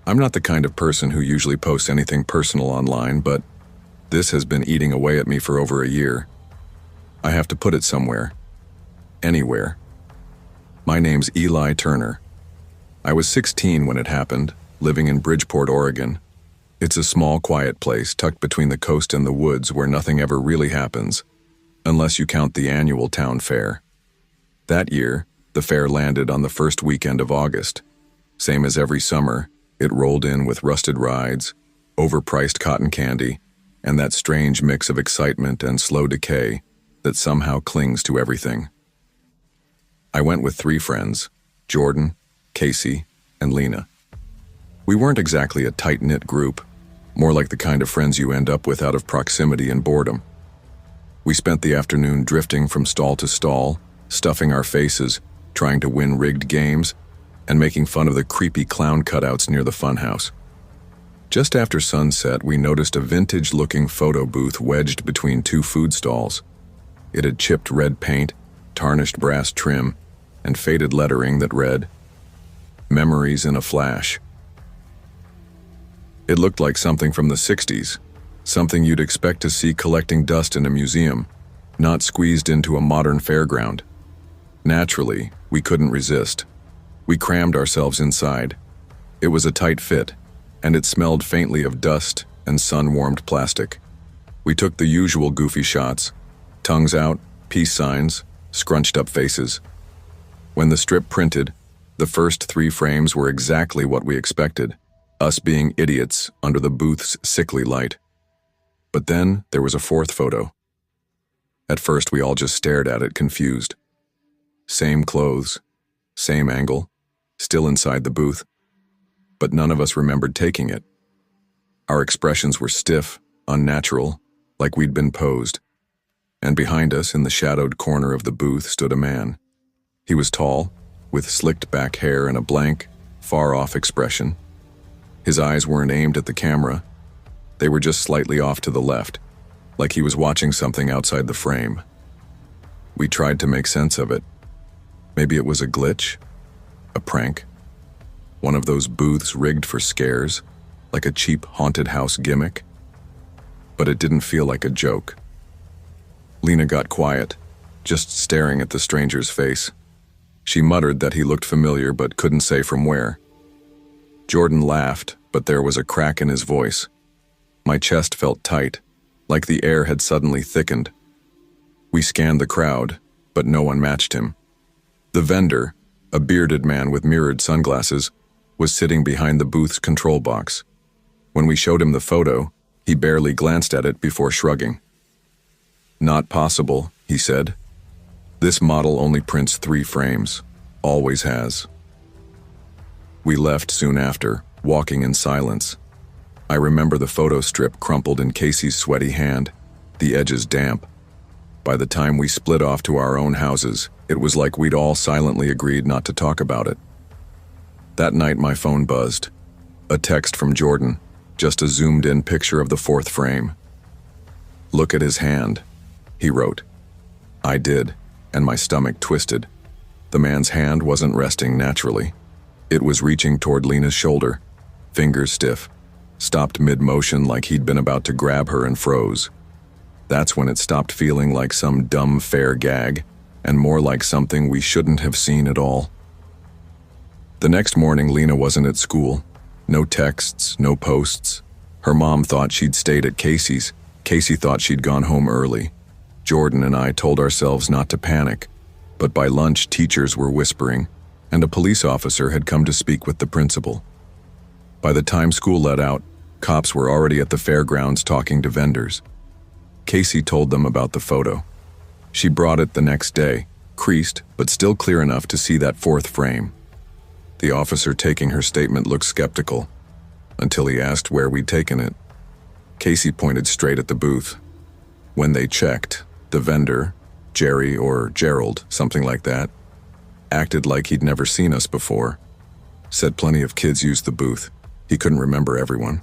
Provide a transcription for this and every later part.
I'm not the kind of person who usually posts anything personal online, but this has been eating away at me for over a year. I have to put it somewhere. Anywhere. My name's Eli Turner. I was 16 when it happened, living in Bridgeport, Oregon. It's a small, quiet place tucked between the coast and the woods where nothing ever really happens, unless you count the annual town fair. That year, the fair landed on the first weekend of August. Same as every summer, it rolled in with rusted rides, overpriced cotton candy, and that strange mix of excitement and slow decay that somehow clings to everything. I went with 3 friends, Jordan, Casey, and Lena. We weren't exactly a tight-knit group, more like the kind of friends you end up with out of proximity and boredom. We spent the afternoon drifting from stall to stall, stuffing our faces, trying to win rigged games, and making fun of the creepy clown cutouts near the funhouse. Just after sunset, we noticed a vintage-looking photo booth wedged between 2 food stalls. It had chipped red paint, tarnished brass trim, and faded lettering that read, "Memories in a Flash." It looked like something from the 60s, something you'd expect to see collecting dust in a museum, not squeezed into a modern fairground. Naturally, we couldn't resist. We crammed ourselves inside. It was a tight fit, and it smelled faintly of dust and sun-warmed plastic. We took the usual goofy shots, tongues out, peace signs, scrunched up faces. When the strip printed, the first 3 frames were exactly what we expected, us being idiots under the booth's sickly light. But then there was a 4th photo. At first we all just stared at it, confused. Same clothes, same angle, still inside the booth, but none of us remembered taking it. Our expressions were stiff, unnatural, like we'd been posed. And behind us, in the shadowed corner of the booth, stood a man. He was tall, with slicked back hair and a blank, far-off expression. His eyes weren't aimed at the camera. They were just slightly off to the left, like he was watching something outside the frame. We tried to make sense of it. Maybe it was a glitch? A prank? One of those booths rigged for scares, like a cheap haunted house gimmick? But it didn't feel like a joke. Lena got quiet, just staring at the stranger's face. She muttered that he looked familiar but couldn't say from where. Jordan laughed, but there was a crack in his voice. My chest felt tight, like the air had suddenly thickened. We scanned the crowd, but no one matched him. The vendor, a bearded man with mirrored sunglasses, was sitting behind the booth's control box. When we showed him the photo, he barely glanced at it before shrugging. "Not possible," he said. "This model only prints 3 frames. Always has." We left soon after, walking in silence. I remember the photo strip crumpled in Casey's sweaty hand, the edges damp. By the time we split off to our own houses, it was like we'd all silently agreed not to talk about it. That night my phone buzzed. A text from Jordan, just a zoomed-in picture of the 4th frame. "Look at his hand," he wrote. I did, and my stomach twisted. The man's hand wasn't resting naturally. It was reaching toward Lena's shoulder, fingers stiff, stopped mid-motion like he'd been about to grab her and froze. That's when it stopped feeling like some dumb fair gag, and more like something we shouldn't have seen at all. The next morning, Lena wasn't at school. No texts, no posts. Her mom thought she'd stayed at Casey's. Casey thought she'd gone home early. Jordan and I told ourselves not to panic, but by lunch teachers were whispering, and a police officer had come to speak with the principal. By the time school let out, cops were already at the fairgrounds talking to vendors. Casey told them about the photo. She brought it the next day, creased but still clear enough to see that 4th frame. The officer taking her statement looked skeptical, until he asked where we'd taken it. Casey pointed straight at the booth. When they checked, the vendor, Jerry or Gerald, something like that, acted like he'd never seen us before. Said plenty of kids used the booth. He couldn't remember everyone.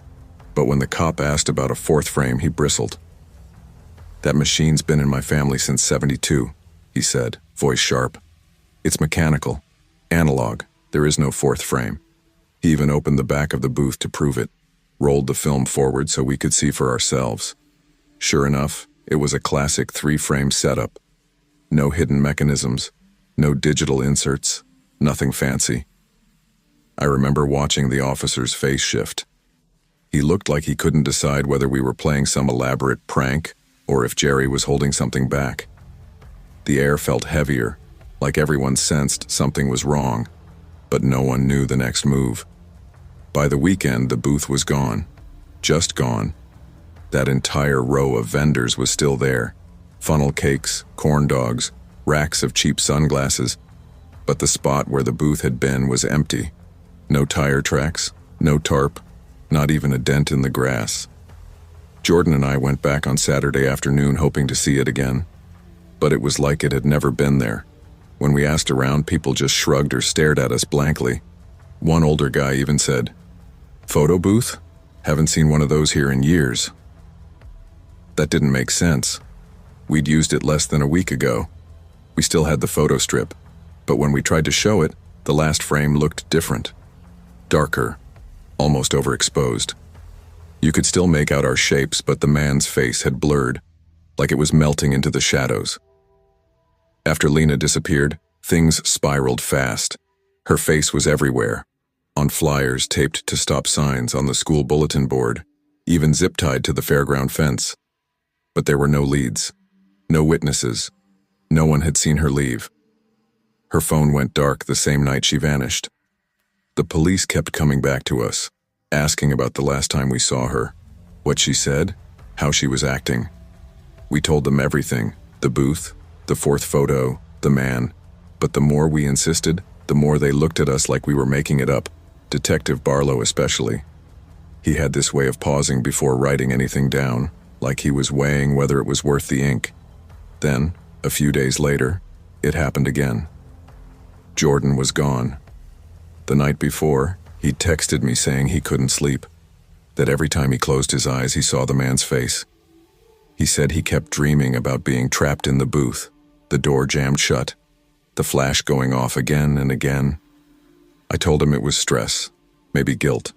But when the cop asked about a 4th frame, he bristled. "That machine's been in my family since '72, he said, voice sharp. "It's mechanical. Analog. There is no 4th frame." He even opened the back of the booth to prove it, rolled the film forward so we could see for ourselves. Sure enough, it was a classic 3-frame setup. No hidden mechanisms, no digital inserts, nothing fancy. I remember watching the officer's face shift. He looked like he couldn't decide whether we were playing some elaborate prank or if Jerry was holding something back. The air felt heavier, like everyone sensed something was wrong, but no one knew the next move. By the weekend, the booth was gone. Just gone. That entire row of vendors was still there. Funnel cakes, corn dogs, racks of cheap sunglasses. But the spot where the booth had been was empty. No tire tracks, no tarp, not even a dent in the grass. Jordan and I went back on Saturday afternoon hoping to see it again. But it was like it had never been there. When we asked around, people just shrugged or stared at us blankly. One older guy even said, "Photo booth? Haven't seen one of those here in years." That didn't make sense. We'd used it less than a week ago. We still had the photo strip, but when we tried to show it, the last frame looked different. Darker, almost overexposed. You could still make out our shapes, but the man's face had blurred, like it was melting into the shadows. After Lena disappeared, things spiraled fast. Her face was everywhere, on flyers taped to stop signs on the school bulletin board, even zip-tied to the fairground fence. But there were no leads, no witnesses. No one had seen her leave. Her phone went dark the same night she vanished. The police kept coming back to us, asking about the last time we saw her, what she said, how she was acting. We told them everything, the booth, the fourth photo, the man. But the more we insisted, the more they looked at us like we were making it up, Detective Barlow especially. He had this way of pausing before writing anything down, like he was weighing whether it was worth the ink. Then, a few days later, it happened again. Jordan was gone. The night before, he texted me saying he couldn't sleep, that every time he closed his eyes he saw the man's face. He said he kept dreaming about being trapped in the booth, the door jammed shut, the flash going off again and again. I told him it was stress, maybe guilt.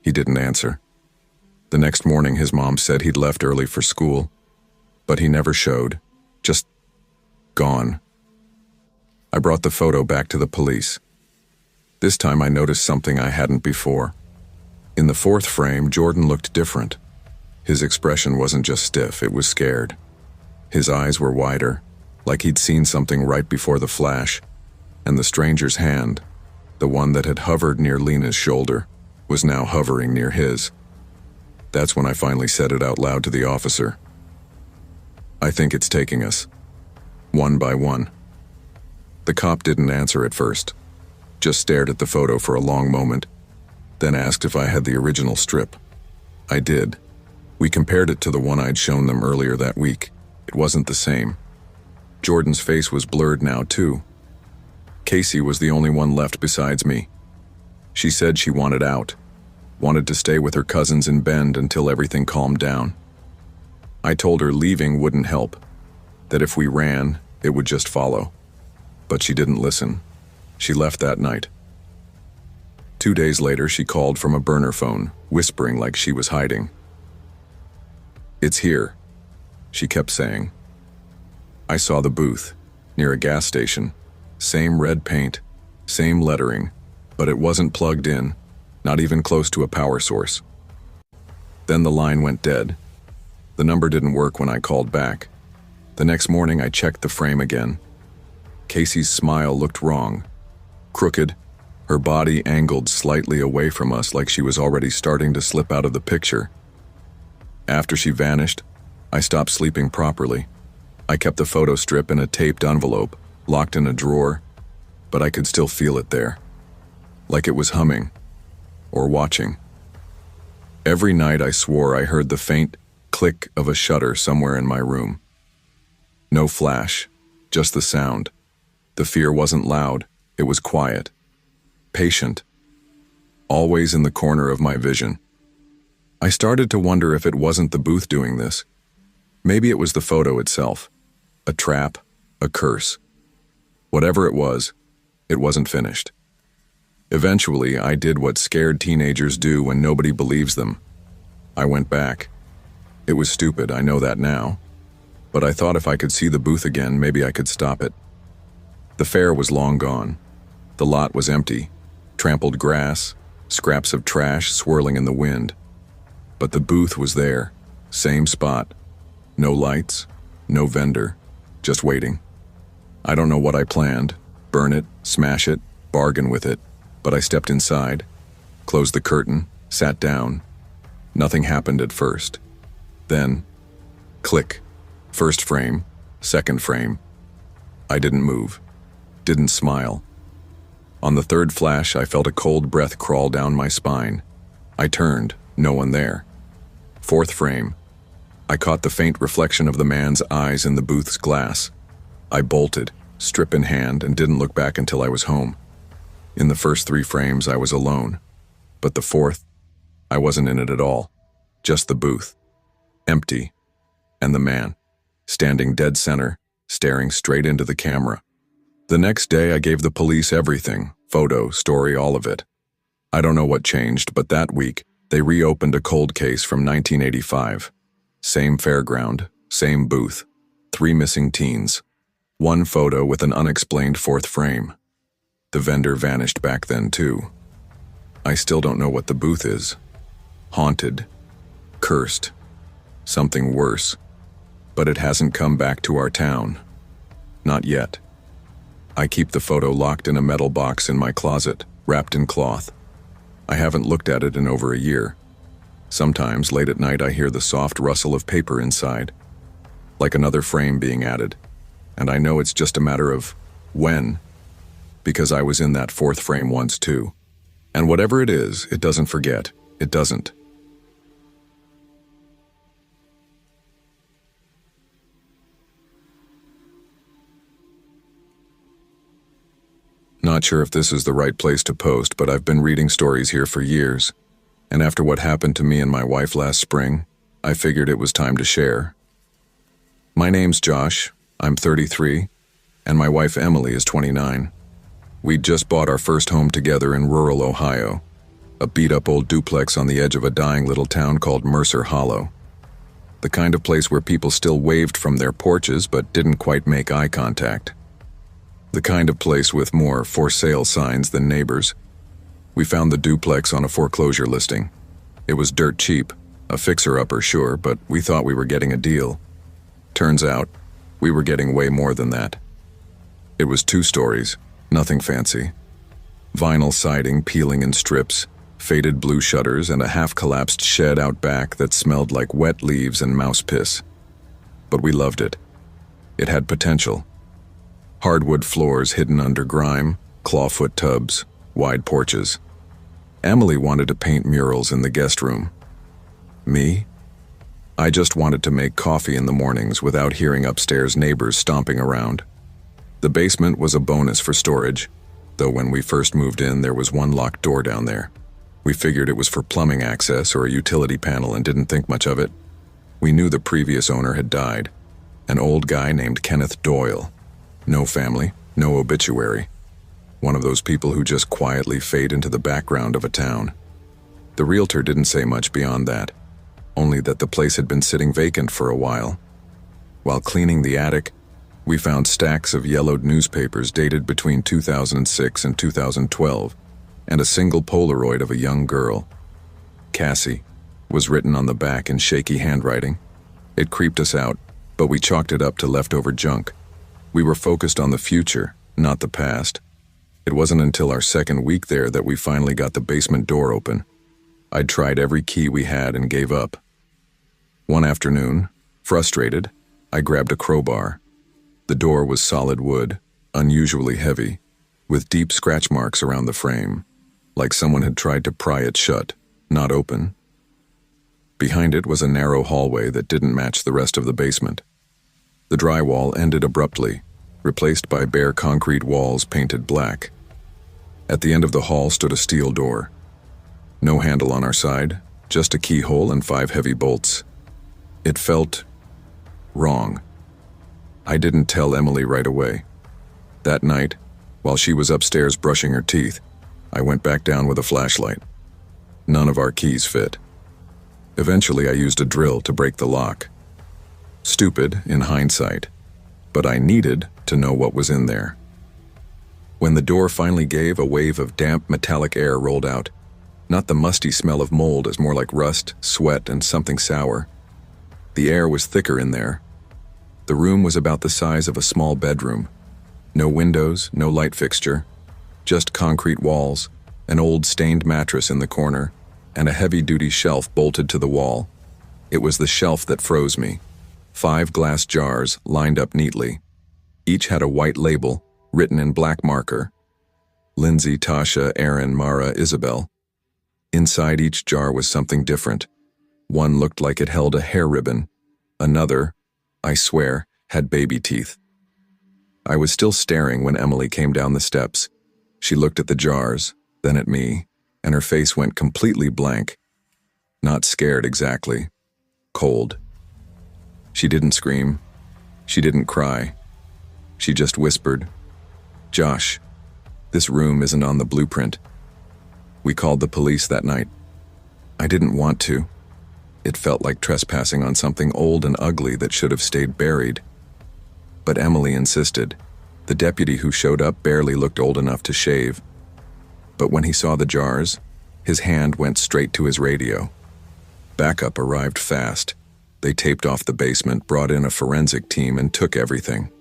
He didn't answer. The next morning his mom said he'd left early for school, but he never showed, just gone. I brought the photo back to the police. This time I noticed something I hadn't before. In the fourth frame, Jordan looked different. His expression wasn't just stiff, it was scared. His eyes were wider, like he'd seen something right before the flash, and the stranger's hand, the one that had hovered near Lena's shoulder, was now hovering near his. That's when I finally said it out loud to the officer. "I think it's taking us. One by one." The cop didn't answer at first, just stared at the photo for a long moment, then asked if I had the original strip. I did. We compared it to the one I'd shown them earlier that week. It wasn't the same. Jordan's face was blurred now, too. Casey was the only one left besides me. She said she wanted out, wanted to stay with her cousins in Bend until everything calmed down. I told her leaving wouldn't help, that if we ran, it would just follow. But she didn't listen. She left that night. 2 days later, she called from a burner phone, whispering like she was hiding. "It's here," she kept saying. I saw the booth, near a gas station. Same red paint, same lettering, but it wasn't plugged in, not even close to a power source. Then the line went dead. The number didn't work when I called back. The next morning I checked the frame again. Casey's smile looked wrong. Crooked, her body angled slightly away from us like she was already starting to slip out of the picture. After she vanished, I stopped sleeping properly. I kept the photo strip in a taped envelope, locked in a drawer, but I could still feel it there. Like it was humming, or watching. Every night I swore I heard the faint click of a shutter somewhere in my room. No flash, just the sound. The fear wasn't loud, it was quiet, patient, always in the corner of my vision. I started to wonder if it wasn't the booth doing this. Maybe it was the photo itself, a trap, a curse. Whatever it wasn't finished. Eventually, I did what scared teenagers do when nobody believes them. I went back. It was stupid, I know that now. But I thought if I could see the booth again, maybe I could stop it. The fair was long gone. The lot was empty. Trampled grass, scraps of trash swirling in the wind. But the booth was there, same spot. No lights, no vendor, just waiting. I don't know what I planned, burn it, smash it, bargain with it, but I stepped inside, closed the curtain, sat down. Nothing happened at first. Then, click, first frame, second frame. I didn't move, didn't smile. On the third flash, I felt a cold breath crawl down my spine. I turned, no one there. Fourth frame. I caught the faint reflection of the man's eyes in the booth's glass. I bolted, strip in hand, and didn't look back until I was home. In the first 3 frames, I was alone. But the fourth, I wasn't in it at all. Just the booth. Empty. And the man, standing dead center, staring straight into the camera. The next day, I gave the police everything, photo, story, all of it. I don't know what changed, but that week, they reopened a cold case from 1985. Same fairground, same booth, 3 missing teens. 1 photo with an unexplained 4th frame. The vendor vanished back then too. I still don't know what the booth is. Haunted. Cursed. Something worse. But it hasn't come back to our town. Not yet. I keep the photo locked in a metal box in my closet, wrapped in cloth. I haven't looked at it in over a year. Sometimes, late at night, I hear the soft rustle of paper inside, like another frame being added. And I know it's just a matter of when, because I was in that 4th frame once too. And whatever it is, it doesn't forget. It doesn't. Not sure if this is the right place to post, but I've been reading stories here for years. And after what happened to me and my wife last spring, I figured it was time to share. My name's Josh, I'm 33, and my wife Emily is 29. We'd just bought our first home together in rural Ohio, a beat-up old duplex on the edge of a dying little town called Mercer Hollow. The kind of place where people still waved from their porches but didn't quite make eye contact. The kind of place with more for sale signs than neighbors. We found the duplex on a foreclosure listing. It was dirt cheap, a fixer-upper sure, but we thought we were getting a deal. Turns out, we were getting way more than that. It was 2 stories, nothing fancy. Vinyl siding peeling in strips, faded blue shutters, and a half-collapsed shed out back that smelled like wet leaves and mouse piss. But we loved it. It had potential. Hardwood floors hidden under grime, clawfoot tubs, wide porches. Emily wanted to paint murals in the guest room. Me? I just wanted to make coffee in the mornings without hearing upstairs neighbors stomping around. The basement was a bonus for storage, though when we first moved in there was 1 locked door down there. We figured it was for plumbing access or a utility panel and didn't think much of it. We knew the previous owner had died, an old guy named Kenneth Doyle. No family, no obituary. One of those people who just quietly fade into the background of a town. The realtor didn't say much beyond that, only that the place had been sitting vacant for a while. While cleaning the attic, we found stacks of yellowed newspapers dated between 2006 and 2012, and a single Polaroid of a young girl. Cassie was written on the back in shaky handwriting. It creeped us out, but we chalked it up to leftover junk. We were focused on the future, not the past. It wasn't until our second week there that we finally got the basement door open. I'd tried every key we had and gave up. One afternoon, frustrated, I grabbed a crowbar. The door was solid wood, unusually heavy, with deep scratch marks around the frame, like someone had tried to pry it shut, not open. Behind it was a narrow hallway that didn't match the rest of the basement. The drywall ended abruptly, replaced by bare concrete walls painted black. At the end of the hall stood a steel door. No handle on our side, just a keyhole and 5 heavy bolts. It felt wrong. I didn't tell Emily right away. That night, while she was upstairs brushing her teeth, I went back down with a flashlight. None of our keys fit. Eventually, I used a drill to break the lock. Stupid in hindsight, but I needed to know what was in there. When the door finally gave, a wave of damp metallic air rolled out. Not the musty smell of mold, as more like rust, sweat, and something sour. The air was thicker in there. The room was about the size of a small bedroom. No windows, no light fixture, just concrete walls, an old stained mattress in the corner, and a heavy-duty shelf bolted to the wall. It was the shelf that froze me. 5 glass jars lined up neatly. Each had a white label, written in black marker. Lindsay, Tasha, Aaron, Mara, Isabel. Inside each jar was something different. One looked like it held a hair ribbon. Another, I swear, had baby teeth. I was still staring when Emily came down the steps. She looked at the jars, then at me, and her face went completely blank. Not scared exactly. Cold. She didn't scream. She didn't cry. She just whispered, "Josh, this room isn't on the blueprint." We called the police that night. I didn't want to. It felt like trespassing on something old and ugly that should have stayed buried. But Emily insisted. The deputy who showed up barely looked old enough to shave. But when he saw the jars, his hand went straight to his radio. Backup arrived fast. They taped off the basement, brought in a forensic team, and took everything.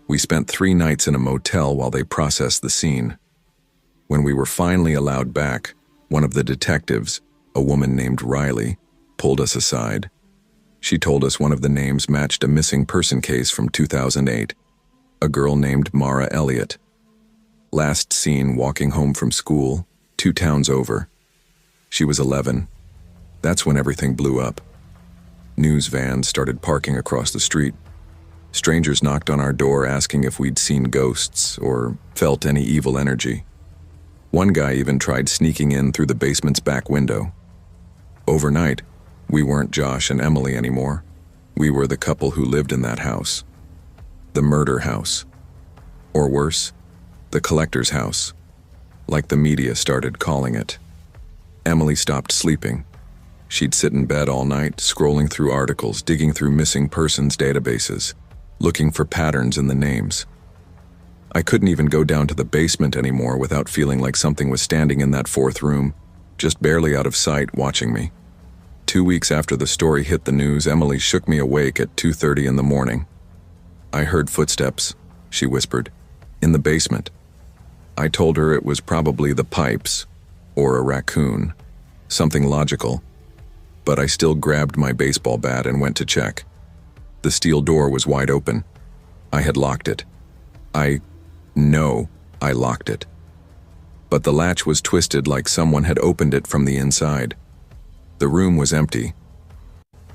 We spent 3 nights in a motel while they processed the scene. When we were finally allowed back, one of the detectives, a woman named Riley, pulled us aside. She told us one of the names matched a missing person case from 2008, a girl named Mara Elliott. Last seen walking home from school, 2 towns over. She was 11. That's when everything blew up. News vans started parking across the street. Strangers knocked on our door asking if we'd seen ghosts or felt any evil energy. One guy even tried sneaking in through the basement's back window. Overnight, we weren't Josh and Emily anymore. We were the couple who lived in that house. The murder house. Or worse, the collector's house, like the media started calling it. Emily stopped sleeping. She'd sit in bed all night, scrolling through articles, digging through missing persons databases, looking for patterns in the names. I couldn't even go down to the basement anymore without feeling like something was standing in that 4th room, just barely out of sight, watching me. 2 weeks after the story hit the news, Emily shook me awake at 2:30 in the morning. "I heard footsteps," she whispered, "in the basement." I told her it was probably the pipes, or a raccoon, something logical. But I still grabbed my baseball bat and went to check. The steel door was wide open. I had locked it. I locked it. But the latch was twisted like someone had opened it from the inside. The room was empty,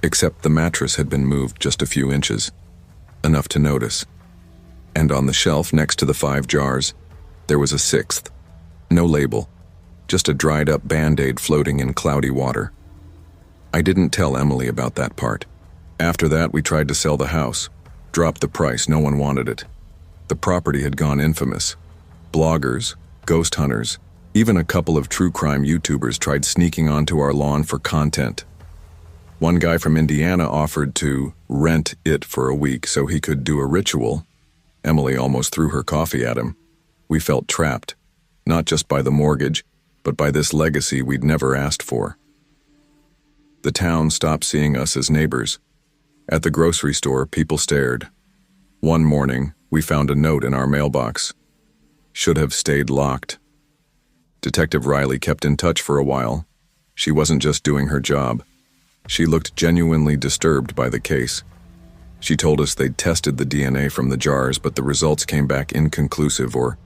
except the mattress had been moved just a few inches, enough to notice. And on the shelf next to the 5 jars, there was a 6th. No label, just a dried-up Band-Aid floating in cloudy water. I didn't tell Emily about that part. After that, we tried to sell the house. Dropped the price, no one wanted it. The property had gone infamous. Bloggers, ghost hunters, even a couple of true crime YouTubers tried sneaking onto our lawn for content. One guy from Indiana offered to rent it for a week so he could do a ritual. Emily almost threw her coffee at him. We felt trapped, not just by the mortgage, but by this legacy we'd never asked for. The town stopped seeing us as neighbors. At the grocery store, people stared. One morning, we found a note in our mailbox. Should have stayed locked. Detective Riley kept in touch for a while. She wasn't just doing her job. She looked genuinely disturbed by the case. She told us they'd tested the DNA from the jars, but the results came back inconclusive or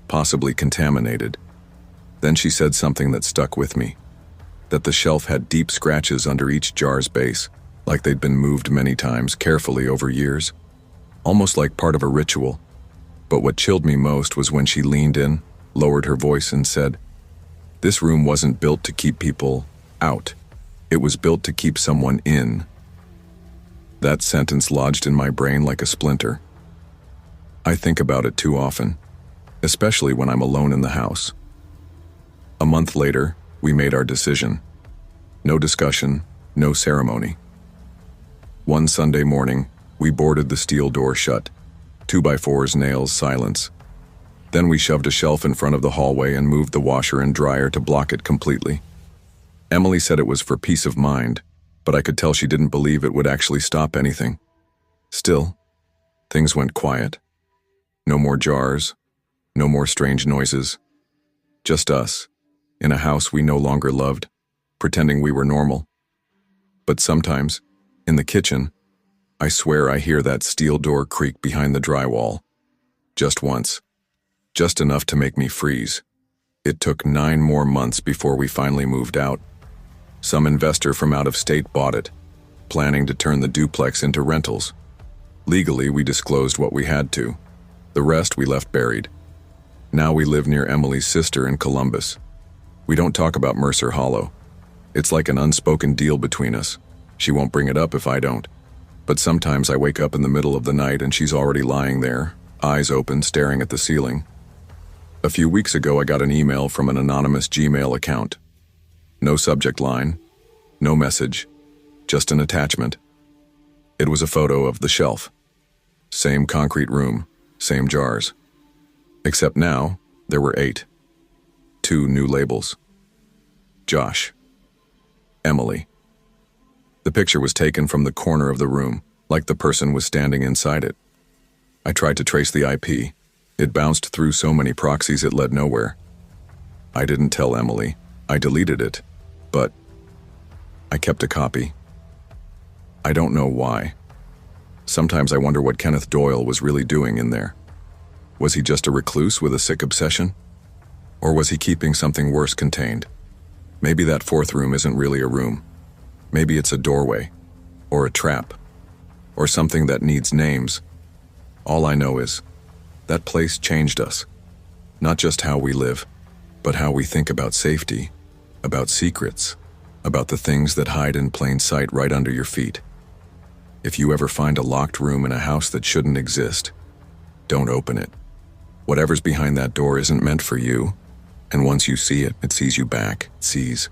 possibly contaminated. Then she said something that stuck with me. That the shelf had deep scratches under each jar's base, like they'd been moved many times carefully over years, almost like part of a ritual. But what chilled me most was when she leaned in, lowered her voice, and said, "This room wasn't built to keep people out. It was built to keep someone in." That sentence lodged in my brain like a splinter. I think about it too often, especially when I'm alone in the house. A month later, we made our decision. No discussion, no ceremony. One Sunday morning, we boarded the steel door shut. 2x4's nails silence. Then we shoved a shelf in front of the hallway and moved the washer and dryer to block it completely. Emily said it was for peace of mind, but I could tell she didn't believe it would actually stop anything. Still, things went quiet. No more jars, no more strange noises. Just us, in a house we no longer loved, pretending we were normal. But sometimes, in the kitchen, I swear I hear that steel door creak behind the drywall. Just once. Just enough to make me freeze. It took 9 more months before we finally moved out. Some investor from out of state bought it, planning to turn the duplex into rentals. Legally, we disclosed what we had to. The rest we left buried. Now we live near Emily's sister in Columbus. We don't talk about Mercer Hollow. It's like an unspoken deal between us. She won't bring it up if I don't. But sometimes I wake up in the middle of the night and she's already lying there, eyes open, staring at the ceiling. A few weeks ago, I got an email from an anonymous Gmail account. No subject line, no message, just an attachment. It was a photo of the shelf. Same concrete room, same jars. Except now, there were 8. 2 new labels. Josh. Emily. The picture was taken from the corner of the room, like the person was standing inside it. I tried to trace the IP. It bounced through so many proxies it led nowhere. I didn't tell Emily. I deleted it. But I kept a copy. I don't know why. Sometimes I wonder what Kenneth Doyle was really doing in there. Was he just a recluse with a sick obsession? Or was he keeping something worse contained? Maybe that 4th room isn't really a room. Maybe it's a doorway, or a trap, or something that needs names. All I know is, that place changed us. Not just how we live, but how we think about safety, about secrets, about the things that hide in plain sight right under your feet. If you ever find a locked room in a house that shouldn't exist, don't open it. Whatever's behind that door isn't meant for you, and once you see it, it sees you back. It sees.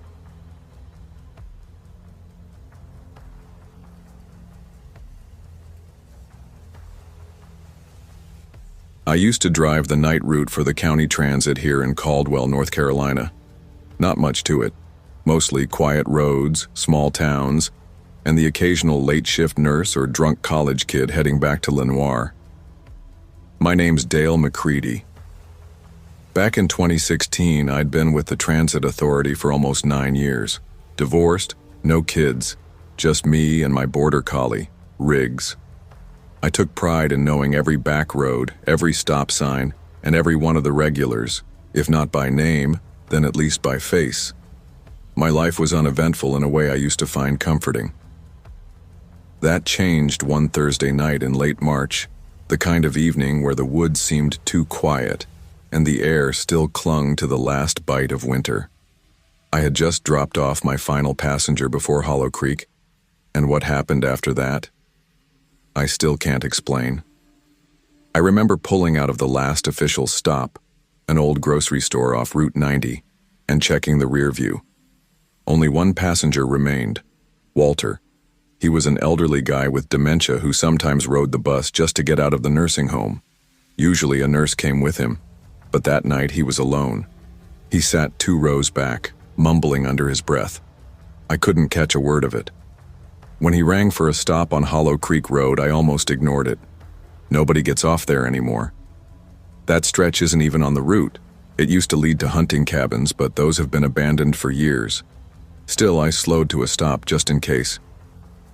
I used to drive the night route for the county transit here in Caldwell, North Carolina. Not much to it. Mostly quiet roads, small towns, and the occasional late shift nurse or drunk college kid heading back to Lenoir. My name's Dale McCready. Back in 2016, I'd been with the transit authority for almost 9 years. Divorced, no kids, just me and my border collie, Riggs. I took pride in knowing every back road, every stop sign, and every one of the regulars, if not by name, then at least by face. My life was uneventful in a way I used to find comforting. That changed one Thursday night in late March, the kind of evening where the woods seemed too quiet, and the air still clung to the last bite of winter. I had just dropped off my final passenger before Hollow Creek, and what happened after that, I still can't explain. I remember pulling out of the last official stop, an old grocery store off Route 90, and checking the rear view. Only one passenger remained, Walter. He was an elderly guy with dementia who sometimes rode the bus just to get out of the nursing home. Usually a nurse came with him, but that night he was alone. He sat 2 rows back, mumbling under his breath. I couldn't catch a word of it. When he rang for a stop on Hollow Creek Road, I almost ignored it. Nobody gets off there anymore. That stretch isn't even on the route. It used to lead to hunting cabins, but those have been abandoned for years. Still, I slowed to a stop just in case.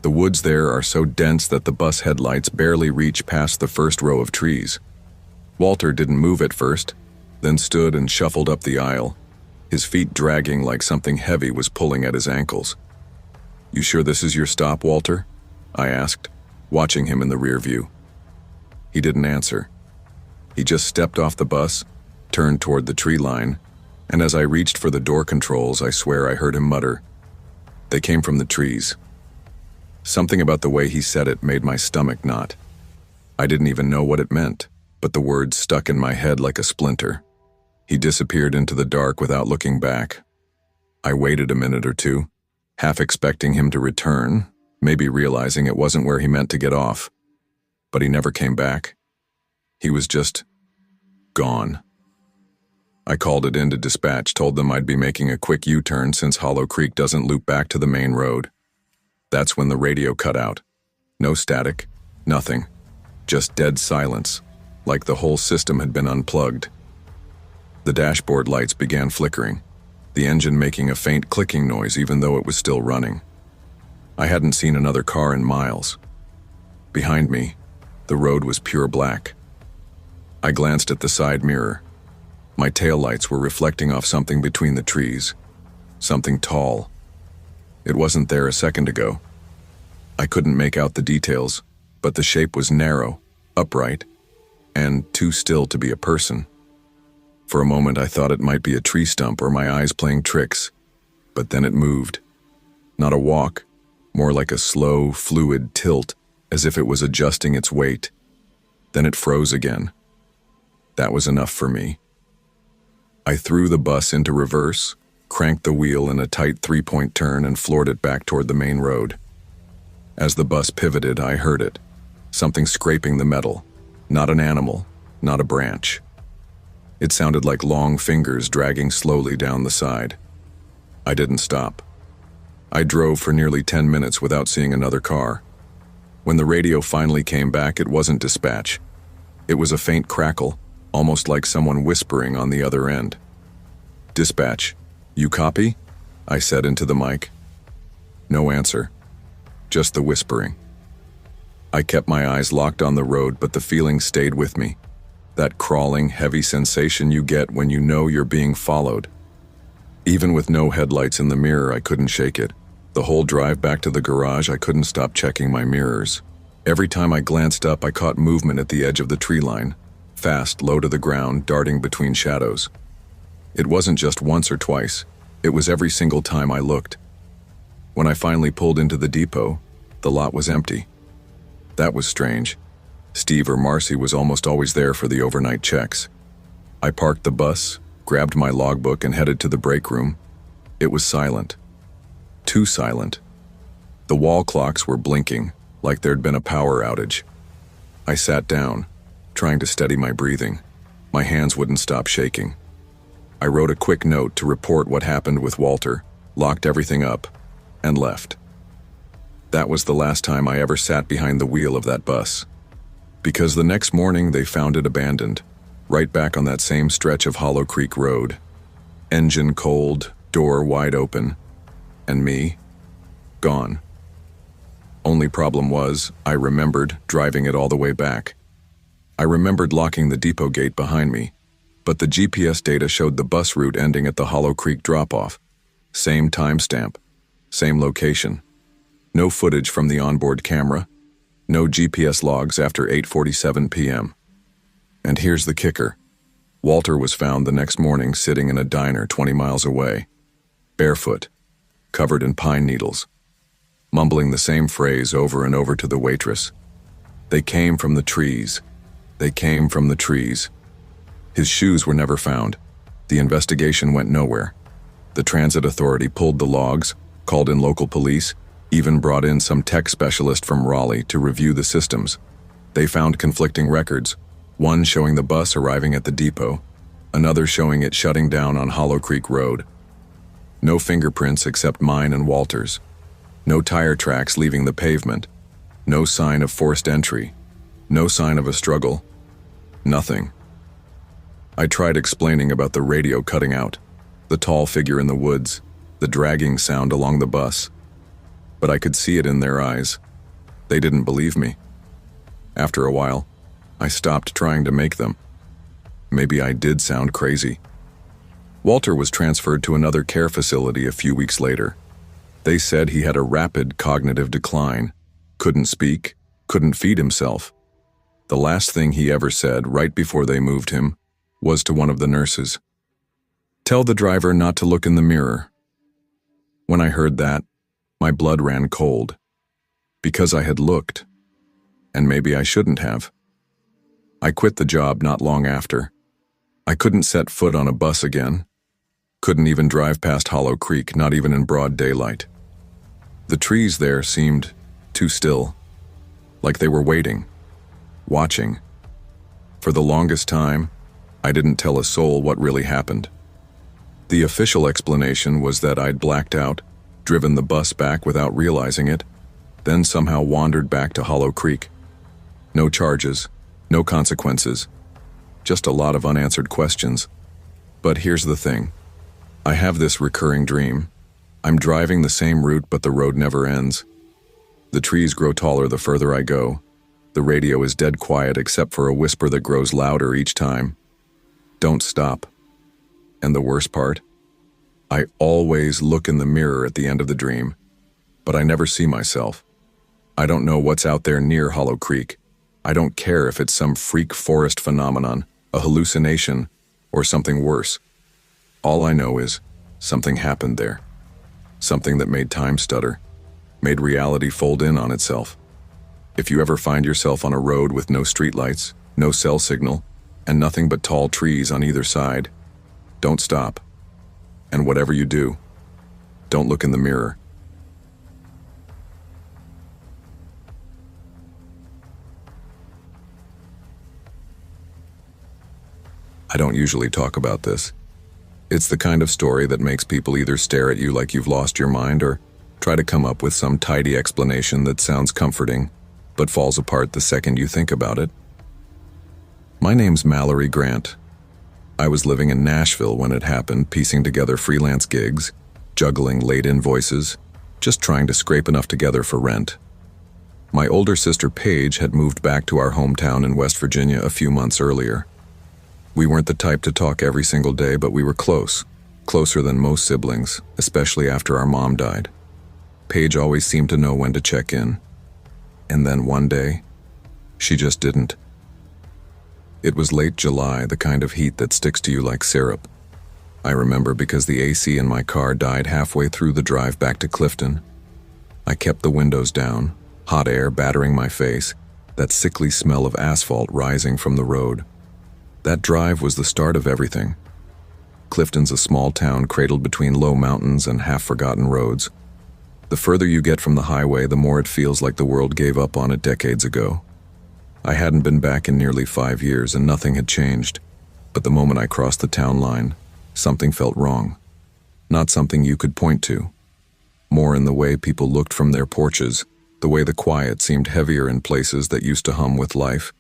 The woods there are so dense that the bus headlights barely reach past the first row of trees. Walter didn't move at first, then stood and shuffled up the aisle, his feet dragging like something heavy was pulling at his ankles. "You sure this is your stop, Walter?" I asked, watching him in the rear view. He didn't answer. He just stepped off the bus, turned toward the tree line, and as I reached for the door controls, I swear I heard him mutter. They came from the trees. Something about the way he said it made my stomach knot. I didn't even know what it meant, but the words stuck in my head like a splinter. He disappeared into the dark without looking back. I waited a minute or two, half expecting him to return, maybe realizing it wasn't where he meant to get off. But he never came back. He was just gone. I called it in to dispatch, told them I'd be making a quick U-turn since Hollow Creek doesn't loop back to the main road. That's when the radio cut out. No static, nothing. Just dead silence, like the whole system had been unplugged. The dashboard lights began flickering, the engine making a faint clicking noise even though it was still running. I hadn't seen another car in miles. Behind me, the road was pure black. I glanced at the side mirror. My taillights were reflecting off something between the trees. Something tall. It wasn't there a second ago. I couldn't make out the details, but the shape was narrow, upright, and too still to be a person. For a moment I thought it might be a tree stump or my eyes playing tricks, but then it moved. Not a walk, more like a slow, fluid tilt, as if it was adjusting its weight. Then it froze again. That was enough for me. I threw the bus into reverse, cranked the wheel in a tight three-point turn and floored it back toward the main road. As the bus pivoted, I heard it. Something scraping the metal. Not an animal, not a branch. It sounded like long fingers dragging slowly down the side. I didn't stop. I drove for nearly 10 minutes without seeing another car. When the radio finally came back, it wasn't dispatch. It was a faint crackle, almost like someone whispering on the other end. "Dispatch, you copy?" I said into the mic. No answer. Just the whispering. I kept my eyes locked on the road, but the feeling stayed with me. That crawling, heavy sensation you get when you know you're being followed. Even with no headlights in the mirror, I couldn't shake it. The whole drive back to the garage, I couldn't stop checking my mirrors. Every time I glanced up, I caught movement at the edge of the tree line. Fast, low to the ground, darting between shadows. It wasn't just once or twice. It was every single time I looked. When I finally pulled into the depot, the lot was empty. That was strange. Steve or Marcy was almost always there for the overnight checks. I parked the bus, grabbed my logbook and headed to the break room. It was silent. Too silent. The wall clocks were blinking, like there'd been a power outage. I sat down, trying to steady my breathing. My hands wouldn't stop shaking. I wrote a quick note to report what happened with Walter, locked everything up, and left. That was the last time I ever sat behind the wheel of that bus. Because the next morning they found it abandoned, right back on that same stretch of Hollow Creek Road. Engine cold, door wide open, and me, gone. Only problem was, I remembered driving it all the way back. I remembered locking the depot gate behind me, but the GPS data showed the bus route ending at the Hollow Creek drop-off. Same timestamp, same location. No footage from the onboard camera, no GPS logs after 8:47 p.m. And here's the kicker. Walter was found the next morning sitting in a diner 20 miles away, barefoot, covered in pine needles, mumbling the same phrase over and over to the waitress. They came from the trees. They came from the trees. His shoes were never found. The investigation went nowhere. The transit authority pulled the logs, called in local police, even brought in some tech specialist from Raleigh to review the systems. They found conflicting records, one showing the bus arriving at the depot, another showing it shutting down on Hollow Creek Road. No fingerprints except mine and Walter's. No tire tracks leaving the pavement. No sign of forced entry. No sign of a struggle. Nothing. I tried explaining about the radio cutting out, the tall figure in the woods, the dragging sound along the bus. But I could see it in their eyes. They didn't believe me. After a while, I stopped trying to make them. Maybe I did sound crazy. Walter was transferred to another care facility a few weeks later. They said he had a rapid cognitive decline, couldn't speak, couldn't feed himself. The last thing he ever said right before they moved him was to one of the nurses, "Tell the driver not to look in the mirror." When I heard that, my blood ran cold. Because I had looked, and maybe I shouldn't have. I quit the job not long after. I couldn't set foot on a bus again. Couldn't even drive past Hollow Creek, not even in broad daylight. The trees there seemed too still, like they were waiting, watching. For the longest time, I didn't tell a soul what really happened. The official explanation was that I'd blacked out, driven the bus back without realizing it, then somehow wandered back to Hollow Creek. No charges, no consequences, just a lot of unanswered questions. But here's the thing. I have this recurring dream. I'm driving the same route, but the road never ends. The trees grow taller the further I go. The radio is dead quiet except for a whisper that grows louder each time. Don't stop. And the worst part? I always look in the mirror at the end of the dream, but I never see myself. I don't know what's out there near Hollow Creek. I don't care if it's some freak forest phenomenon, a hallucination, or something worse. All I know is something happened there. Something that made time stutter, made reality fold in on itself. If you ever find yourself on a road with no streetlights, no cell signal, and nothing but tall trees on either side, don't stop. And whatever you do, don't look in the mirror. I don't usually talk about this. It's the kind of story that makes people either stare at you like you've lost your mind or try to come up with some tidy explanation that sounds comforting, but falls apart the second you think about it. My name's Mallory Grant. I was living in Nashville when it happened, piecing together freelance gigs, juggling late invoices, just trying to scrape enough together for rent. My older sister Paige had moved back to our hometown in West Virginia a few months earlier. We weren't the type to talk every single day, but we were close, closer than most siblings, especially after our mom died. Paige always seemed to know when to check in. And then one day, she just didn't. It was late July, the kind of heat that sticks to you like syrup. I remember because the AC in my car died halfway through the drive back to Clifton. I kept the windows down, hot air battering my face, that sickly smell of asphalt rising from the road. That drive was the start of everything. Clifton's a small town cradled between low mountains and half-forgotten roads. The further you get from the highway, the more it feels like the world gave up on it decades ago. I hadn't been back in nearly 5 years and nothing had changed. But the moment I crossed the town line, something felt wrong. Not something you could point to. More in the way people looked from their porches, the way the quiet seemed heavier in places that used to hum with life.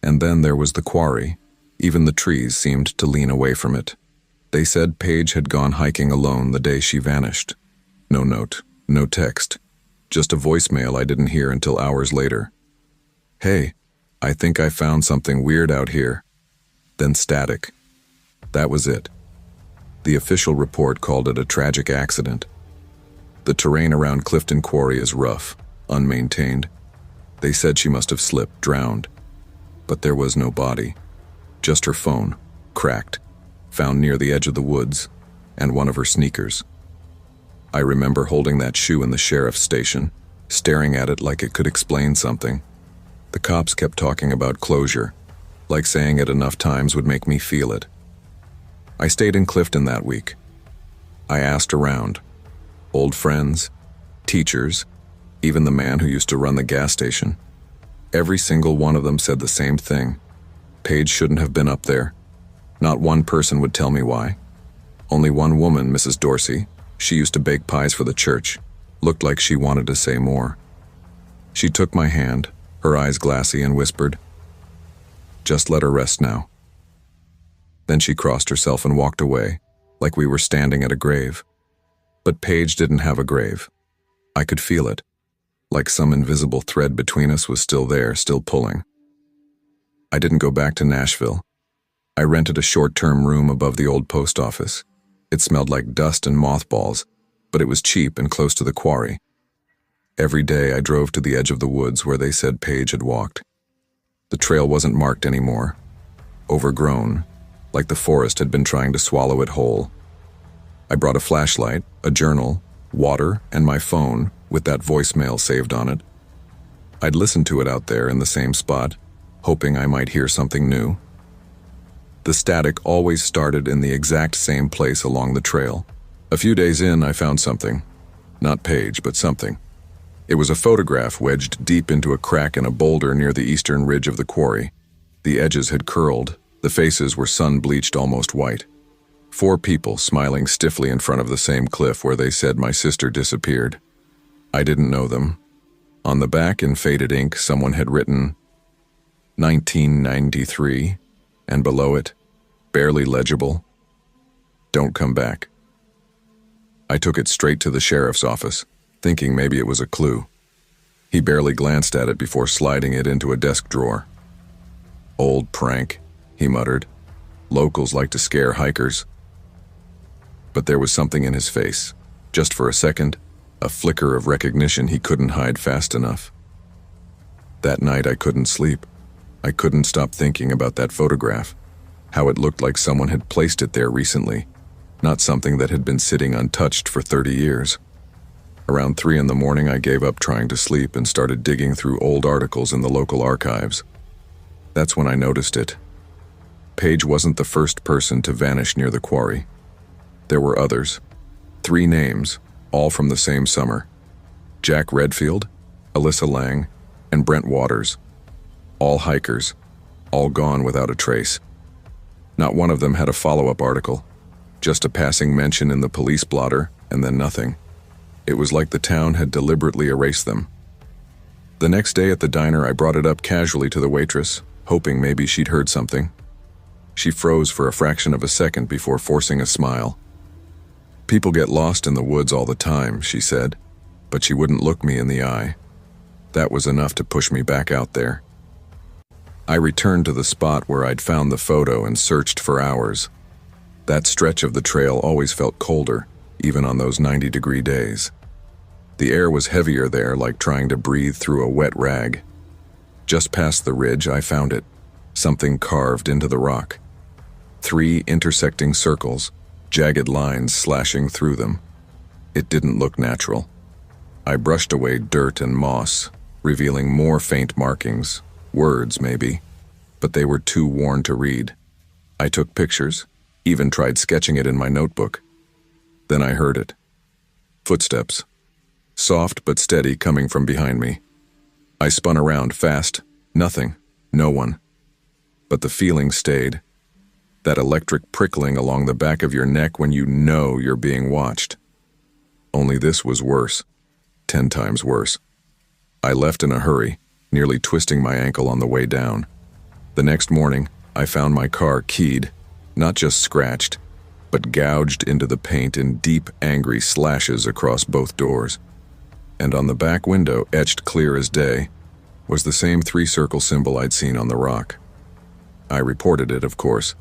And then there was the quarry. Even the trees seemed to lean away from it. They said Paige had gone hiking alone the day she vanished. No note, no text, just a voicemail I didn't hear until hours later. "Hey, I think I found something weird out here." Then static. That was it. The official report called it a tragic accident. The terrain around Clifton Quarry is rough, unmaintained. They said she must have slipped, drowned. But there was no body. Just her phone, cracked, found near the edge of the woods, and one of her sneakers. I remember holding that shoe in the sheriff's station, staring at it like it could explain something. The cops kept talking about closure, like saying it enough times would make me feel it. I stayed in Clifton that week. I asked around. Old friends, teachers, even the man who used to run the gas station. Every single one of them said the same thing. Paige shouldn't have been up there. Not one person would tell me why. Only one woman, Mrs. Dorsey, she used to bake pies for the church, looked like she wanted to say more. She took my hand, her eyes glassy, and whispered, "Just let her rest now." Then she crossed herself and walked away, like we were standing at a grave. But Paige didn't have a grave. I could feel it, like some invisible thread between us was still there, still pulling. I didn't go back to Nashville. I rented a short-term room above the old post office. It smelled like dust and mothballs, but it was cheap and close to the quarry. Every day I drove to the edge of the woods where they said Paige had walked. The trail wasn't marked anymore. Overgrown, like the forest had been trying to swallow it whole. I brought a flashlight, a journal, water, and my phone with that voicemail saved on it. I'd listen to it out there in the same spot, hoping I might hear something new. The static always started in the exact same place along the trail. A few days in, I found something. Not Paige, but something. It was a photograph wedged deep into a crack in a boulder near the eastern ridge of the quarry. The edges had curled, the faces were sun-bleached almost white. 4 people smiling stiffly in front of the same cliff where they said my sister disappeared. I didn't know them. On the back, in faded ink, someone had written 1993, and below it, barely legible, "Don't come back." I took it straight to the sheriff's office, thinking maybe it was a clue. He barely glanced at it before sliding it into a desk drawer. "Old prank," he muttered. "Locals like to scare hikers." But there was something in his face, just for a second, a flicker of recognition he couldn't hide fast enough. That night I couldn't sleep. I couldn't stop thinking about that photograph, how it looked like someone had placed it there recently, not something that had been sitting untouched for 30 years. Around 3 in the morning, I gave up trying to sleep and started digging through old articles in the local archives. That's when I noticed it. Paige wasn't the first person to vanish near the quarry. There were others. 3 names, all from the same summer. Jack Redfield, Alyssa Lang, and Brent Waters. All hikers, all gone without a trace. Not one of them had a follow-up article, just a passing mention in the police blotter, and then nothing. It was like the town had deliberately erased them. The next day at the diner, I brought it up casually to the waitress, hoping maybe she'd heard something. She froze for a fraction of a second before forcing a smile. "People get lost in the woods all the time," she said, but she wouldn't look me in the eye. That was enough to push me back out there. I returned to the spot where I'd found the photo and searched for hours. That stretch of the trail always felt colder, even on those 90-degree days. The air was heavier there, like trying to breathe through a wet rag. Just past the ridge, I found it, something carved into the rock. 3 intersecting circles, jagged lines slashing through them. It didn't look natural. I brushed away dirt and moss, revealing more faint markings, words maybe, but they were too worn to read. I took pictures, even tried sketching it in my notebook. Then I heard it. Footsteps. Soft but steady coming from behind me. I spun around fast. Nothing. No one. But the feeling stayed. That electric prickling along the back of your neck when you know you're being watched. Only this was worse. 10 times worse. I left in a hurry, nearly twisting my ankle on the way down. The next morning, I found my car keyed, not just scratched, but gouged into the paint in deep, angry slashes across both doors. And on the back window, etched clear as day, was the same 3-circle symbol I'd seen on the rock. I reported it, of course.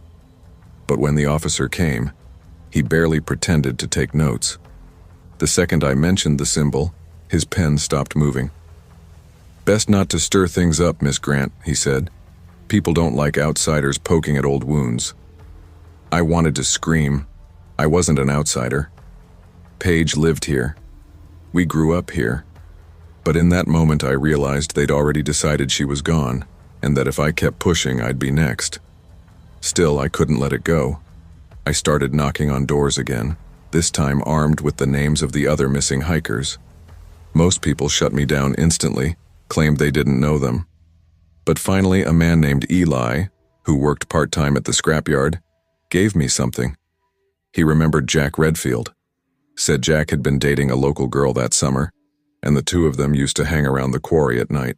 But when the officer came, he barely pretended to take notes. The second I mentioned the symbol, his pen stopped moving. "Best not to stir things up, Miss Grant," he said. "People don't like outsiders poking at old wounds." I wanted to scream. I wasn't an outsider. Paige lived here. We grew up here. But in that moment I realized they'd already decided she was gone, and that if I kept pushing, I'd be next. Still, I couldn't let it go. I started knocking on doors again, this time armed with the names of the other missing hikers. Most people shut me down instantly, claimed they didn't know them. But finally, a man named Eli, who worked part-time at the scrapyard, gave me something. He remembered Jack Redfield. Said Jack had been dating a local girl that summer, and the 2 of them used to hang around the quarry at night.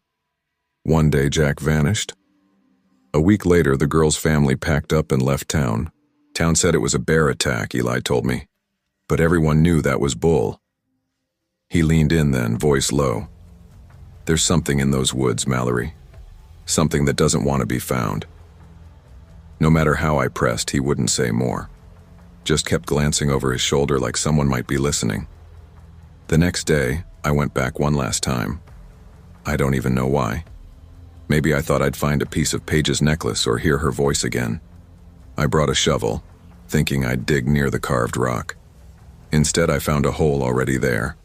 One day Jack vanished. A week later, the girl's family packed up and left town. Town said it was a bear attack, Eli told me. But everyone knew that was bull. He leaned in then, voice low. "There's something in those woods, Mallory. Something that doesn't want to be found." No matter how I pressed, he wouldn't say more. Just kept glancing over his shoulder like someone might be listening. The next day, I went back one last time. I don't even know why. Maybe I thought I'd find a piece of Paige's necklace or hear her voice again. I brought a shovel, thinking I'd dig near the carved rock. Instead, I found a hole already there.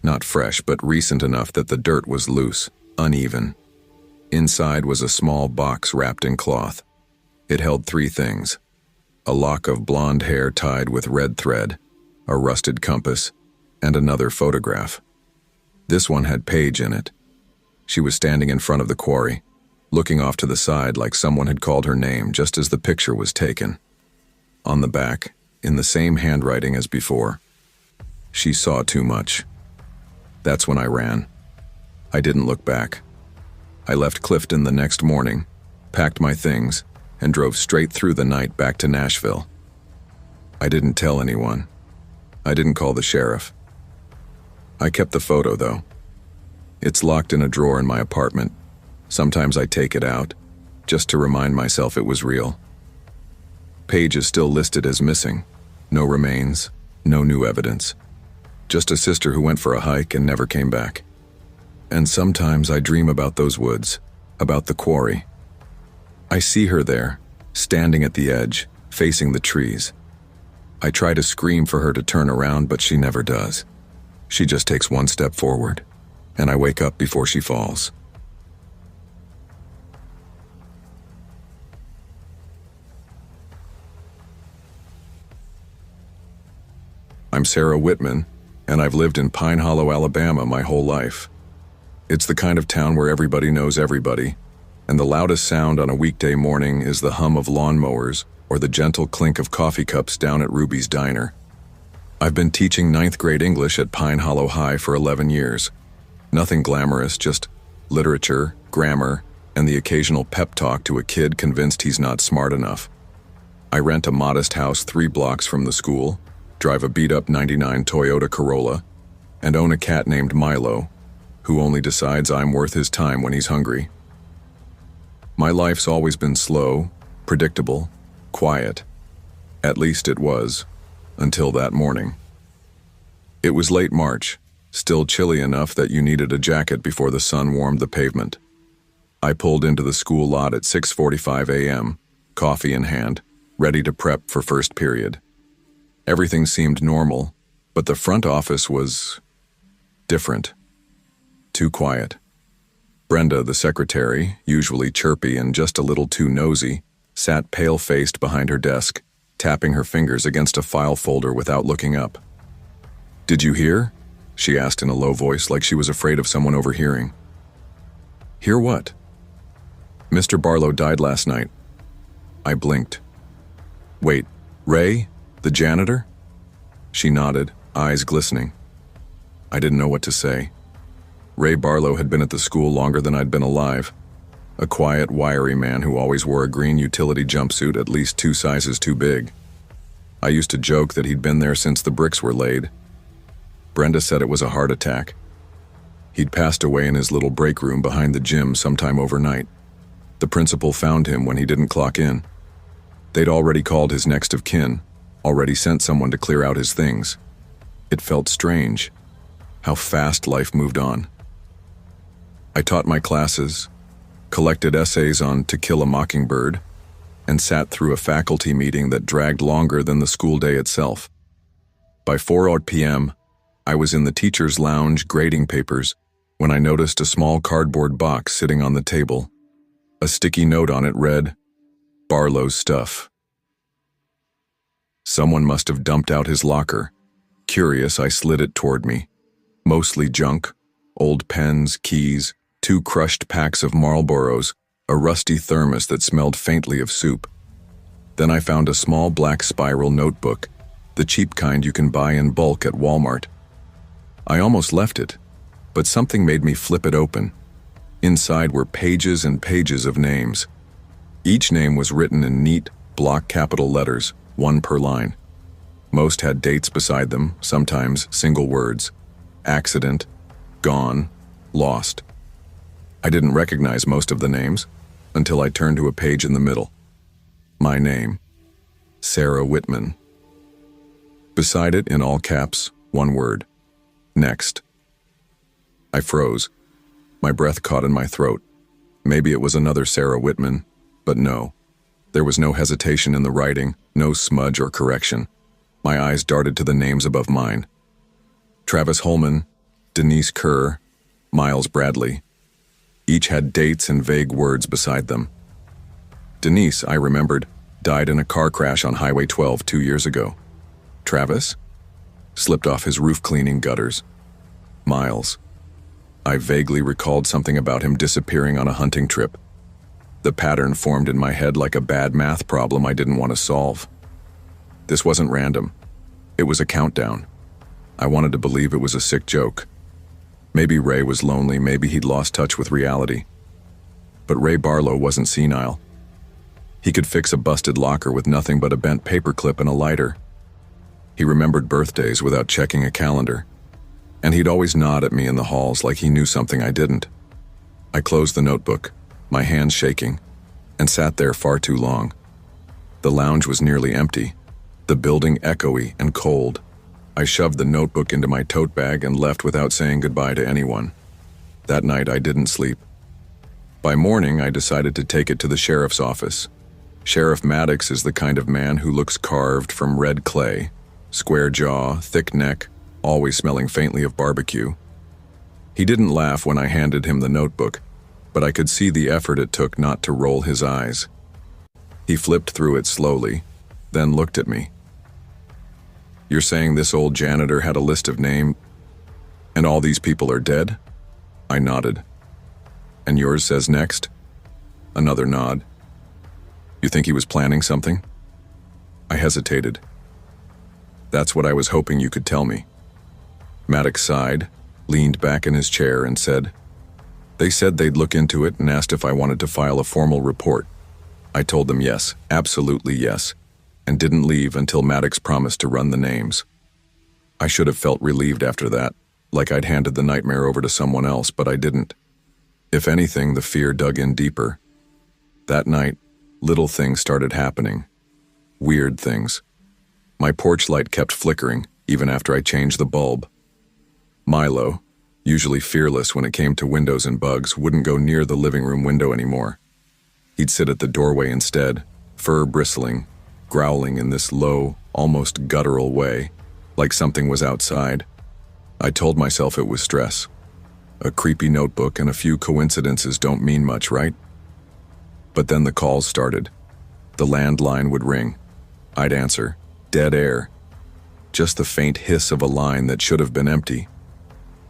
Not fresh, but recent enough that the dirt was loose, uneven. Inside was a small box wrapped in cloth. It held three things: a lock of blonde hair tied with red thread, a rusted compass, and another photograph. This one had Paige in it. She was standing in front of the quarry, looking off to the side like someone had called her name just as the picture was taken. On the back, in the same handwriting as before, "She saw too much." That's when I ran. I didn't look back. I left Clifton the next morning, packed my things, and drove straight through the night back to Nashville. I didn't tell anyone. I didn't call the sheriff. I kept the photo, though. It's locked in a drawer in my apartment. Sometimes I take it out, just to remind myself it was real. Paige is still listed as missing. No remains, no new evidence. Just a sister who went for a hike and never came back. And sometimes I dream about those woods, about the quarry. I see her there, standing at the edge, facing the trees. I try to scream for her to turn around, but she never does. She just takes one step forward, and I wake up before she falls. I'm Sarah Whitman, and I've lived in Pine Hollow, Alabama my whole life. It's the kind of town where everybody knows everybody, and the loudest sound on a weekday morning is the hum of lawnmowers or the gentle clink of coffee cups down at Ruby's Diner. I've been teaching 9th grade English at Pine Hollow High for 11 years. Nothing glamorous, just literature, grammar, and the occasional pep talk to a kid convinced he's not smart enough. I rent a modest house 3 blocks from the school, drive a beat-up '99 Toyota Corolla, and own a cat named Milo, who only decides I'm worth his time when he's hungry. My life's always been slow, predictable, quiet. At least it was, until that morning. It was late March, still chilly enough that you needed a jacket before the sun warmed the pavement. I pulled into the school lot at 6:45 a.m., coffee in hand, ready to prep for first period. Everything seemed normal, but the front office was different. Too quiet. Brenda, the secretary, usually chirpy and just a little too nosy, sat pale-faced behind her desk, tapping her fingers against a file folder without looking up. "Did you hear?" she asked in a low voice, like she was afraid of someone overhearing. "Hear what?" "Mr. Barlow died last night." I blinked. "Wait, Ray? The janitor?" She nodded, eyes glistening. I didn't know what to say. Ray Barlow had been at the school longer than I'd been alive. A quiet, wiry man who always wore a green utility jumpsuit at least 2 sizes too big. I used to joke that he'd been there since the bricks were laid. Brenda said it was a heart attack. He'd passed away in his little break room behind the gym sometime overnight. The principal found him when he didn't clock in. They'd already called his next of kin, already sent someone to clear out his things. It felt strange, how fast life moved on. I taught my classes, collected essays on To Kill a Mockingbird, and sat through a faculty meeting that dragged longer than the school day itself. By 4 p.m., I was in the teacher's lounge grading papers when I noticed a small cardboard box sitting on the table. A sticky note on it read, "Barlow's stuff." Someone must have dumped out his locker. Curious, I slid it toward me. Mostly junk, old pens, keys, 2 crushed packs of Marlboros, a rusty thermos that smelled faintly of soup. Then I found a small black spiral notebook, the cheap kind you can buy in bulk at Walmart. I almost left it, but something made me flip it open. Inside were pages and pages of names. Each name was written in neat, block capital letters, 1 per line. Most had dates beside them, sometimes single words. Accident, gone, lost. I didn't recognize most of the names until I turned to a page in the middle. My name, Sarah Whitman. Beside it, in all caps, 1 word, next. I froze. My breath caught in my throat. Maybe it was another Sarah Whitman, but no. There was no hesitation in the writing, no smudge or correction. My eyes darted to the names above mine. Travis Holman, Denise Kerr, Miles Bradley. Each had dates and vague words beside them. Denise, I remembered, died in a car crash on Highway 12 2 years ago. Travis? Slipped off his roof cleaning gutters. Miles. I vaguely recalled something about him disappearing on a hunting trip. The pattern formed in my head like a bad math problem I didn't want to solve. This wasn't random. It was a countdown. I wanted to believe it was a sick joke. Maybe Ray was lonely, maybe he'd lost touch with reality. But Ray Barlow wasn't senile. He could fix a busted locker with nothing but a bent paperclip and a lighter. He remembered birthdays without checking a calendar. And he'd always nod at me in the halls like he knew something I didn't. I closed the notebook, my hands shaking, and sat there far too long. The lounge was nearly empty, the building echoey and cold. I shoved the notebook into my tote bag and left without saying goodbye to anyone. That night I didn't sleep. By morning, I decided to take it to the sheriff's office. Sheriff Maddox is the kind of man who looks carved from red clay, square jaw, thick neck, always smelling faintly of barbecue. He didn't laugh when I handed him the notebook, but I could see the effort it took not to roll his eyes. He flipped through it slowly, then looked at me. You're saying this old janitor had a list of names, and all these people are dead? I nodded. And yours says next? Another nod. You think he was planning something? I hesitated. That's what I was hoping you could tell me. Maddox sighed, leaned back in his chair and said, They said they'd look into it and asked if I wanted to file a formal report. I told them yes, absolutely yes, and didn't leave until Maddox promised to run the names. I should have felt relieved after that, like I'd handed the nightmare over to someone else, but I didn't. If anything, the fear dug in deeper. That night, little things started happening. Weird things. My porch light kept flickering, even after I changed the bulb. Milo, usually fearless when it came to windows and bugs, wouldn't go near the living room window anymore. He'd sit at the doorway instead, fur bristling, growling in this low, almost guttural way, like something was outside. I told myself it was stress. A creepy notebook and a few coincidences don't mean much, right? But then the calls started. The landline would ring. I'd answer. Dead air. Just the faint hiss of a line that should have been empty.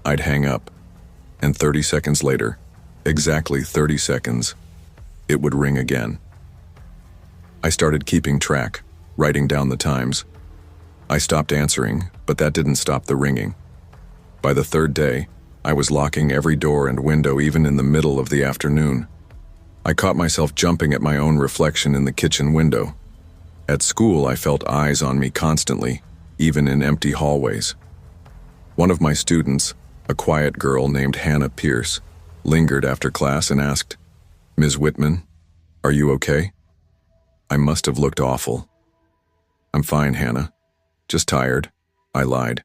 I'd hang up. And 30 seconds later, exactly 30 seconds, it would ring again. I started keeping track, writing down the times. I stopped answering, but that didn't stop the ringing. By the third day, I was locking every door and window even in the middle of the afternoon. I caught myself jumping at my own reflection in the kitchen window. At school, I felt eyes on me constantly, even in empty hallways. One of my students, a quiet girl named Hannah Pierce, lingered after class and asked, Ms. Whitman, are you okay? I must have looked awful. I'm fine, Hannah. Just tired, I lied.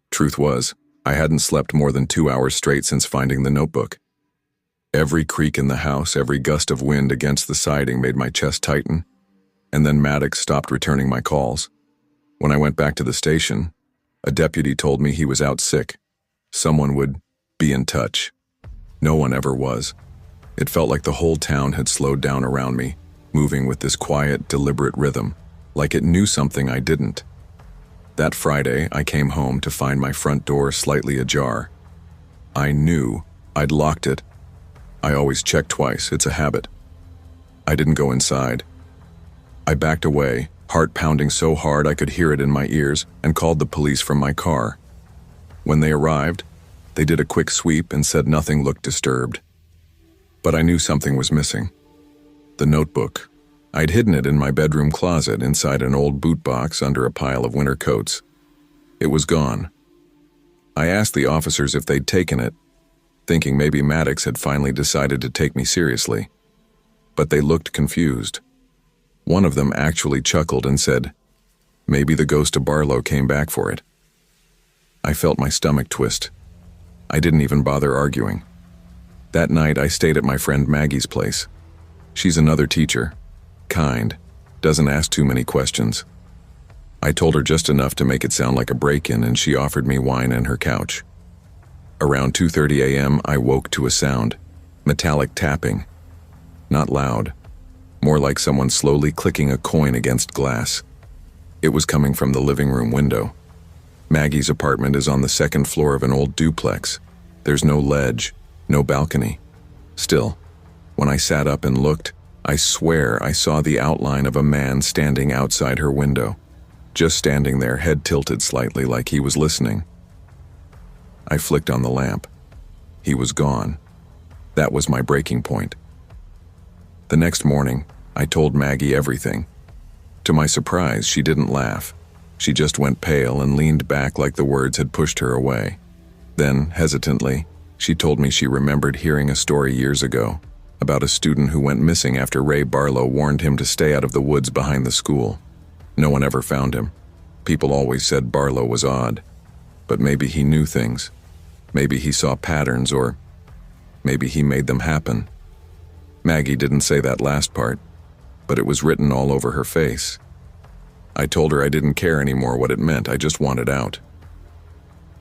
Truth was, I hadn't slept more than 2 hours straight since finding the notebook. Every creak in the house, every gust of wind against the siding made my chest tighten, and then Maddox stopped returning my calls. When I went back to the station, a deputy told me he was out sick. Someone would be in touch. No one ever was. It felt like the whole town had slowed down around me, moving with this quiet, deliberate rhythm, like it knew something I didn't. That Friday, I came home to find my front door slightly ajar. I knew I'd locked it. I always check twice, it's a habit. I didn't go inside. I backed away, heart pounding so hard I could hear it in my ears, and called the police from my car. When they arrived, they did a quick sweep and said nothing looked disturbed. But I knew something was missing. The notebook. I'd hidden it in my bedroom closet inside an old boot box under a pile of winter coats. It was gone. I asked the officers if they'd taken it, thinking maybe Maddox had finally decided to take me seriously. But they looked confused. One of them actually chuckled and said, maybe the ghost of Barlow came back for it. I felt my stomach twist. I didn't even bother arguing. That night I stayed at my friend Maggie's place. She's another teacher. Kind, doesn't ask too many questions. I told her just enough to make it sound like a break-in, and she offered me wine and her couch. Around 2:30 a.m., I woke to a sound, metallic tapping. Not loud, more like someone slowly clicking a coin against glass. It was coming from the living room window. Maggie's apartment is on the second floor of an old duplex. There's no ledge, no balcony. Still, when I sat up and looked, I swear I saw the outline of a man standing outside her window, just standing there, head tilted slightly like he was listening. I flicked on the lamp. He was gone. That was my breaking point. The next morning, I told Maggie everything. To my surprise, she didn't laugh. She just went pale and leaned back like the words had pushed her away. Then, hesitantly, she told me she remembered hearing a story years ago about a student who went missing after Ray Barlow warned him to stay out of the woods behind the school. No one ever found him. People always said Barlow was odd. But maybe he knew things. Maybe he saw patterns, or maybe he made them happen. Maggie didn't say that last part, but it was written all over her face. I told her I didn't care anymore what it meant, I just wanted out.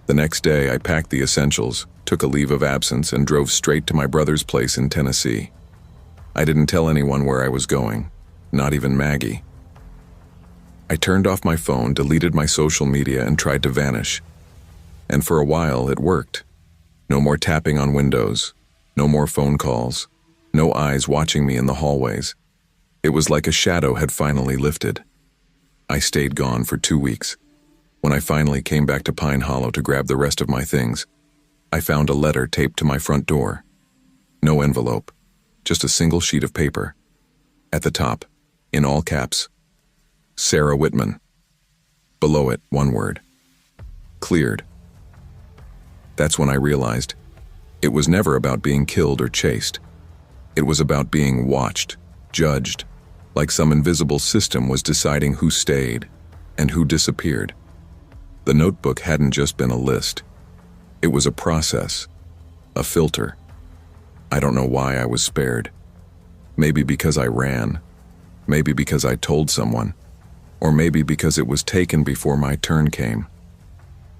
The next day, I packed the essentials, took a leave of absence, and drove straight to my brother's place in Tennessee. I didn't tell anyone where I was going, not even Maggie. I turned off my phone, deleted my social media, and tried to vanish. And for a while, it worked. No more tapping on windows, no more phone calls, no eyes watching me in the hallways. It was like a shadow had finally lifted. I stayed gone for 2 weeks. When I finally came back to Pine Hollow to grab the rest of my things, I found a letter taped to my front door. No envelope, just a single sheet of paper. At the top, in all caps, Sarah Whitman. Below it, one word: cleared. That's when I realized it was never about being killed or chased. It was about being watched, judged, like some invisible system was deciding who stayed and who disappeared. The notebook hadn't just been a list. It was a process, a filter. I don't know why I was spared. Maybe because I ran, maybe because I told someone, or maybe because it was taken before my turn came.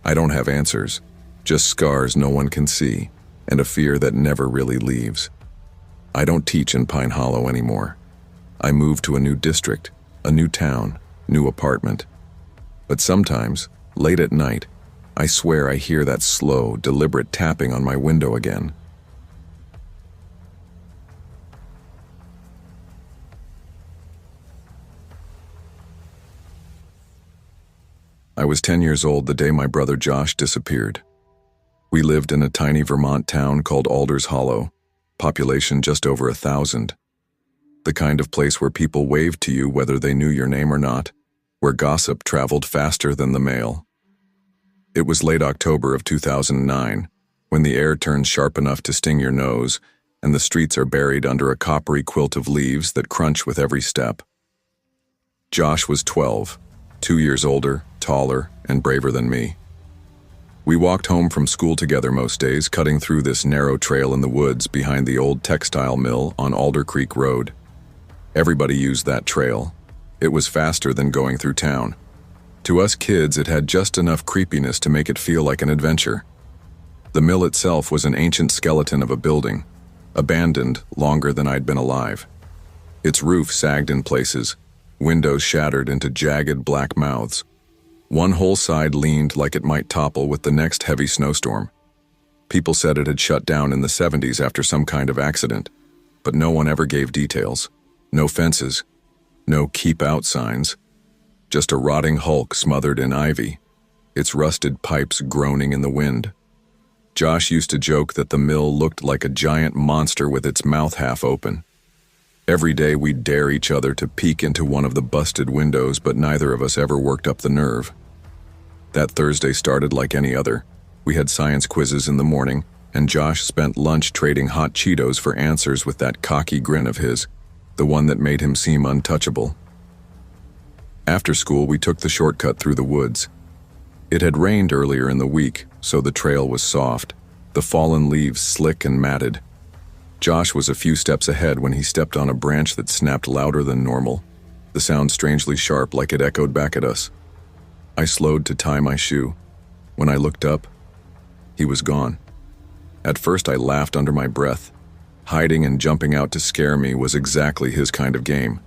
I don't have answers, just scars no one can see, and a fear that never really leaves. I don't teach in Pine Hollow anymore. I moved to a new district, a new town, new apartment. But sometimes, late at night, I swear I hear that slow, deliberate tapping on my window again. I was 10 years old the day my brother Josh disappeared. We lived in a tiny Vermont town called Alders Hollow, population just over 1,000. The kind of place where people waved to you whether they knew your name or not, where gossip traveled faster than the mail. It was late October of 2009, when the air turns sharp enough to sting your nose, and the streets are buried under a coppery quilt of leaves that crunch with every step. Josh was 12, 2 years older, taller, and braver than me. We walked home from school together most days, cutting through this narrow trail in the woods behind the old textile mill on Alder Creek Road. Everybody used that trail. It was faster than going through town. To us kids, it had just enough creepiness to make it feel like an adventure. The mill itself was an ancient skeleton of a building, abandoned longer than I'd been alive. Its roof sagged in places, windows shattered into jagged black mouths. One whole side leaned like it might topple with the next heavy snowstorm. People said it had shut down in the 70s after some kind of accident, but no one ever gave details. No fences, no keep out signs, just a rotting hulk smothered in ivy, its rusted pipes groaning in the wind. Josh used to joke that the mill looked like a giant monster with its mouth half open. Every day we'd dare each other to peek into one of the busted windows, but neither of us ever worked up the nerve. That Thursday started like any other. We had science quizzes in the morning, and Josh spent lunch trading hot Cheetos for answers with that cocky grin of his, the one that made him seem untouchable. After school, we took the shortcut through the woods. It had rained earlier in the week, so the trail was soft, the fallen leaves slick and matted. Josh was a few steps ahead when he stepped on a branch that snapped louder than normal, the sound strangely sharp like it echoed back at us. I slowed to tie my shoe. When I looked up, he was gone. At first I laughed under my breath. Hiding and jumping out to scare me was exactly his kind of game.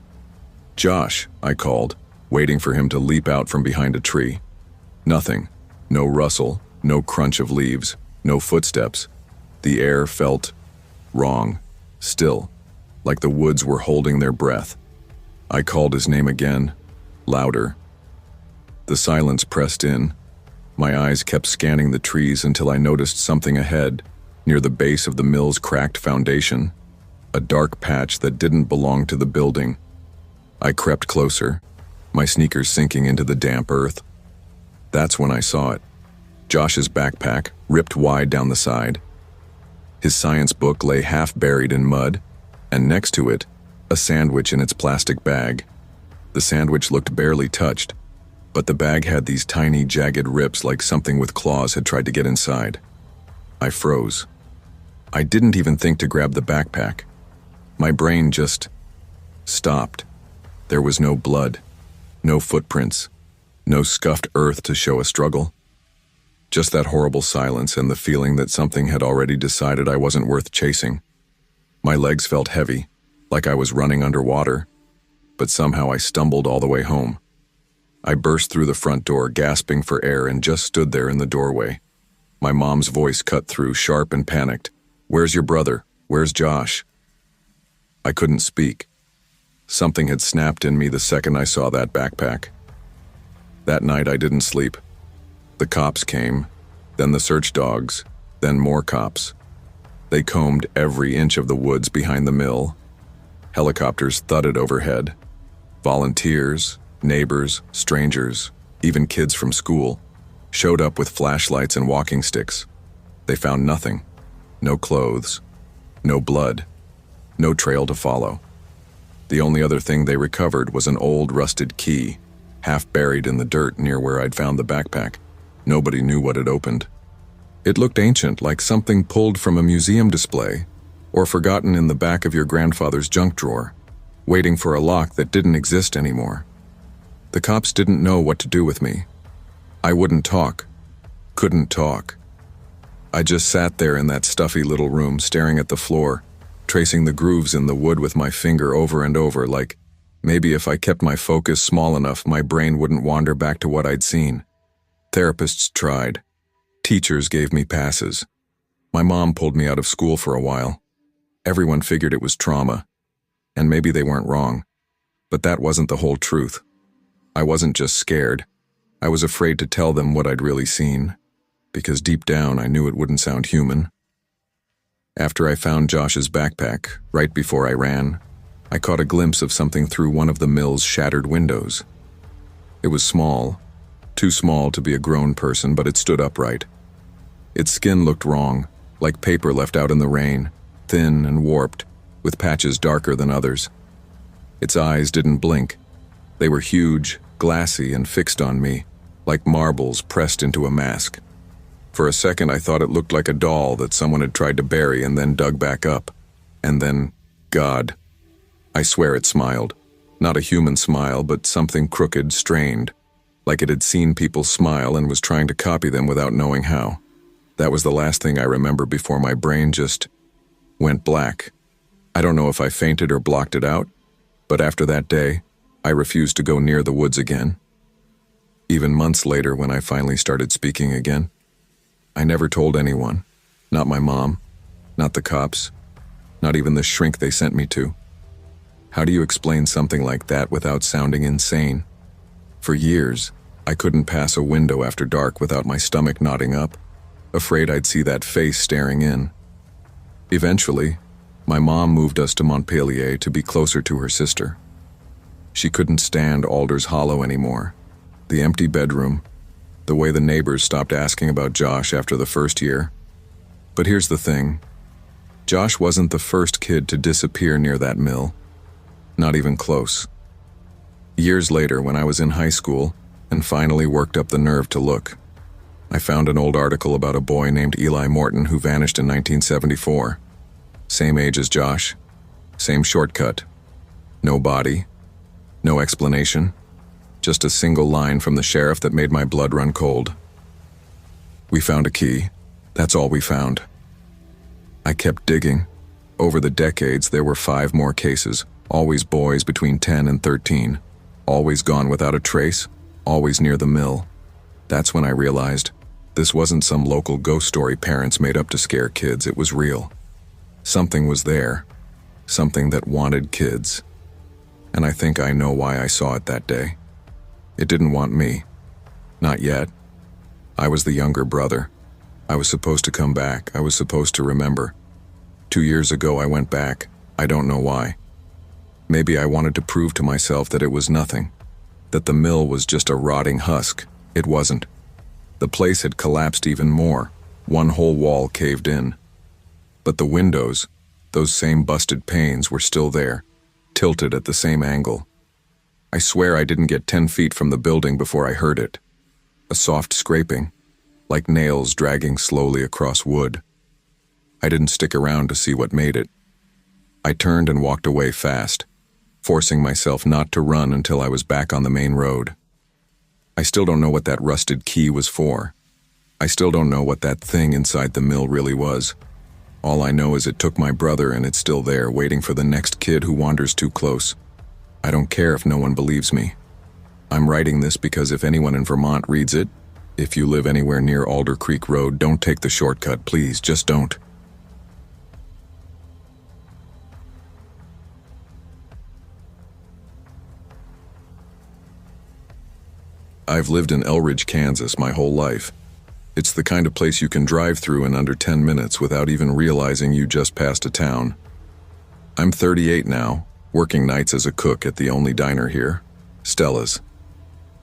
"Josh," I called, waiting for him to leap out from behind a tree. Nothing. No rustle, no crunch of leaves, no footsteps. The air felt wrong, still, like the woods were holding their breath. I called his name again, louder. The silence pressed in. My eyes kept scanning the trees until I noticed something ahead, near the base of the mill's cracked foundation, a dark patch that didn't belong to the building. I crept closer, my sneakers sinking into the damp earth. That's when I saw it. Josh's backpack, ripped wide down the side. His science book lay half buried in mud, and next to it, a sandwich in its plastic bag. The sandwich looked barely touched, but the bag had these tiny, jagged rips like something with claws had tried to get inside. I froze. I didn't even think to grab the backpack. My brain just stopped. There was no blood, no footprints, no scuffed earth to show a struggle. Just that horrible silence and the feeling that something had already decided I wasn't worth chasing. My legs felt heavy, like I was running underwater, but somehow I stumbled all the way home. I burst through the front door, gasping for air, and just stood there in the doorway. My mom's voice cut through, sharp and panicked. "Where's your brother? Where's Josh?" I couldn't speak. Something had snapped in me the second I saw that backpack. That night I didn't sleep. The cops came, then the search dogs, then more cops. They combed every inch of the woods behind the mill. Helicopters thudded overhead. Volunteers, neighbors, strangers, even kids from school, showed up with flashlights and walking sticks. They found nothing. No clothes, no blood, no trail to follow. The only other thing they recovered was an old rusted key, half buried in the dirt near where I'd found the backpack. Nobody knew what it opened. It looked ancient, like something pulled from a museum display, or forgotten in the back of your grandfather's junk drawer, waiting for a lock that didn't exist anymore. The cops didn't know what to do with me. I wouldn't talk, couldn't talk. I just sat there in that stuffy little room, staring at the floor, tracing the grooves in the wood with my finger over and over, like maybe if I kept my focus small enough, my brain wouldn't wander back to what I'd seen. Therapists tried. Teachers gave me passes. My mom pulled me out of school for a while. Everyone figured it was trauma, and maybe they weren't wrong. But that wasn't the whole truth. I wasn't just scared. I was afraid to tell them what I'd really seen, because deep down I knew it wouldn't sound human. After I found Josh's backpack, right before I ran, I caught a glimpse of something through one of the mill's shattered windows. It was small, too small to be a grown person, but it stood upright. Its skin looked wrong, like paper left out in the rain, thin and warped, with patches darker than others. Its eyes didn't blink. They were huge, glassy, and fixed on me, like marbles pressed into a mask. For a second I thought it looked like a doll that someone had tried to bury and then dug back up. And then, God. I swear it smiled. Not a human smile, but something crooked, strained, like it had seen people smile and was trying to copy them without knowing how. That was the last thing I remember before my brain just went black. I don't know if I fainted or blocked it out, but after that day, I refused to go near the woods again. Even months later, when I finally started speaking again, I never told anyone. Not my mom, not the cops, not even the shrink they sent me to. How do you explain something like that without sounding insane? For years, I couldn't pass a window after dark without my stomach knotting up, afraid I'd see that face staring in. Eventually, my mom moved us to Montpelier to be closer to her sister. She couldn't stand Alders Hollow anymore. The empty bedroom, the way the neighbors stopped asking about Josh after the first year. But here's the thing. Josh wasn't the first kid to disappear near that mill. Not even close. Years later, when I was in high school and finally worked up the nerve to look, I found an old article about a boy named Eli Morton who vanished in 1974. Same age as Josh, same shortcut. No body, no explanation, just a single line from the sheriff that made my blood run cold. "We found a key. That's all we found." I kept digging, Over the decades, there were 5 more cases, always boys between 10 and 13, always gone without a trace, always near the mill. That's when I realized this wasn't some local ghost story parents made up to scare kids, it was real. Something was there, something that wanted kids. And I think I know why I saw it that day. It didn't want me. Not yet. I was the younger brother. I was supposed to come back. I was supposed to remember. 2 years ago I went back. I don't know why. Maybe I wanted to prove to myself that it was nothing. That the mill was just a rotting husk. It wasn't. The place had collapsed even more. One whole wall caved in. But the windows, those same busted panes, were still there, tilted at the same angle. I swear I didn't get 10 feet from the building before I heard it. A soft scraping, like nails dragging slowly across wood. I didn't stick around to see what made it. I turned and walked away fast, forcing myself not to run until I was back on the main road. I still don't know what that rusted key was for. I still don't know what that thing inside the mill really was. All I know is it took my brother and it's still there, waiting for the next kid who wanders too close. I don't care if no one believes me. I'm writing this because if anyone in Vermont reads it, if you live anywhere near Alder Creek Road, don't take the shortcut, please, just don't. I've lived in Elridge, Kansas my whole life. It's the kind of place you can drive through in under 10 minutes without even realizing you just passed a town. I'm 38 now, working nights as a cook at the only diner here, Stella's.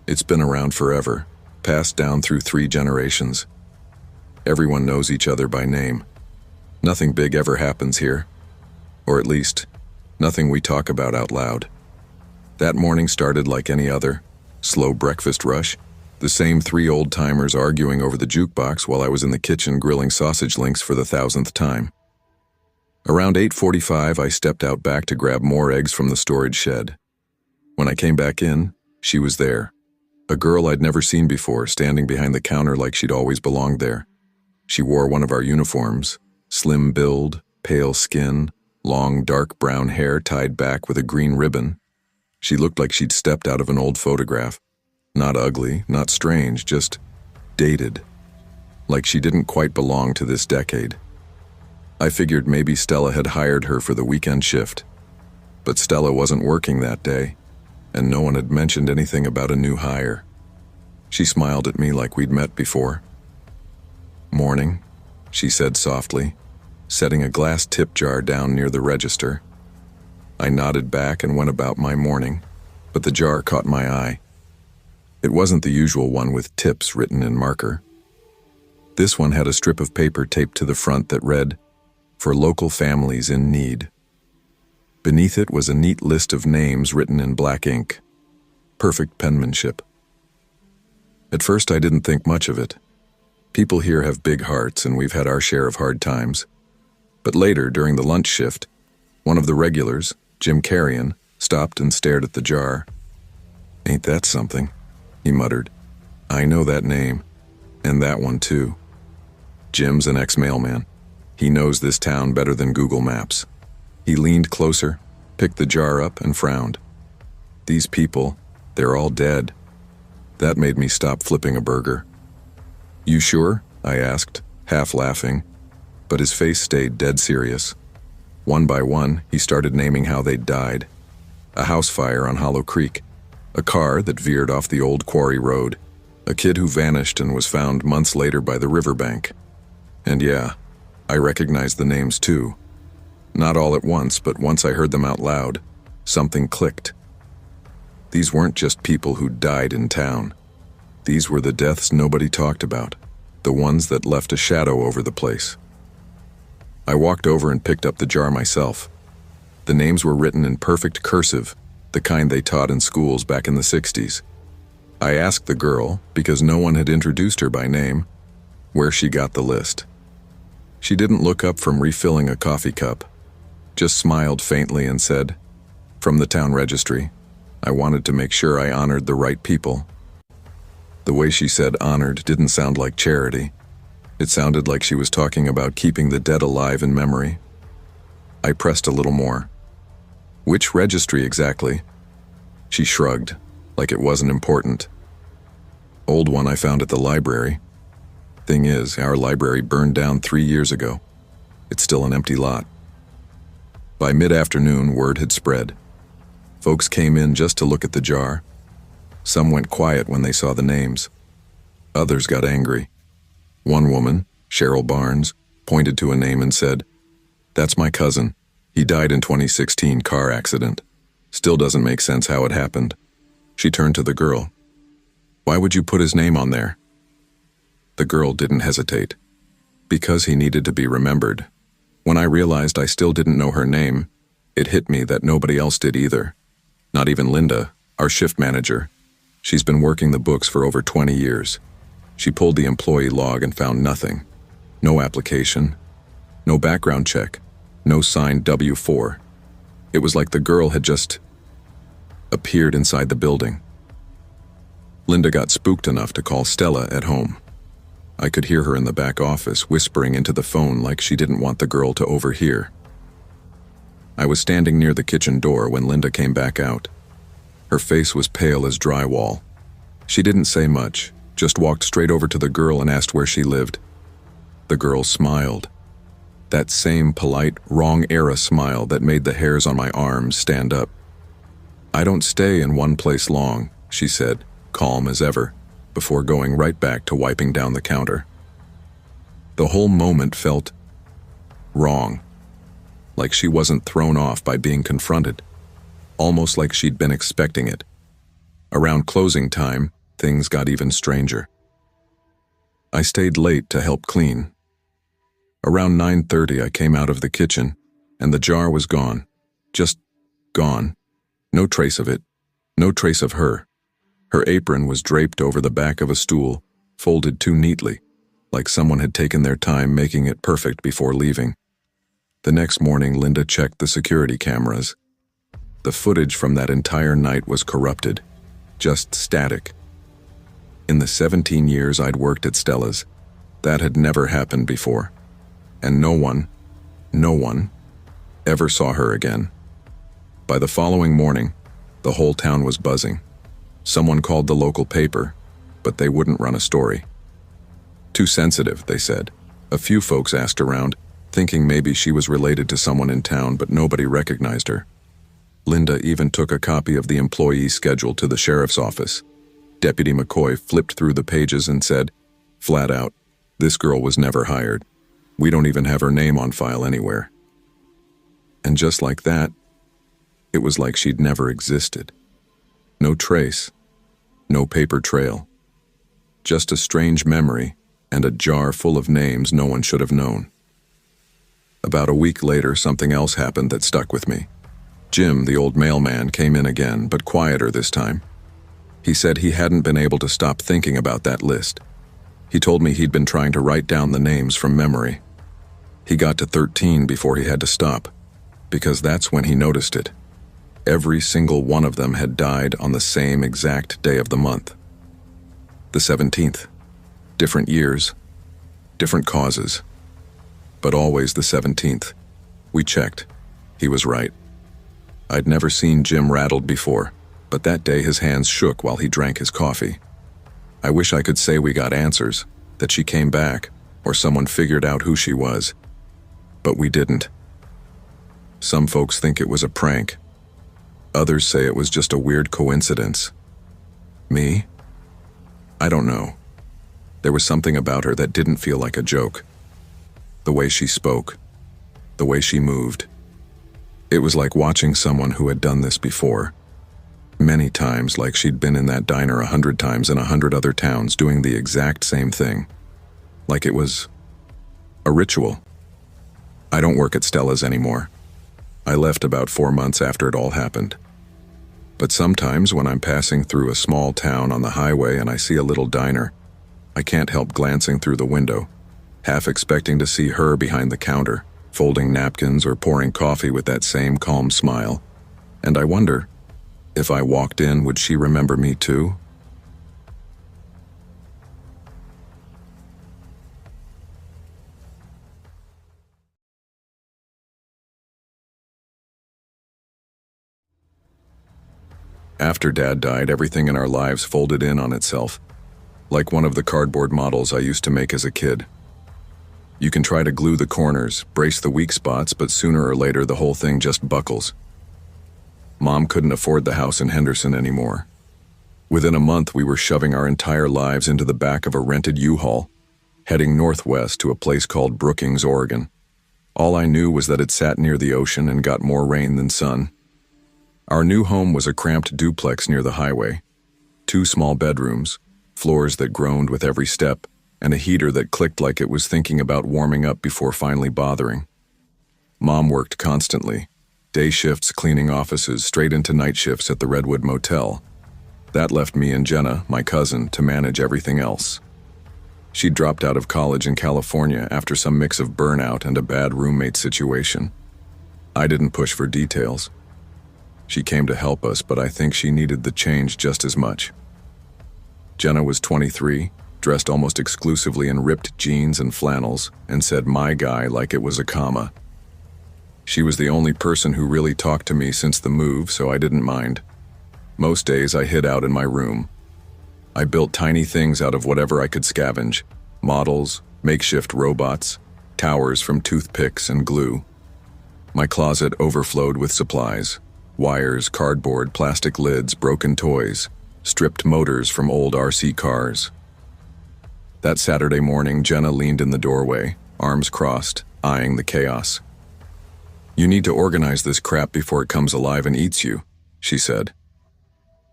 It's been around forever, passed down through 3 generations. Everyone knows each other by name. Nothing big ever happens here. Or at least, nothing we talk about out loud. That morning started like any other. Slow breakfast rush. The same 3 old-timers arguing over the jukebox while I was in the kitchen grilling sausage links for the 1,000th time. Around 8:45, I stepped out back to grab more eggs from the storage shed. When I came back in, she was there. A girl I'd never seen before, standing behind the counter like she'd always belonged there. She wore one of our uniforms, slim build, pale skin, long dark brown hair tied back with a green ribbon. She looked like she'd stepped out of an old photograph. Not ugly, not strange, just dated. Like she didn't quite belong to this decade. I figured maybe Stella had hired her for the weekend shift. But Stella wasn't working that day, and no one had mentioned anything about a new hire. She smiled at me like we'd met before. "Morning," she said softly, setting a glass tip jar down near the register. I nodded back and went about my morning, but the jar caught my eye. It wasn't the usual one with tips written in marker. This one had a strip of paper taped to the front that read, "For local families in need." Beneath it was a neat list of names written in black ink. Perfect penmanship. At first I didn't think much of it. People here have big hearts and we've had our share of hard times. But later, during the lunch shift, one of the regulars, Jim Carrion, stopped and stared at the jar. "Ain't that something?" he muttered. "I know that name, and that one too." Jim's an ex-mailman. He knows this town better than Google Maps. He leaned closer, picked the jar up, and frowned. These people, they're all dead. That made me stop flipping a burger. "You sure?" I asked, half laughing, but his face stayed dead serious. One by one, he started naming how they'd died. A house fire on Hollow Creek, a car that veered off the old quarry road, a kid who vanished and was found months later by the riverbank. And yeah, I recognized the names too. Not all at once, but once I heard them out loud, something clicked. These weren't just people who died in town. These were the deaths nobody talked about, the ones that left a shadow over the place. I walked over and picked up the jar myself. The names were written in perfect cursive, the kind they taught in schools back in the 60s. I asked the girl, because no one had introduced her by name, where she got the list. She didn't look up from refilling a coffee cup, just smiled faintly and said, "From the town registry. I wanted to make sure I honored the right people." The way she said honored didn't sound like charity. It sounded like she was talking about keeping the dead alive in memory. I pressed a little more. Which registry exactly? She shrugged, like it wasn't important. Old one I found at the library. Thing is, our library burned down 3 years ago. It's still an empty lot. By mid-afternoon, word had spread. Folks came in just to look at the jar. Some went quiet when they saw the names. Others got angry. One woman, Cheryl Barnes, pointed to a name and said, "That's my cousin. He died in 2016 car accident. Still doesn't make sense how it happened." She turned to the girl. "Why would you put his name on there?" The girl didn't hesitate. Because he needed to be remembered. When I realized I still didn't know her name, it hit me that nobody else did either. Not even Linda, our shift manager. She's been working the books for over 20 years. She pulled the employee log and found nothing. No application, no background check, no signed W-4. It was like the girl had just appeared inside the building. Linda got spooked enough to call Stella at home. I could hear her in the back office whispering into the phone like she didn't want the girl to overhear. I was standing near the kitchen door when Linda came back out. Her face was pale as drywall. She didn't say much, just walked straight over to the girl and asked where she lived. The girl smiled. That same polite, wrong-era smile that made the hairs on my arms stand up. "I don't stay in one place long," she said, calm as ever, before going right back to wiping down the counter. The whole moment felt wrong, like she wasn't thrown off by being confronted, almost like she'd been expecting it. Around closing time, things got even stranger. I stayed late to help clean. Around 9:30 I came out of the kitchen, and the jar was gone. Just gone. No trace of it. No trace of her. Her apron was draped over the back of a stool, folded too neatly, like someone had taken their time making it perfect before leaving. The next morning, Linda checked the security cameras. The footage from that entire night was corrupted, just static. In the 17 years I'd worked at Stella's, that had never happened before. And no one ever saw her again. By the following morning, the whole town was buzzing. Someone called the local paper, but they wouldn't run a story. Too sensitive, they said. A few folks asked around, thinking maybe she was related to someone in town, but nobody recognized her. Linda even took a copy of the employee schedule to the sheriff's office. Deputy McCoy flipped through the pages and said, flat out, "This girl was never hired. We don't even have her name on file anywhere." And just like that, it was like she'd never existed. No trace, no paper trail. Just a strange memory and a jar full of names no one should have known. About a week later, something else happened that stuck with me. Jim, the old mailman, came in again, but quieter this time. He said he hadn't been able to stop thinking about that list. He told me he'd been trying to write down the names from memory. He got to 13 before he had to stop, because that's when he noticed it. Every single one of them had died on the same exact day of the month. The 17th. Different years, different causes, but always the 17th. We checked. He was right. I'd never seen Jim rattled before, but that day his hands shook while he drank his coffee. I wish I could say we got answers, that she came back, or someone figured out who she was. But we didn't. Some folks think it was a prank. Others say it was just a weird coincidence. Me? I don't know. There was something about her that didn't feel like a joke. The way she spoke, the way she moved. It was like watching someone who had done this before. Many times, like she'd been in that diner 100 times in 100 other towns doing the exact same thing. Like it was a ritual. I don't work at Stella's anymore. I left about 4 months after it all happened. But sometimes when I'm passing through a small town on the highway and I see a little diner, I can't help glancing through the window, half expecting to see her behind the counter, folding napkins or pouring coffee with that same calm smile. And I wonder, if I walked in, would she remember me too? After Dad died, everything in our lives folded in on itself, like one of the cardboard models I used to make as a kid. You can try to glue the corners, brace the weak spots, but sooner or later the whole thing just buckles. Mom couldn't afford the house in Henderson anymore. Within a month, we were shoving our entire lives into the back of a rented U-Haul, heading northwest to a place called Brookings, Oregon. All I knew was that it sat near the ocean and got more rain than sun. Our new home was a cramped duplex near the highway. 2 small bedrooms, floors that groaned with every step, and a heater that clicked like it was thinking about warming up before finally bothering. Mom worked constantly, day shifts cleaning offices straight into night shifts at the Redwood Motel. That left me and Jenna, my cousin, to manage everything else. She dropped out of college in California after some mix of burnout and a bad roommate situation. I didn't push for details. She came to help us, but I think she needed the change just as much. Jenna was 23, dressed almost exclusively in ripped jeans and flannels, and said "my guy" like it was a comma. She was the only person who really talked to me since the move, so I didn't mind. Most days I hid out in my room. I built tiny things out of whatever I could scavenge: models, makeshift robots, towers from toothpicks and glue. My closet overflowed with supplies: wires, cardboard, plastic lids, broken toys, stripped motors from old RC cars. That Saturday morning, Jenna leaned in the doorway, arms crossed, eyeing the chaos. "You need to organize this crap before it comes alive and eats you," she said.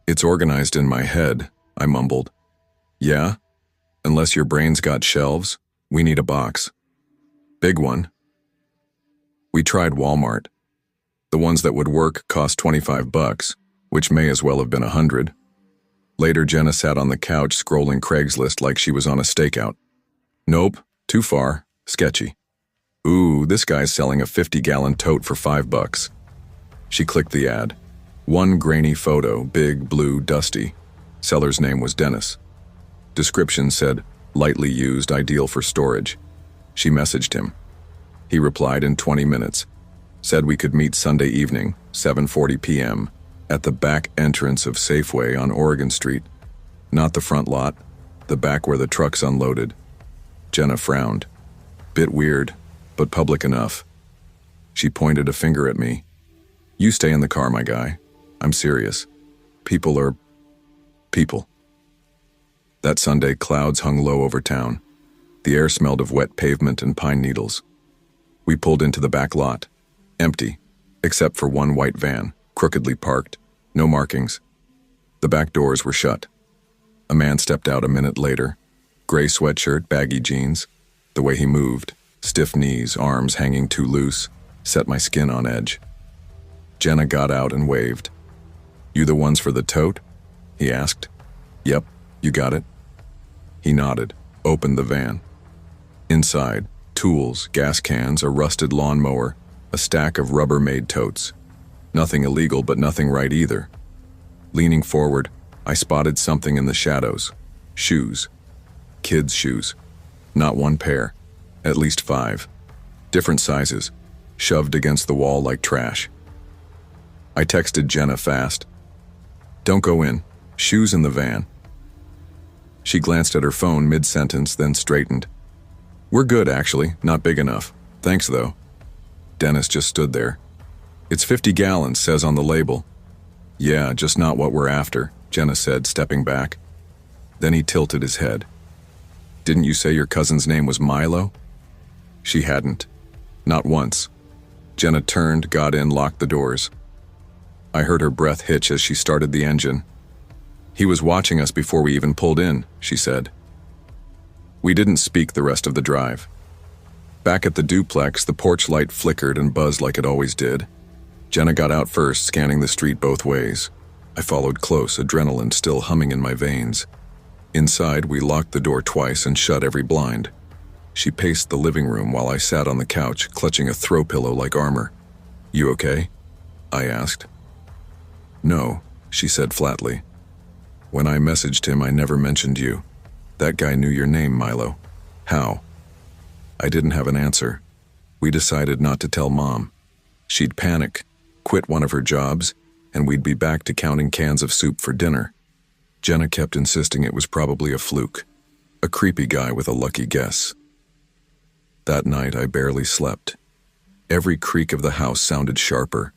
"It's organized in my head," I mumbled. "Yeah? Unless your brain's got shelves, we need a box. Big one." We tried Walmart. The ones that would work cost $25, which may as well have been $100. Later, Jenna sat on the couch scrolling Craigslist like she was on a stakeout. "Nope, too far, sketchy. Ooh, this guy's selling a 50-gallon tote for $5. She clicked the ad. One grainy photo, big, blue, dusty. Seller's name was Dennis. Description said, "lightly used, ideal for storage." She messaged him. He replied in 20 minutes. Said we could meet Sunday evening, 7:40 p.m., at the back entrance of Safeway on Oregon Street. Not the front lot, the back where the trucks unloaded. Jenna frowned. Bit weird, but public enough. She pointed a finger at me. "You stay in the car, my guy. I'm serious. People are... people." That Sunday, clouds hung low over town. The air smelled of wet pavement and pine needles. We pulled into the back lot. Empty, except for one white van, crookedly parked, no markings. The back doors were shut. A man stepped out a minute later. Gray sweatshirt, baggy jeans. The way he moved, stiff knees, arms hanging too loose, set my skin on edge. Jenna got out and waved. "You the ones for the tote?" he asked. "Yep, you got it." He nodded, opened the van. Inside, tools, gas cans, a rusted lawnmower, a stack of Rubbermaid totes. Nothing illegal, but nothing right either. Leaning forward, I spotted something in the shadows. Shoes. Kids' shoes. Not one pair. At least 5. Different sizes, shoved against the wall like trash. I texted Jenna fast. "Don't go in. Shoes in the van." She glanced at her phone mid-sentence, then straightened. "We're good, actually. Not big enough. Thanks, though." Dennis just stood there. "It's 50 gallons, says on the label." "Yeah, just not what we're after," Jenna said, stepping back. Then he tilted his head. "Didn't you say your cousin's name was Milo?" She hadn't. Not once. Jenna turned, got in, locked the doors. I heard her breath hitch as she started the engine. "He was watching us before we even pulled in," she said. We didn't speak the rest of the drive. Back at the duplex, the porch light flickered and buzzed like it always did. Jenna got out first, scanning the street both ways. I followed close, adrenaline still humming in my veins. Inside, we locked the door twice and shut every blind. She paced the living room while I sat on the couch, clutching a throw pillow like armor. "You okay?" I asked. "No," she said flatly. "When I messaged him, I never mentioned you. That guy knew your name, Milo. How?" I didn't have an answer. We decided not to tell Mom. She'd panic, quit one of her jobs, and we'd be back to counting cans of soup for dinner. Jenna kept insisting it was probably a fluke, a creepy guy with a lucky guess. That night I barely slept. Every creak of the house sounded sharper.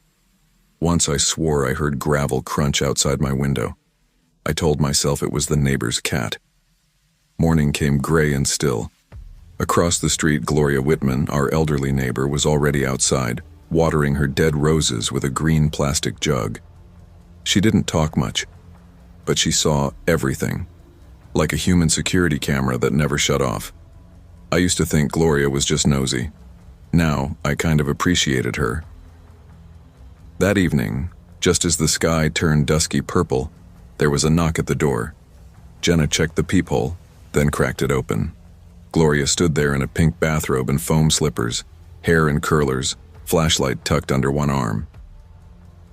Once I swore I heard gravel crunch outside my window. I told myself it was the neighbor's cat. Morning came gray and still. Across the street, Gloria Whitman, our elderly neighbor, was already outside, watering her dead roses with a green plastic jug. She didn't talk much, but she saw everything, like a human security camera that never shut off. I used to think Gloria was just nosy. Now, I kind of appreciated her. That evening, just as the sky turned dusky purple, there was a knock at the door. Jenna checked the peephole, then cracked it open. Gloria stood there in a pink bathrobe and foam slippers, hair in curlers, flashlight tucked under one arm.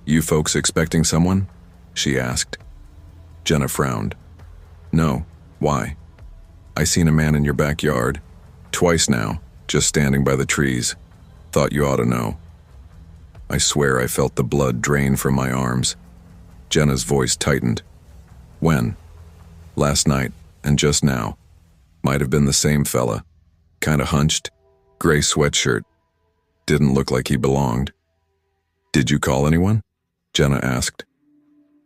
"You folks expecting someone?" she asked. Jenna frowned. "No, why?" "I seen a man in your backyard. Twice now, just standing by the trees. Thought you ought to know." I swear I felt the blood drain from my arms. Jenna's voice tightened. "When?" "Last night, and just now. Might have been the same fella. Kinda hunched, gray sweatshirt. Didn't look like he belonged." "Did you call anyone?" Jenna asked.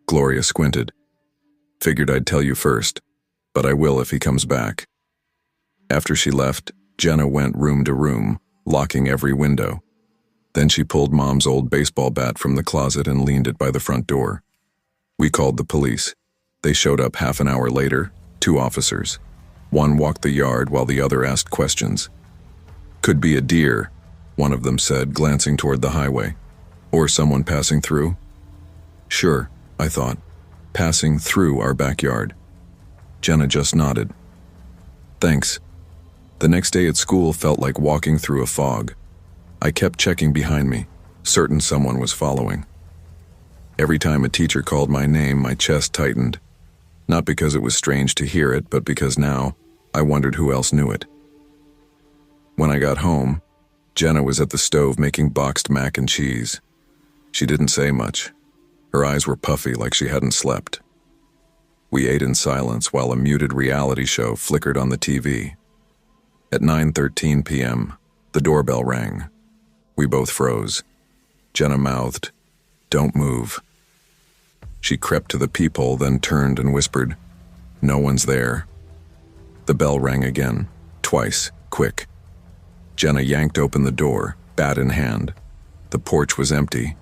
Gloria squinted. "Figured I'd tell you first, but I will if he comes back." After she left, Jenna went room to room, locking every window. Then she pulled Mom's old baseball bat from the closet and leaned it by the front door. We called the police. They showed up half an hour later, 2 officers. One walked the yard while the other asked questions. "Could be a deer," one of them said, glancing toward the highway. "Or someone passing through?" "Sure," I thought. "Passing through our backyard." Jenna just nodded. "Thanks." The next day at school felt like walking through a fog. I kept checking behind me, certain someone was following. Every time a teacher called my name, my chest tightened. Not because it was strange to hear it, but because now I wondered who else knew it. When I got home, Jenna was at the stove making boxed mac and cheese. She didn't say much. Her eyes were puffy like she hadn't slept. We ate in silence while a muted reality show flickered on the TV. At 9:13 p.m., the doorbell rang. We both froze. Jenna mouthed, "Don't move." She crept to the peephole, then turned and whispered, "No one's there." The bell rang again, twice, quick. Jenna yanked open the door, bat in hand. The porch was empty.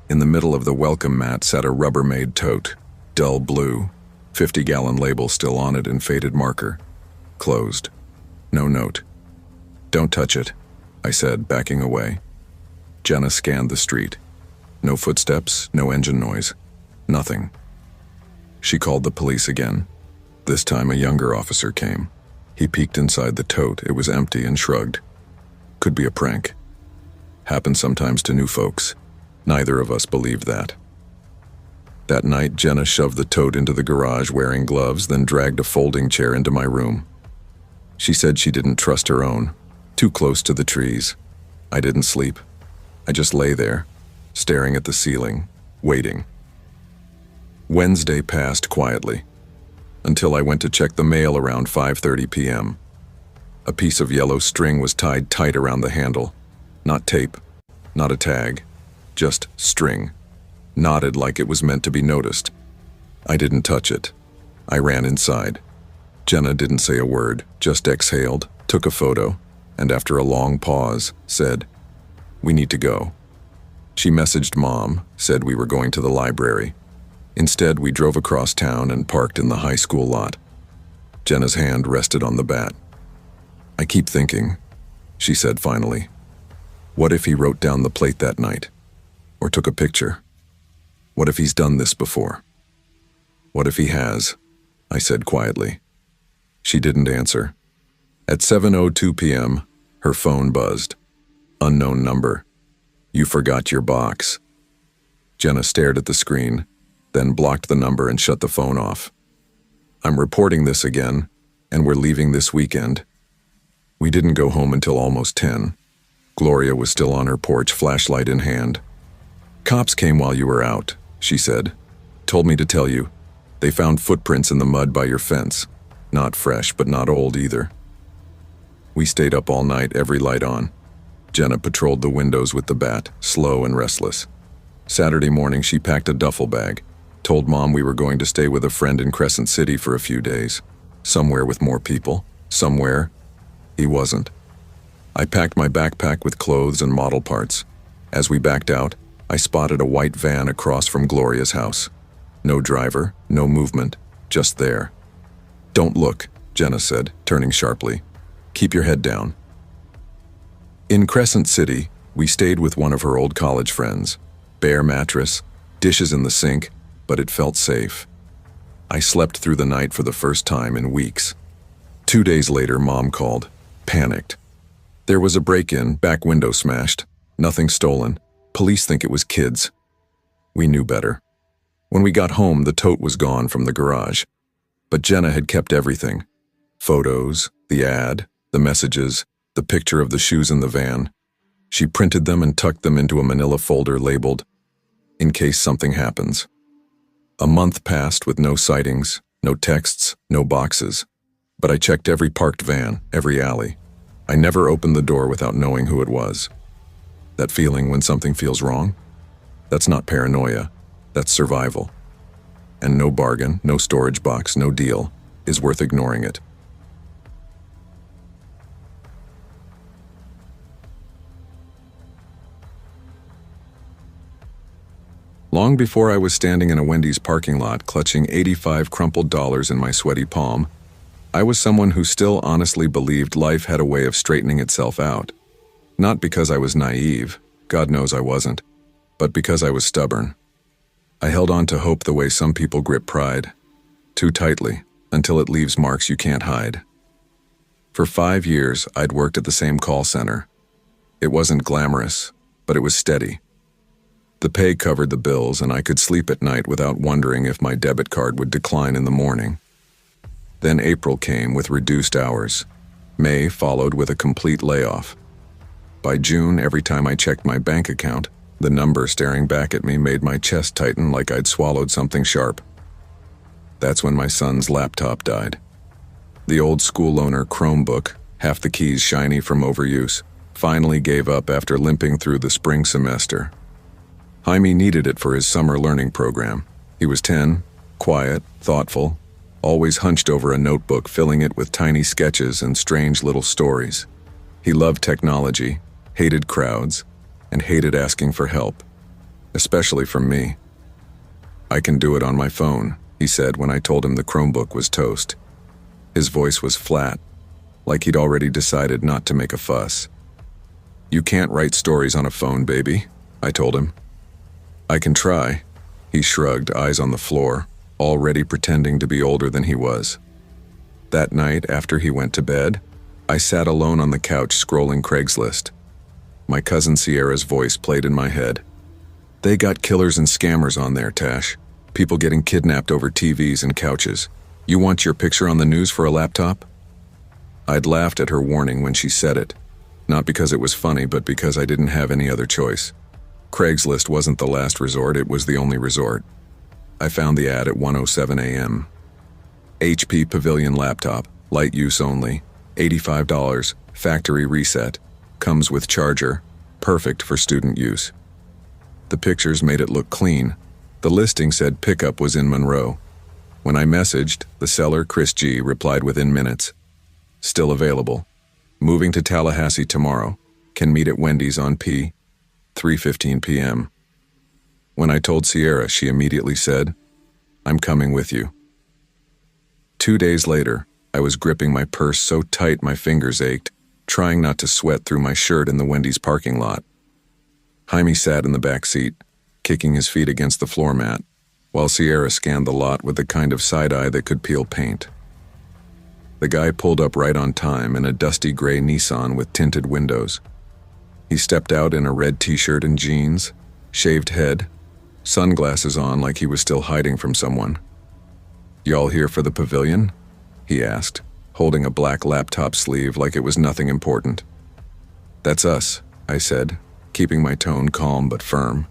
In the middle of the welcome mat sat a Rubbermaid tote, dull blue, 50-gallon label still on it in faded marker. Closed. No note. "Don't touch it," I said, backing away. Jenna scanned the street. No footsteps, no engine noise. Nothing. She called the police again. This time a younger officer came. He peeked inside the tote. It was empty and shrugged. Could be a prank. Happens sometimes to new folks. Neither of us believed that. That night, Jenna shoved the tote into the garage wearing gloves, then dragged a folding chair into my room. She said she didn't trust her own. Too close to the trees. I didn't sleep. I just lay there, staring at the ceiling, waiting. Wednesday passed quietly, until I went to check the mail around 5:30 p.m. A piece of yellow string was tied tight around the handle. Not tape, not a tag, just string, knotted like it was meant to be noticed. I didn't touch it. I ran inside. Jenna didn't say a word, just exhaled, took a photo, and after a long pause, said, "We need to go." She messaged Mom, said we were going to the library. Instead, we drove across town and parked in the high school lot. Jenna's hand rested on the bat. "I keep thinking," she said finally. "What if he wrote down the plate that night? Or took a picture? What if he's done this before?" "What if he has?" I said quietly. She didn't answer. At 7:02 p.m., her phone buzzed. Unknown number. "You forgot your box." Jenna stared at the screen, then blocked the number and shut the phone off. "I'm reporting this again, and we're leaving this weekend." We didn't go home until almost 10. Gloria was still on her porch, flashlight in hand. "Cops came while you were out," she said. Told me to tell you. They found footprints in the mud by your fence. Not fresh, but not old either. We stayed up all night, every light on. Jenna patrolled the windows with the bat, slow and restless. Saturday morning, she packed a duffel bag, told Mom we were going to stay with a friend in Crescent City for a few days. Somewhere with more people. Somewhere. He wasn't. I packed my backpack with clothes and model parts. As we backed out, I spotted a white van across from Gloria's house. No driver, no movement, just there. Don't look, Jenna said, turning sharply. Keep your head down. In Crescent City, we stayed with one of her old college friends. Bare mattress, dishes in the sink, but it felt safe. I slept through the night for the first time in weeks. 2 days later, Mom called, panicked. There was a break-in, back window smashed. Nothing stolen. Police think it was kids. We knew better. When we got home, the tote was gone from the garage. But Jenna had kept everything. Photos, the ad, the messages, the picture of the shoes in the van. She printed them and tucked them into a manila folder labeled, "In case something happens." A month passed with no sightings, no texts, no boxes. But I checked every parked van, every alley. I never opened the door without knowing who it was. That feeling when something feels wrong? That's not paranoia. That's survival. And no bargain, no storage box, no deal is worth ignoring it. Long before I was standing in a Wendy's parking lot clutching 85 crumpled dollars in my sweaty palm, I was someone who still honestly believed life had a way of straightening itself out. Not because I was naive, God knows I wasn't, but because I was stubborn. I held on to hope the way some people grip pride, too tightly, until it leaves marks you can't hide. For 5 years, I'd worked at the same call center. It wasn't glamorous, but it was steady. The pay covered the bills, and I could sleep at night without wondering if my debit card would decline in the morning. Then April came with reduced hours. May followed with a complete layoff. By June, every time I checked my bank account, the number staring back at me made my chest tighten like I'd swallowed something sharp. That's when my son's laptop died. The old school owner Chromebook, half the keys shiny from overuse, finally gave up after limping through the spring semester. Jaime needed it for his summer learning program. He was 10, quiet, thoughtful, always hunched over a notebook filling it with tiny sketches and strange little stories. He loved technology, hated crowds, and hated asking for help, especially from me. "I can do it on my phone," he said when I told him the Chromebook was toast. His voice was flat, like he'd already decided not to make a fuss. "You can't write stories on a phone, baby," I told him. "I can try." He shrugged, eyes on the floor, already pretending to be older than he was. That night, after he went to bed, I sat alone on the couch scrolling Craigslist. My cousin Sierra's voice played in my head. "They got killers and scammers on there, Tash. People getting kidnapped over TVs and couches. You want your picture on the news for a laptop?" I'd laughed at her warning when she said it, not because it was funny, but because I didn't have any other choice. Craigslist wasn't the last resort, it was the only resort. I found the ad at 1:07 a.m. HP Pavilion laptop, light use only, $85, factory reset, comes with charger, perfect for student use. The pictures made it look clean. The listing said pickup was in Monroe. When I messaged, the seller, Chris G., replied within minutes. "Still available. Moving to Tallahassee tomorrow. Can meet at Wendy's on P. 3:15 p.m. When I told Sierra, she immediately said, "I'm coming with you." 2 days later, I was gripping my purse so tight my fingers ached, trying not to sweat through my shirt in the Wendy's parking lot. Jaime sat in the back seat, kicking his feet against the floor mat, while Sierra scanned the lot with the kind of side-eye that could peel paint. The guy pulled up right on time in a dusty gray Nissan with tinted windows. He stepped out in a red t-shirt and jeans, shaved head, sunglasses on like he was still hiding from someone. "Y'all here for the pavilion?" he asked, holding a black laptop sleeve like it was nothing important. "That's us," I said, keeping my tone calm but firm.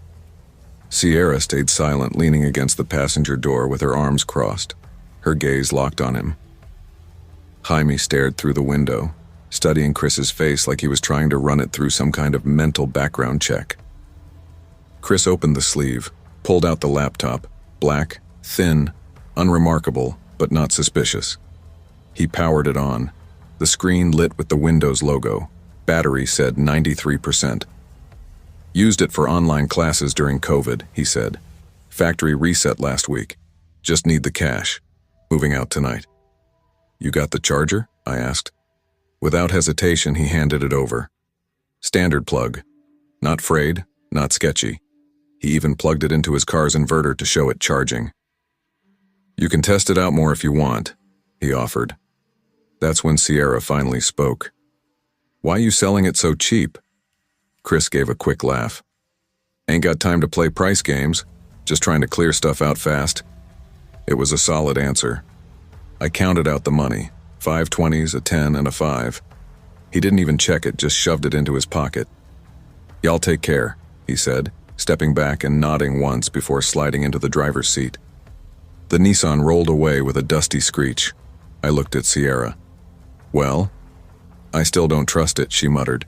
Sierra stayed silent, leaning against the passenger door with her arms crossed, her gaze locked on him. Jaime stared through the window, studying Chris's face like he was trying to run it through some kind of mental background check. Chris opened the sleeve, pulled out the laptop, black, thin, unremarkable, but not suspicious. He powered it on. The screen lit with the Windows logo. Battery said 93%. Used it for online classes during COVID, he said. Factory reset last week. Just need the cash. Moving out tonight. You got the charger? I asked. Without hesitation, he handed it over. Standard plug. Not frayed, not sketchy. He even plugged it into his car's inverter to show it charging. You can test it out more if you want, he offered. That's when Sierra finally spoke. Why you selling it so cheap? Chris gave a quick laugh. Ain't got time to play price games, just trying to clear stuff out fast. It was a solid answer. I counted out the money, 5 20s, a 10, and a 5. He didn't even check it, just shoved it into his pocket. Y'all take care, he said, stepping back and nodding once before sliding into the driver's seat. The Nissan rolled away with a dusty screech. I looked at Sierra. Well? I still don't trust it, she muttered.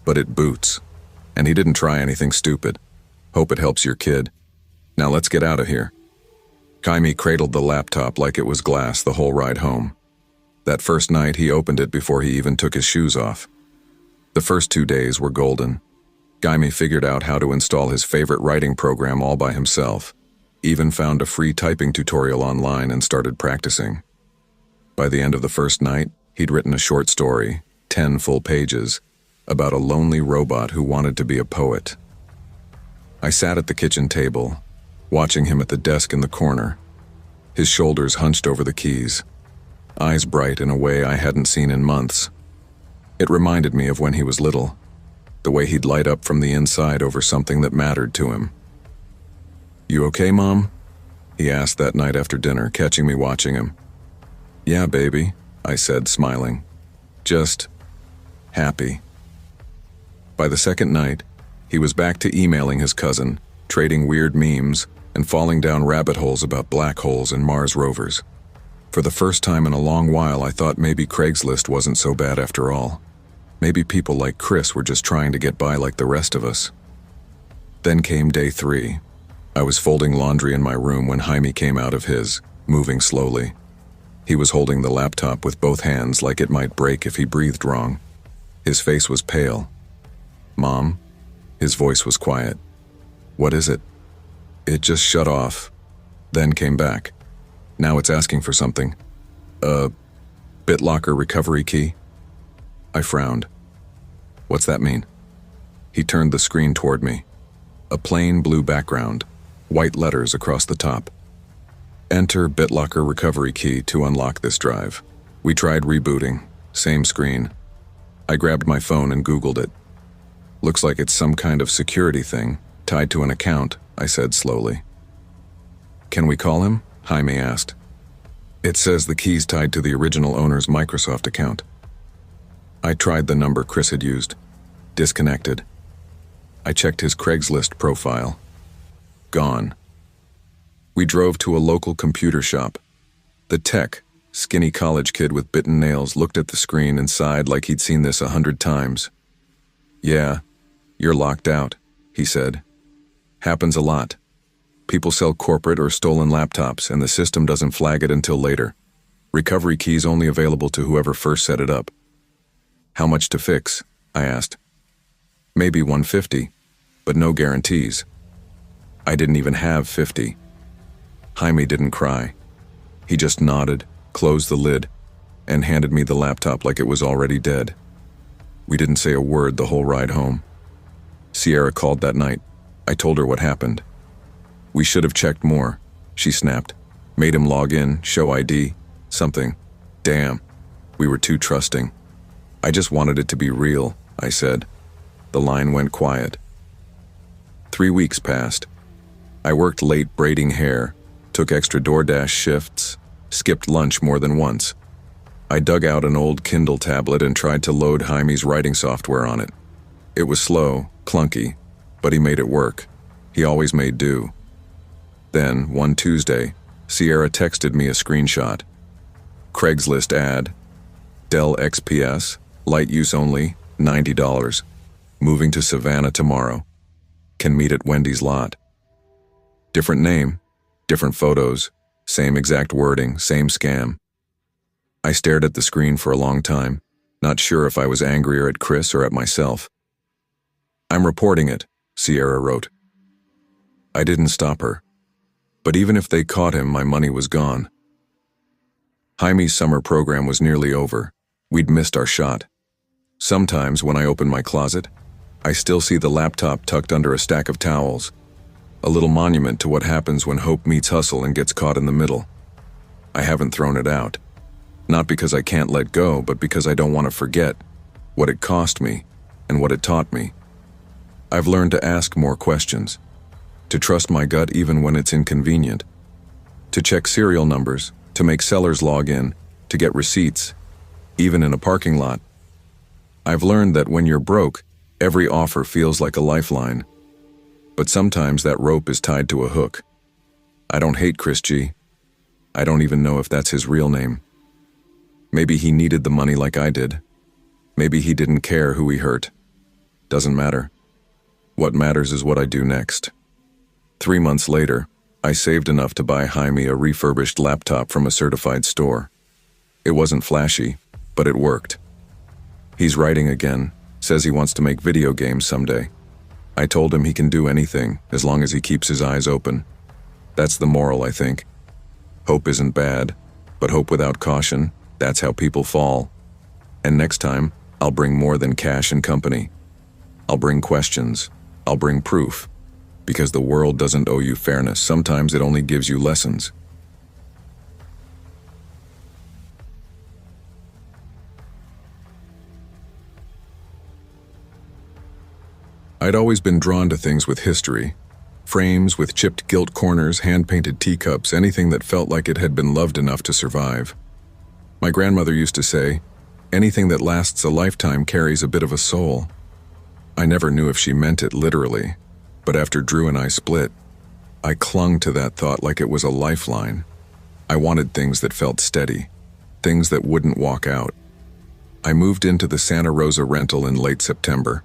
But it boots. And he didn't try anything stupid. Hope it helps your kid. Now let's get out of here. Jaime cradled the laptop like it was glass the whole ride home. That first night, he opened it before he even took his shoes off. The first 2 days were golden. Jaime figured out how to install his favorite writing program all by himself, even found a free typing tutorial online and started practicing. By the end of the first night, he'd written a short story, 10 full pages, about a lonely robot who wanted to be a poet. I sat at the kitchen table, watching him at the desk in the corner, his shoulders hunched over the keys, eyes bright in a way I hadn't seen in months. It reminded me of when he was little, the way he'd light up from the inside over something that mattered to him. You okay, Mom? He asked that night after dinner, catching me watching him. Yeah, baby, I said, smiling. Just happy. By the second night, he was back to emailing his cousin, trading weird memes, and falling down rabbit holes about black holes and Mars rovers. For the first time in a long while, I thought maybe Craigslist wasn't so bad after all. Maybe people like Chris were just trying to get by like the rest of us. Then came day 3. I was folding laundry in my room when Jaime came out of his, moving slowly. He was holding the laptop with both hands like it might break if he breathed wrong. His face was pale. Mom? His voice was quiet. What is it? It just shut off, then came back. Now it's asking for something. BitLocker recovery key? I frowned. What's that mean? He turned the screen toward me. A plain blue background, white letters across the top. Enter BitLocker recovery key to unlock this drive. We tried rebooting, same screen. I grabbed my phone and Googled it. Looks like it's some kind of security thing, tied to an account, I said slowly. Can we call him? Jaime asked. It says the key's tied to the original owner's Microsoft account. I tried the number Chris had used. Disconnected. I checked his Craigslist profile. Gone. We drove to a local computer shop. The tech, skinny college kid with bitten nails, looked at the screen and sighed like he'd seen this 100 times. Yeah, you're locked out, he said. Happens a lot. People sell corporate or stolen laptops and the system doesn't flag it until later. Recovery key's only available to whoever first set it up. How much to fix? I asked. Maybe $150, but no guarantees. I didn't even have 50. Jaime didn't cry. He just nodded, closed the lid, and handed me the laptop like it was already dead. We didn't say a word the whole ride home. Sierra called that night. I told her what happened. We should have checked more, she snapped. Made him log in, show ID, something. Damn, we were too trusting. I just wanted it to be real, I said. The line went quiet. 3 weeks passed. I worked late braiding hair, took extra DoorDash shifts, skipped lunch more than once. I dug out an old Kindle tablet and tried to load Jaime's writing software on it. It was slow, clunky, but he made it work. He always made do. Then, one Tuesday, Sierra texted me a screenshot. Craigslist ad, Dell XPS, light use only, $90. Moving to Savannah tomorrow. Can meet at Wendy's lot. Different name, different photos, same exact wording, same scam. I stared at the screen for a long time, not sure if I was angrier at Chris or at myself. I'm reporting it, Sierra wrote. I didn't stop her. But even if they caught him, my money was gone. Jaime's summer program was nearly over. We'd missed our shot. Sometimes when I open my closet, I still see the laptop tucked under a stack of towels, a little monument to what happens when hope meets hustle and gets caught in the middle. I haven't thrown it out, not because I can't let go, but because I don't want to forget what it cost me and what it taught me. I've learned to ask more questions, to trust my gut even when it's inconvenient, to check serial numbers, to make sellers log in, to get receipts, even in a parking lot. I've learned that when you're broke, every offer feels like a lifeline. But sometimes that rope is tied to a hook. I don't hate Chris G. I don't even know if that's his real name. Maybe he needed the money like I did. Maybe he didn't care who he hurt. Doesn't matter. What matters is what I do next. 3 months later, I saved enough to buy Jaime a refurbished laptop from a certified store. It wasn't flashy, but it worked. He's writing again, says he wants to make video games someday. I told him he can do anything as long as he keeps his eyes open. That's the moral, I think. Hope isn't bad, but hope without caution, that's how people fall. And next time, I'll bring more than cash and company. I'll bring questions. I'll bring proof. Because the world doesn't owe you fairness. Sometimes it only gives you lessons. I'd always been drawn to things with history. Frames with chipped gilt corners, hand-painted teacups, anything that felt like it had been loved enough to survive. My grandmother used to say, anything that lasts a lifetime carries a bit of a soul. I never knew if she meant it literally. But after Drew and I split, I clung to that thought like it was a lifeline. I wanted things that felt steady, things that wouldn't walk out. I moved into the Santa Rosa rental in late September,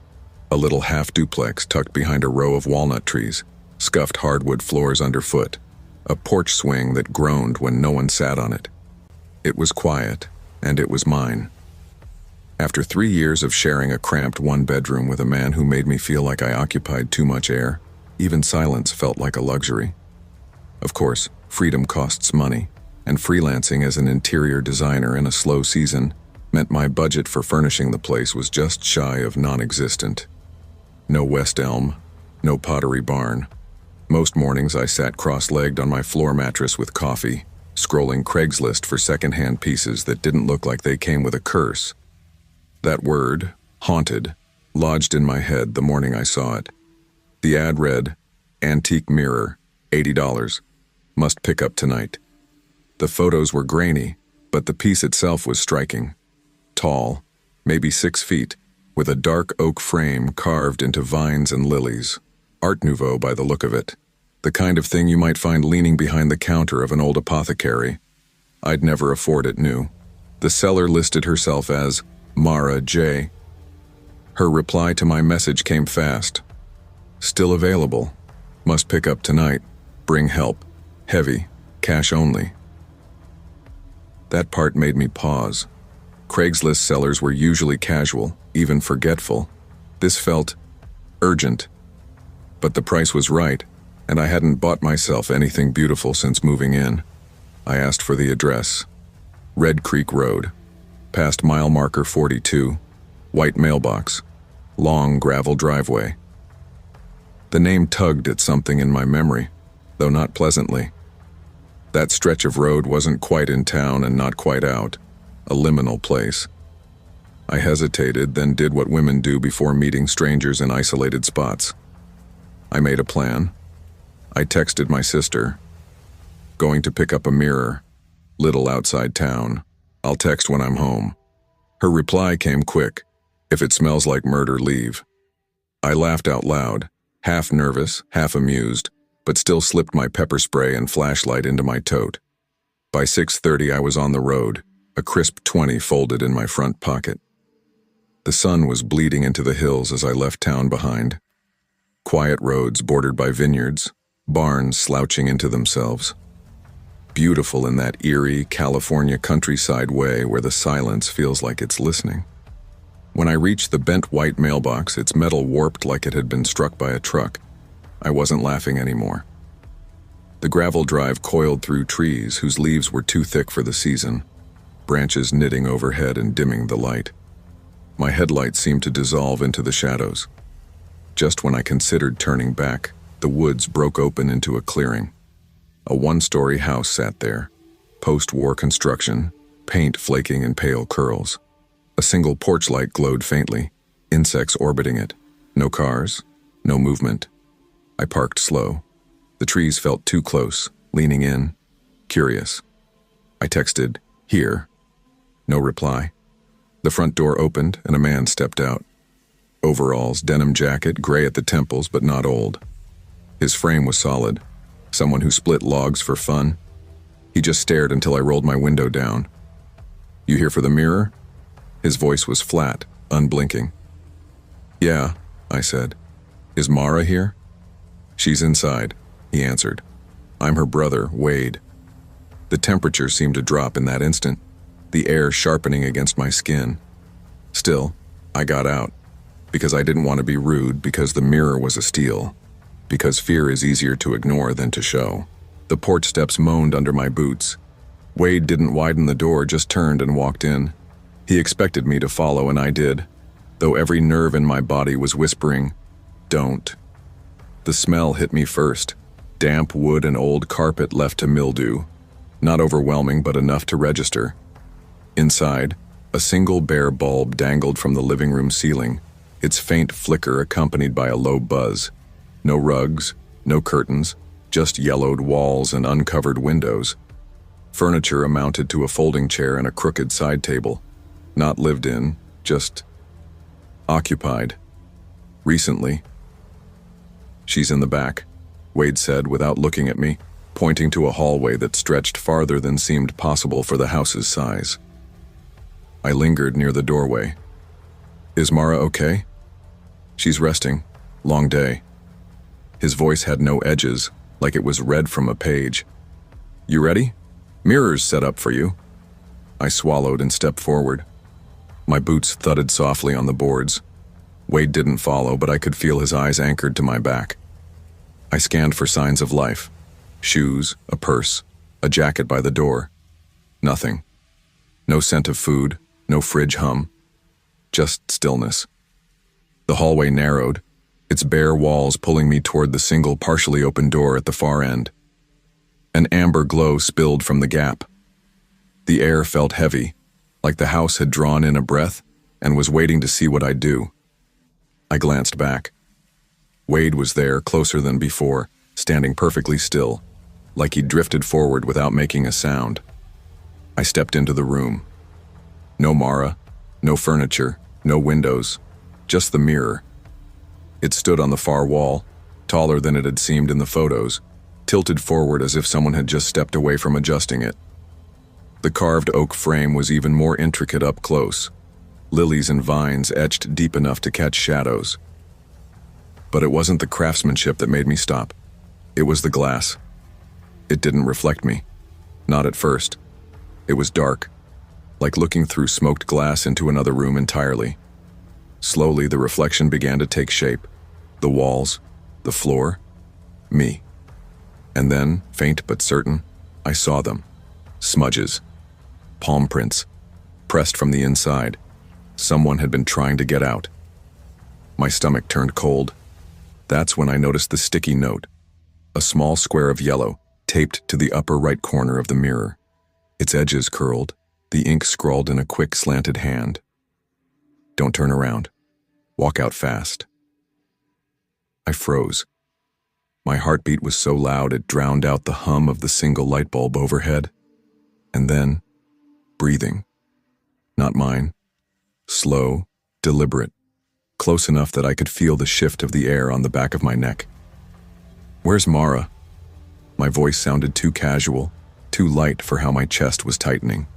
a little half-duplex tucked behind a row of walnut trees, scuffed hardwood floors underfoot, a porch swing that groaned when no one sat on it. It was quiet, and it was mine. After 3 years of sharing a cramped one-bedroom with a man who made me feel like I occupied too much air, even silence felt like a luxury. Of course, freedom costs money, and freelancing as an interior designer in a slow season meant my budget for furnishing the place was just shy of non-existent. No West Elm, no Pottery Barn. Most mornings I sat cross-legged on my floor mattress with coffee, scrolling Craigslist for second-hand pieces that didn't look like they came with a curse. That word, haunted, lodged in my head the morning I saw it. The ad read, antique mirror, $80, must pick up tonight. The photos were grainy, but the piece itself was striking. Tall, maybe 6 feet, with a dark oak frame carved into vines and lilies. Art Nouveau by the look of it. The kind of thing you might find leaning behind the counter of an old apothecary. I'd never afford it new. The seller listed herself as Mara J. Her reply to my message came fast. Still available. Must pick up tonight. Bring help. Heavy. Cash only. That part made me pause. Craigslist sellers were usually casual, even forgetful. This felt urgent. But the price was right, and I hadn't bought myself anything beautiful since moving in. I asked for the address. Red Creek Road. Past mile marker 42, white mailbox, long gravel driveway. The name tugged at something in my memory, though not pleasantly. That stretch of road wasn't quite in town and not quite out, a liminal place. I hesitated, then did what women do before meeting strangers in isolated spots. I made a plan. I texted my sister. Going to pick up a mirror, little outside town. I'll text when I'm home. Her reply came quick. If it smells like murder, leave. I laughed out loud. half nervous, half amused, but still slipped my pepper spray and flashlight into my tote. By 6:30 I was on the road, a crisp 20 folded in my front pocket. The sun was bleeding into the hills as I left town behind. Quiet roads bordered by vineyards, barns slouching into themselves. Beautiful in that eerie California countryside way where the silence feels like it's listening. When I reached the bent white mailbox, its metal warped like it had been struck by a truck, I wasn't laughing anymore. The gravel drive coiled through trees whose leaves were too thick for the season, branches knitting overhead and dimming the light. My headlights seemed to dissolve into the shadows. Just when I considered turning back, the woods broke open into a clearing. A one-story house sat there, post-war construction, paint flaking in pale curls. A single porch light glowed faintly, insects orbiting it. No cars, no movement. I parked slow. The trees felt too close, leaning in, curious. I texted, "Here." No reply. The front door opened and a man stepped out. Overalls, denim jacket, gray at the temples but not old. His frame was solid. Someone who split logs for fun. He just stared until I rolled my window down. "You here for the mirror?" His voice was flat, unblinking. "Yeah," I said. "Is Mara here?" "She's inside," he answered. "I'm her brother, Wade." The temperature seemed to drop in that instant, the air sharpening against my skin. Still, I got out, because I didn't want to be rude, because the mirror was a steal, because fear is easier to ignore than to show. The porch steps moaned under my boots. Wade didn't widen the door, just turned and walked in. He expected me to follow, and I did, though every nerve in my body was whispering, "Don't." The smell hit me first, damp wood and old carpet left to mildew. Not overwhelming, but enough to register. Inside, a single bare bulb dangled from the living room ceiling, its faint flicker accompanied by a low buzz. No rugs, no curtains, just yellowed walls and uncovered windows. Furniture amounted to a folding chair and a crooked side table. Not lived in, just occupied. Recently. "She's in the back," Wade said without looking at me, pointing to a hallway that stretched farther than seemed possible for the house's size. I lingered near the doorway. "Is Mara okay?" "She's resting. Long day." His voice had no edges, like it was read from a page. "You ready? Mirror's set up for you." I swallowed and stepped forward. My boots thudded softly on the boards. Wade didn't follow, but I could feel his eyes anchored to my back. I scanned for signs of life. Shoes, a purse, a jacket by the door. Nothing. No scent of food, no fridge hum. Just stillness. The hallway narrowed, its bare walls pulling me toward the single partially open door at the far end. An amber glow spilled from the gap. The air felt heavy, like the house had drawn in a breath and was waiting to see what I'd do. I glanced back. Wade was there, closer than before, standing perfectly still, like he'd drifted forward without making a sound. I stepped into the room. No Mara, no furniture, no windows, just the mirror. It stood on the far wall, taller than it had seemed in the photos, tilted forward as if someone had just stepped away from adjusting it. The carved oak frame was even more intricate up close, lilies and vines etched deep enough to catch shadows. But it wasn't the craftsmanship that made me stop. It was the glass. It didn't reflect me. Not at first. It was dark, like looking through smoked glass into another room entirely. Slowly, the reflection began to take shape. The walls, the floor, me. And then, faint but certain, I saw them. Smudges. Palm prints. Pressed from the inside. Someone had been trying to get out. My stomach turned cold. That's when I noticed the sticky note. A small square of yellow, taped to the upper right corner of the mirror. Its edges curled, the ink scrawled in a quick slanted hand. "Don't turn around. Walk out fast." I froze. My heartbeat was so loud it drowned out the hum of the single light bulb overhead. And then, breathing. Not mine. Slow, deliberate. close enough that I could feel the shift of the air on the back of my neck. "Where's Mara?" My voice sounded too casual, too light for how my chest was tightening.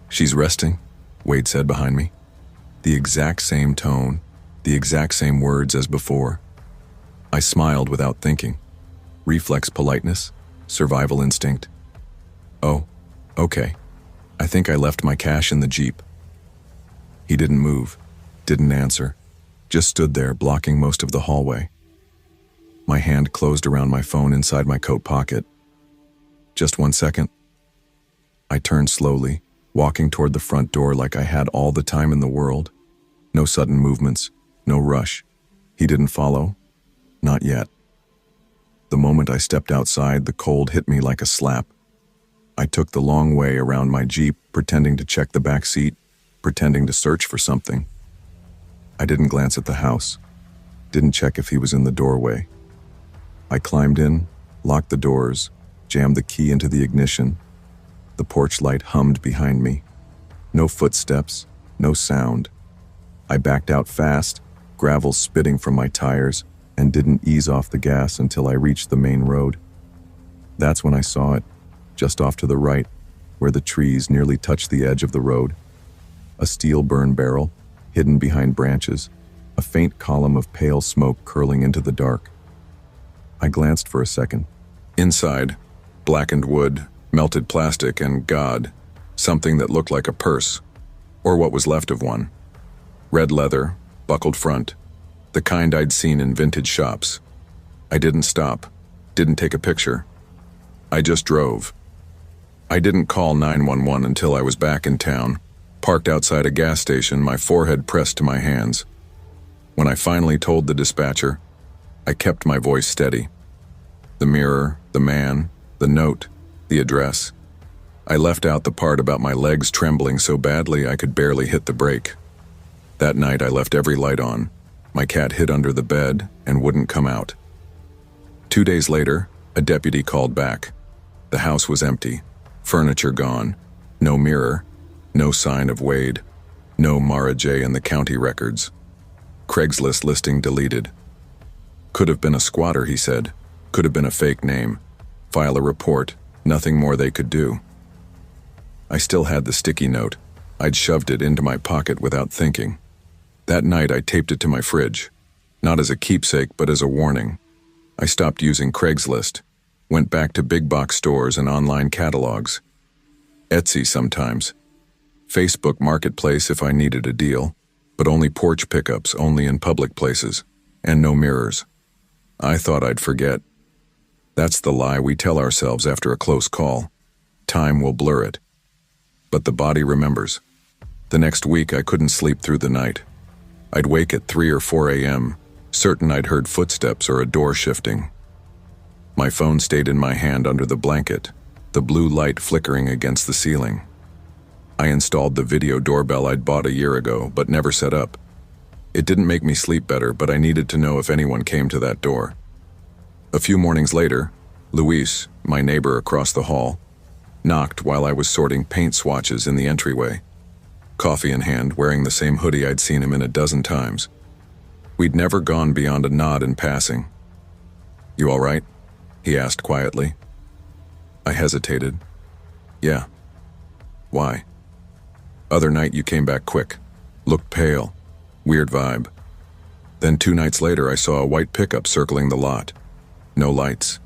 "She's resting," Wade said behind me. The exact same tone, the exact same words as before. I smiled without thinking. Reflex politeness, survival instinct. "Oh, okay. I think I left my cash in the Jeep." He didn't move, didn't answer, just stood there blocking most of the hallway. My hand closed around my phone inside my coat pocket. "Just 1 second." I turned slowly, walking toward the front door like I had all the time in the world. No sudden movements, no rush. He didn't follow. Not yet. The moment I stepped outside, the cold hit me like a slap. I took the long way around my Jeep, pretending to check the back seat, pretending to search for something. I didn't glance at the house, didn't check if he was in the doorway. I climbed in, locked the doors, jammed the key into the ignition. The porch light hummed behind me. No footsteps, no sound. I backed out fast, gravel spitting from my tires, and didn't ease off the gas until I reached the main road. That's when I saw it, just off to the right, where the trees nearly touched the edge of the road. A steel burn barrel, hidden behind branches, a faint column of pale smoke curling into the dark. I glanced for a second. Inside, blackened wood, melted plastic, and God, something that looked like a purse, or what was left of one. Red leather, buckled front, the kind I'd seen in vintage shops. I didn't stop, didn't take a picture. I just drove. I didn't call 911 until I was back in town, parked outside a gas station, my forehead pressed to my hands. When I finally told the dispatcher, I kept my voice steady. The mirror, the man, the note, the address. I left out the part about my legs trembling so badly I could barely hit the brake. That night I left every light on. My cat hid under the bed and wouldn't come out. 2 days later, a deputy called back. The house was empty, furniture gone, no mirror, no sign of Wade, no Mara J in the county records. Craigslist listing deleted. Could have been a squatter, he said. Could have been a fake name. File a report, nothing more they could do. I still had the sticky note. I'd shoved it into my pocket without thinking. That night I taped it to my fridge, not as a keepsake but as a warning. I stopped using Craigslist, went back to big box stores and online catalogs. Etsy sometimes. Facebook Marketplace if I needed a deal, but only porch pickups, only in public places, and no mirrors. I thought I'd forget. That's the lie we tell ourselves after a close call. Time will blur it. But the body remembers. The next week I couldn't sleep through the night. I'd wake at 3 or 4 a.m., certain I'd heard footsteps or a door shifting. My phone stayed in my hand under the blanket, the blue light flickering against the ceiling. I installed the video doorbell I'd bought a year ago but never set up. It didn't make me sleep better, but I needed to know if anyone came to that door. A few mornings later, Luis, my neighbor across the hall, knocked while I was sorting paint swatches in the entryway. Coffee in hand, wearing the same hoodie I'd seen him in a dozen times. We'd never gone beyond a nod in passing. "You all right?" he asked quietly. I hesitated. "Yeah." "Why?" "Other night you came back quick. Looked pale. Weird vibe. Then 2 nights later I saw a white pickup circling the lot. No lights."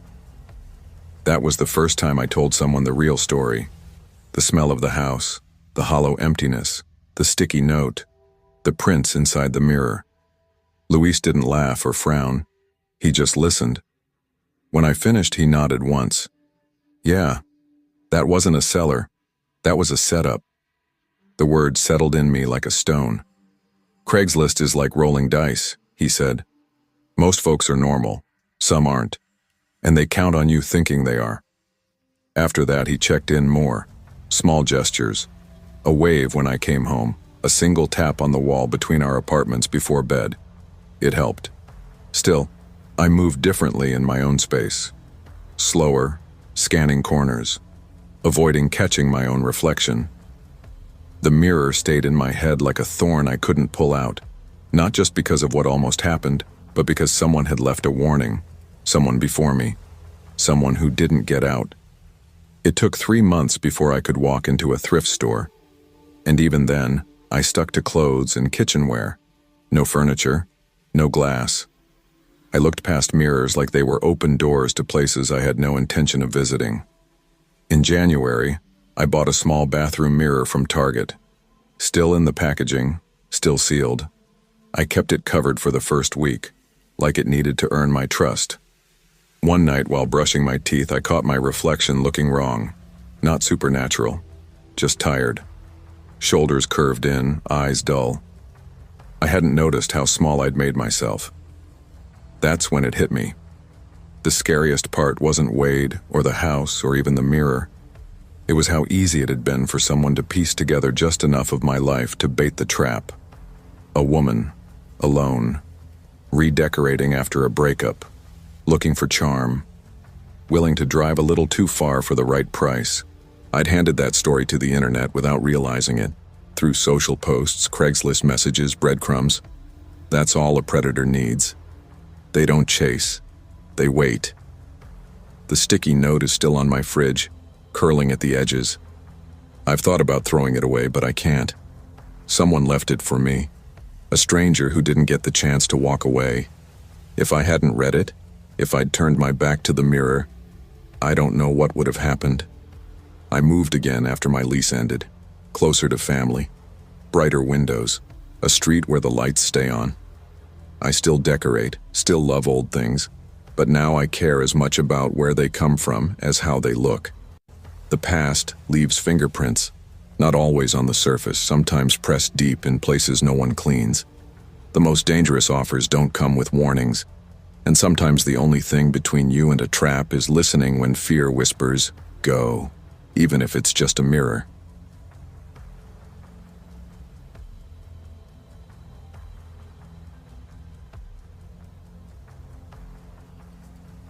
That was the first time I told someone the real story. The smell of the house, the hollow emptiness, the sticky note, the prints inside the mirror. Luis didn't laugh or frown. He just listened. When I finished, he nodded once. "Yeah, that wasn't a cellar. That was a setup." The word settled in me like a stone. "Craigslist is like rolling dice," he said. "Most folks are normal. Some aren't. And they count on you thinking they are." After that, he checked in more. Small gestures. A wave when I came home. A single tap on the wall between our apartments before bed. It helped. Still, I moved differently in my own space. Slower, scanning corners, avoiding catching my own reflection. The mirror stayed in my head like a thorn I couldn't pull out. Not just because of what almost happened, but because someone had left a warning. Someone before me. Someone who didn't get out. It took 3 months before I could walk into a thrift store. And even then, I stuck to clothes and kitchenware. No furniture, no glass. I looked past mirrors like they were open doors to places I had no intention of visiting. In January, I bought a small bathroom mirror from Target. Still in the packaging, still sealed. I kept it covered for the first week, like it needed to earn my trust. One night while brushing my teeth, I caught my reflection looking wrong. Not supernatural, just tired. Shoulders curved in, eyes dull. I hadn't noticed how small I'd made myself. That's when it hit me. The scariest part wasn't Wade or the house or even the mirror. It was how easy it had been for someone to piece together just enough of my life to bait the trap. A woman, alone, redecorating after a breakup, looking for charm, willing to drive a little too far for the right price. I'd handed that story to the internet without realizing it, through social posts, Craigslist messages, breadcrumbs. That's all a predator needs. They don't chase, they wait. The sticky note is still on my fridge, curling at the edges. I've thought about throwing it away, but I can't. Someone left it for me, a stranger who didn't get the chance to walk away. If I hadn't read it, if I'd turned my back to the mirror, I don't know what would have happened. I moved again after my lease ended, closer to family, brighter windows, a street where the lights stay on. I still decorate, still love old things, but now I care as much about where they come from as how they look. The past leaves fingerprints, not always on the surface, sometimes pressed deep in places no one cleans. The most dangerous offers don't come with warnings, and sometimes the only thing between you and a trap is listening when fear whispers, "Go," even if it's just a mirror.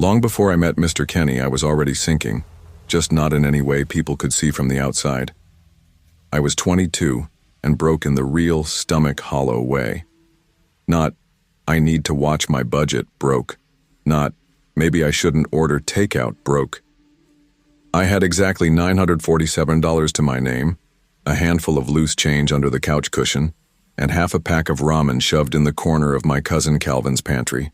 Long before I met Mr. Kenny, I was already sinking, just not in any way people could see from the outside. I was 22 and broke in the real stomach-hollow way. Not, I need to watch my budget, broke. Not, maybe I shouldn't order takeout, broke. I had exactly $947 to my name, a handful of loose change under the couch cushion, and half a pack of ramen shoved in the corner of my cousin Calvin's pantry.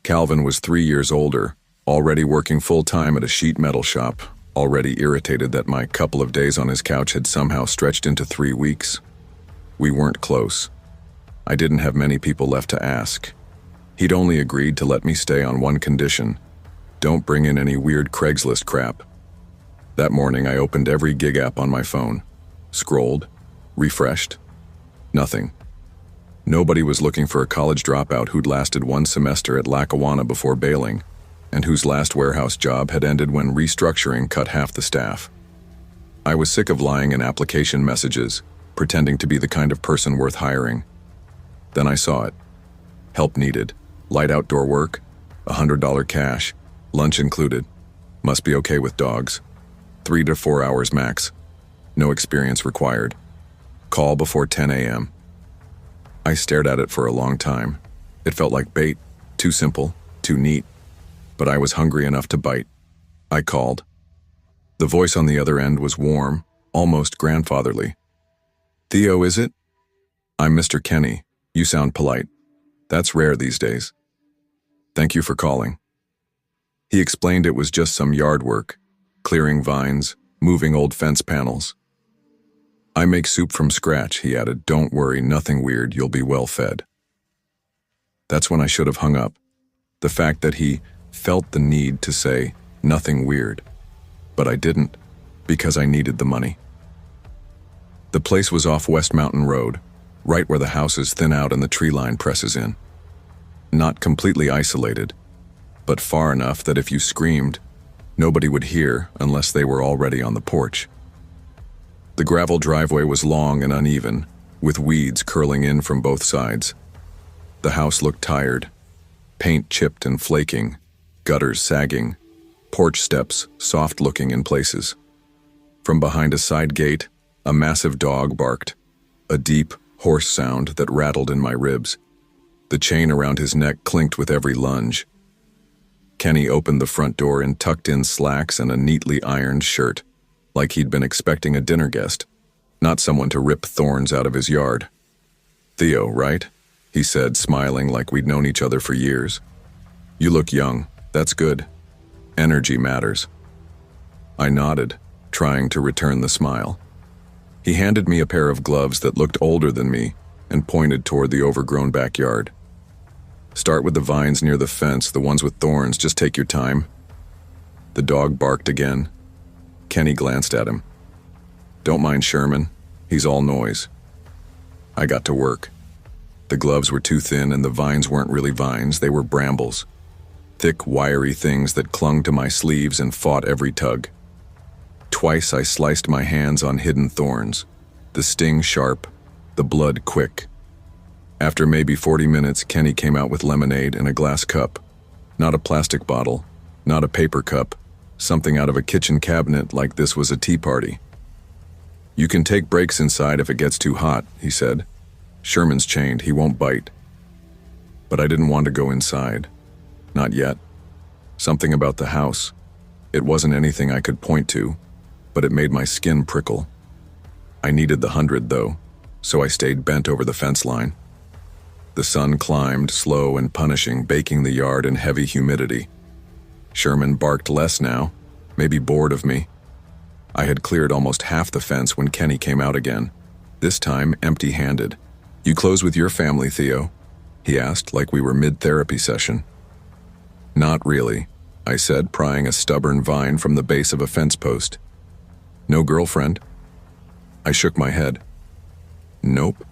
Calvin was 3 years older, already working full-time at a sheet metal shop, already irritated that my couple of days on his couch had somehow stretched into 3 weeks. We weren't close. I didn't have many people left to ask. He'd only agreed to let me stay on one condition: don't bring in any weird Craigslist crap. That morning I opened every gig app on my phone, scrolled, refreshed. Nothing. Nobody was looking for a college dropout who'd lasted 1 semester at Lackawanna before bailing, and whose last warehouse job had ended when restructuring cut half the staff. I was sick of lying in application messages, pretending to be the kind of person worth hiring. Then I saw it. Help needed. Light outdoor work. $100 cash. Lunch included. Must be okay with dogs. 3 to 4 hours max. No experience required. Call before 10 a.m. I stared at it for a long time. It felt like bait. Too simple. Too neat. But I was hungry enough to bite. I called. The voice on the other end was warm, almost grandfatherly. "Theo, is it? I'm Mr. Kenny. You sound polite. That's rare these days. Thank you for calling." He explained it was just some yard work, clearing vines, moving old fence panels. "I make soup from scratch," he added. "Don't worry, nothing weird, you'll be well fed." That's when I should have hung up. The fact that he felt the need to say, "nothing weird." But I didn't, because I needed the money. The place was off West Mountain Road, right where the houses thin out and the tree line presses in. Not completely isolated, but far enough that if you screamed, nobody would hear unless they were already on the porch. The gravel driveway was long and uneven, with weeds curling in from both sides. The house looked tired, paint chipped and flaking, gutters sagging, porch steps soft-looking in places. From behind a side gate, a massive dog barked, a deep, hoarse sound that rattled in my ribs. The chain around his neck clinked with every lunge. Kenny opened the front door in tucked-in slacks and a neatly ironed shirt, like he'd been expecting a dinner guest, not someone to rip thorns out of his yard. "Theo, right?" he said, smiling like we'd known each other for years. "You look young. That's good. Energy matters." I nodded, trying to return the smile. He handed me a pair of gloves that looked older than me and pointed toward the overgrown backyard. "Start with the vines near the fence, the ones with thorns. Just take your time." The dog barked again. Kenny glanced at him. "Don't mind Sherman. He's all noise." I got to work. The gloves were too thin and the vines weren't really vines, they were brambles. Thick, wiry things that clung to my sleeves and fought every tug. Twice I sliced my hands on hidden thorns, the sting sharp, the blood quick. After maybe 40 minutes, Kenny came out with lemonade in a glass cup. Not a plastic bottle, not a paper cup, something out of a kitchen cabinet like this was a tea party. "You can take breaks inside if it gets too hot," he said. "Sherman's chained, he won't bite." But I didn't want to go inside. Not yet. Something about the house. It wasn't anything I could point to, but it made my skin prickle. I needed the 100 though, so I stayed bent over the fence line. The sun climbed, slow and punishing, baking the yard in heavy humidity. Sherman barked less now, maybe bored of me. I had cleared almost half the fence when Kenny came out again, this time empty-handed. "You close with your family, Theo?" he asked, like we were mid-therapy session. "Not really," I said, prying a stubborn vine from the base of a fence post. "No girlfriend?" I shook my head. "Nope."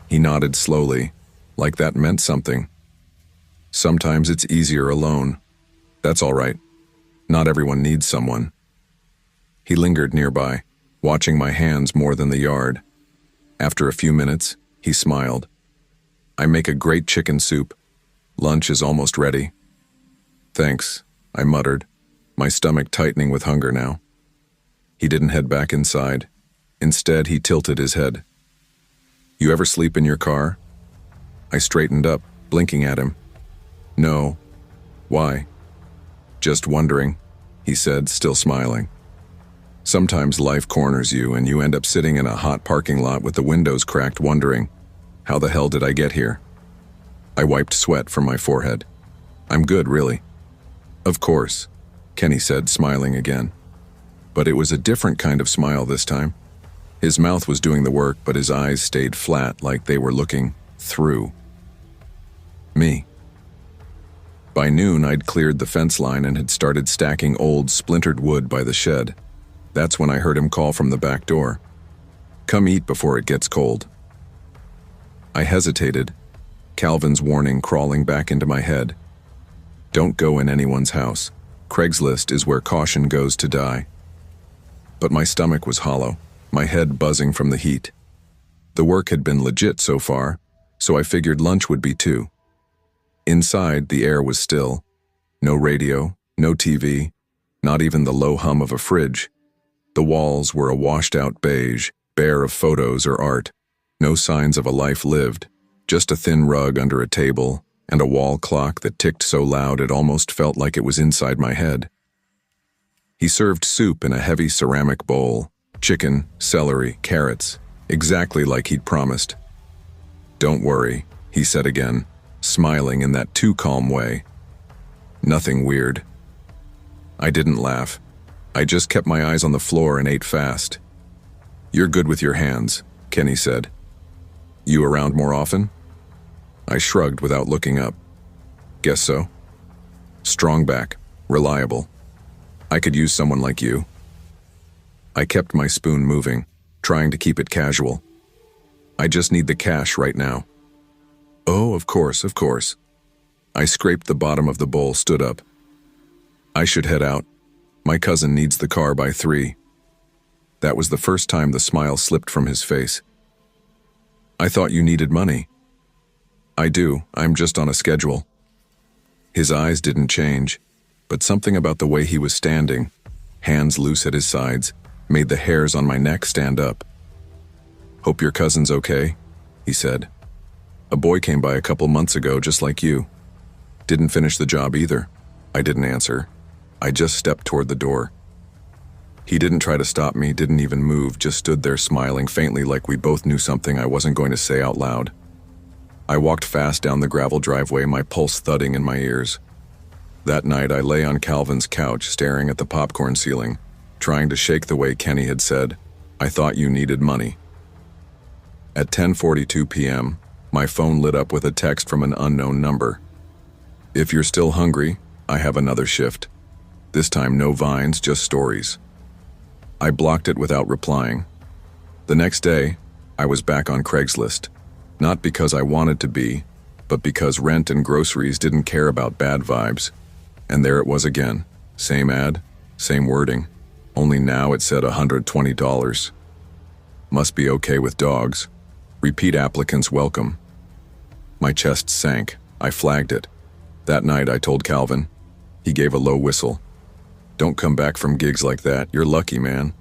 He nodded slowly, like that meant something. "Sometimes it's easier alone. That's all right. Not everyone needs someone." He lingered nearby, watching my hands more than the yard. After a few minutes, he smiled. "I make a great chicken soup. Lunch is almost ready." "Thanks," I muttered, my stomach tightening with hunger now. He didn't head back inside. Instead, he tilted his head. "You ever sleep in your car?" I straightened up, blinking at him. "No. Why?" "Just wondering," he said, still smiling. "Sometimes life corners you and you end up sitting in a hot parking lot with the windows cracked wondering, how the hell did I get here?" I wiped sweat from my forehead. "I'm good, really." "Of course," Kenny said, smiling again. But it was a different kind of smile this time. His mouth was doing the work, but his eyes stayed flat like they were looking through me. By noon, I'd cleared the fence line and had started stacking old, splintered wood by the shed. That's when I heard him call from the back door. "Come eat before it gets cold." I hesitated, Calvin's warning crawling back into my head. Don't go in anyone's house. Craigslist is where caution goes to die. But my stomach was hollow, my head buzzing from the heat. The work had been legit so far, so I figured lunch would be too. Inside, the air was still. No radio, no TV, not even the low hum of a fridge. The walls were a washed-out beige, bare of photos or art. No signs of a life lived, just a thin rug under a table and a wall clock that ticked so loud it almost felt like it was inside my head. He served soup in a heavy ceramic bowl, chicken, celery, carrots, exactly like he'd promised. "Don't worry," he said again, smiling in that too calm way. "Nothing weird." I didn't laugh. I just kept my eyes on the floor and ate fast. "You're good with your hands," Kenny said. "You around more often?" I shrugged without looking up. "Guess so." "Strong back, reliable. I could use someone like you." I kept my spoon moving, trying to keep it casual. "I just need the cash right now." "Oh, of course, of course." I scraped the bottom of the bowl, stood up. "I should head out. My cousin needs the car by 3. That was the first time the smile slipped from his face. "I thought you needed money." "I do, I'm just on a schedule." His eyes didn't change, but something about the way he was standing, hands loose at his sides, made the hairs on my neck stand up. "Hope your cousin's okay," he said. "A boy came by a couple months ago just like you. Didn't finish the job either." I didn't answer. I just stepped toward the door. He didn't try to stop me, didn't even move, just stood there smiling faintly like we both knew something I wasn't going to say out loud. I walked fast down the gravel driveway, my pulse thudding in my ears. That night I lay on Calvin's couch, staring at the popcorn ceiling, trying to shake the way Kenny had said, "I thought you needed money." At 10:42 p.m., my phone lit up with a text from an unknown number. "If you're still hungry, I have another shift. This time no vines, just stories." I blocked it without replying. The next day, I was back on Craigslist. Not because I wanted to be, but because rent and groceries didn't care about bad vibes. And there it was again. Same ad, same wording. Only now it said $120. Must be okay with dogs. Repeat applicants welcome. My chest sank. I flagged it. That night I told Calvin. He gave a low whistle. "Don't come back from gigs like that. You're lucky, man."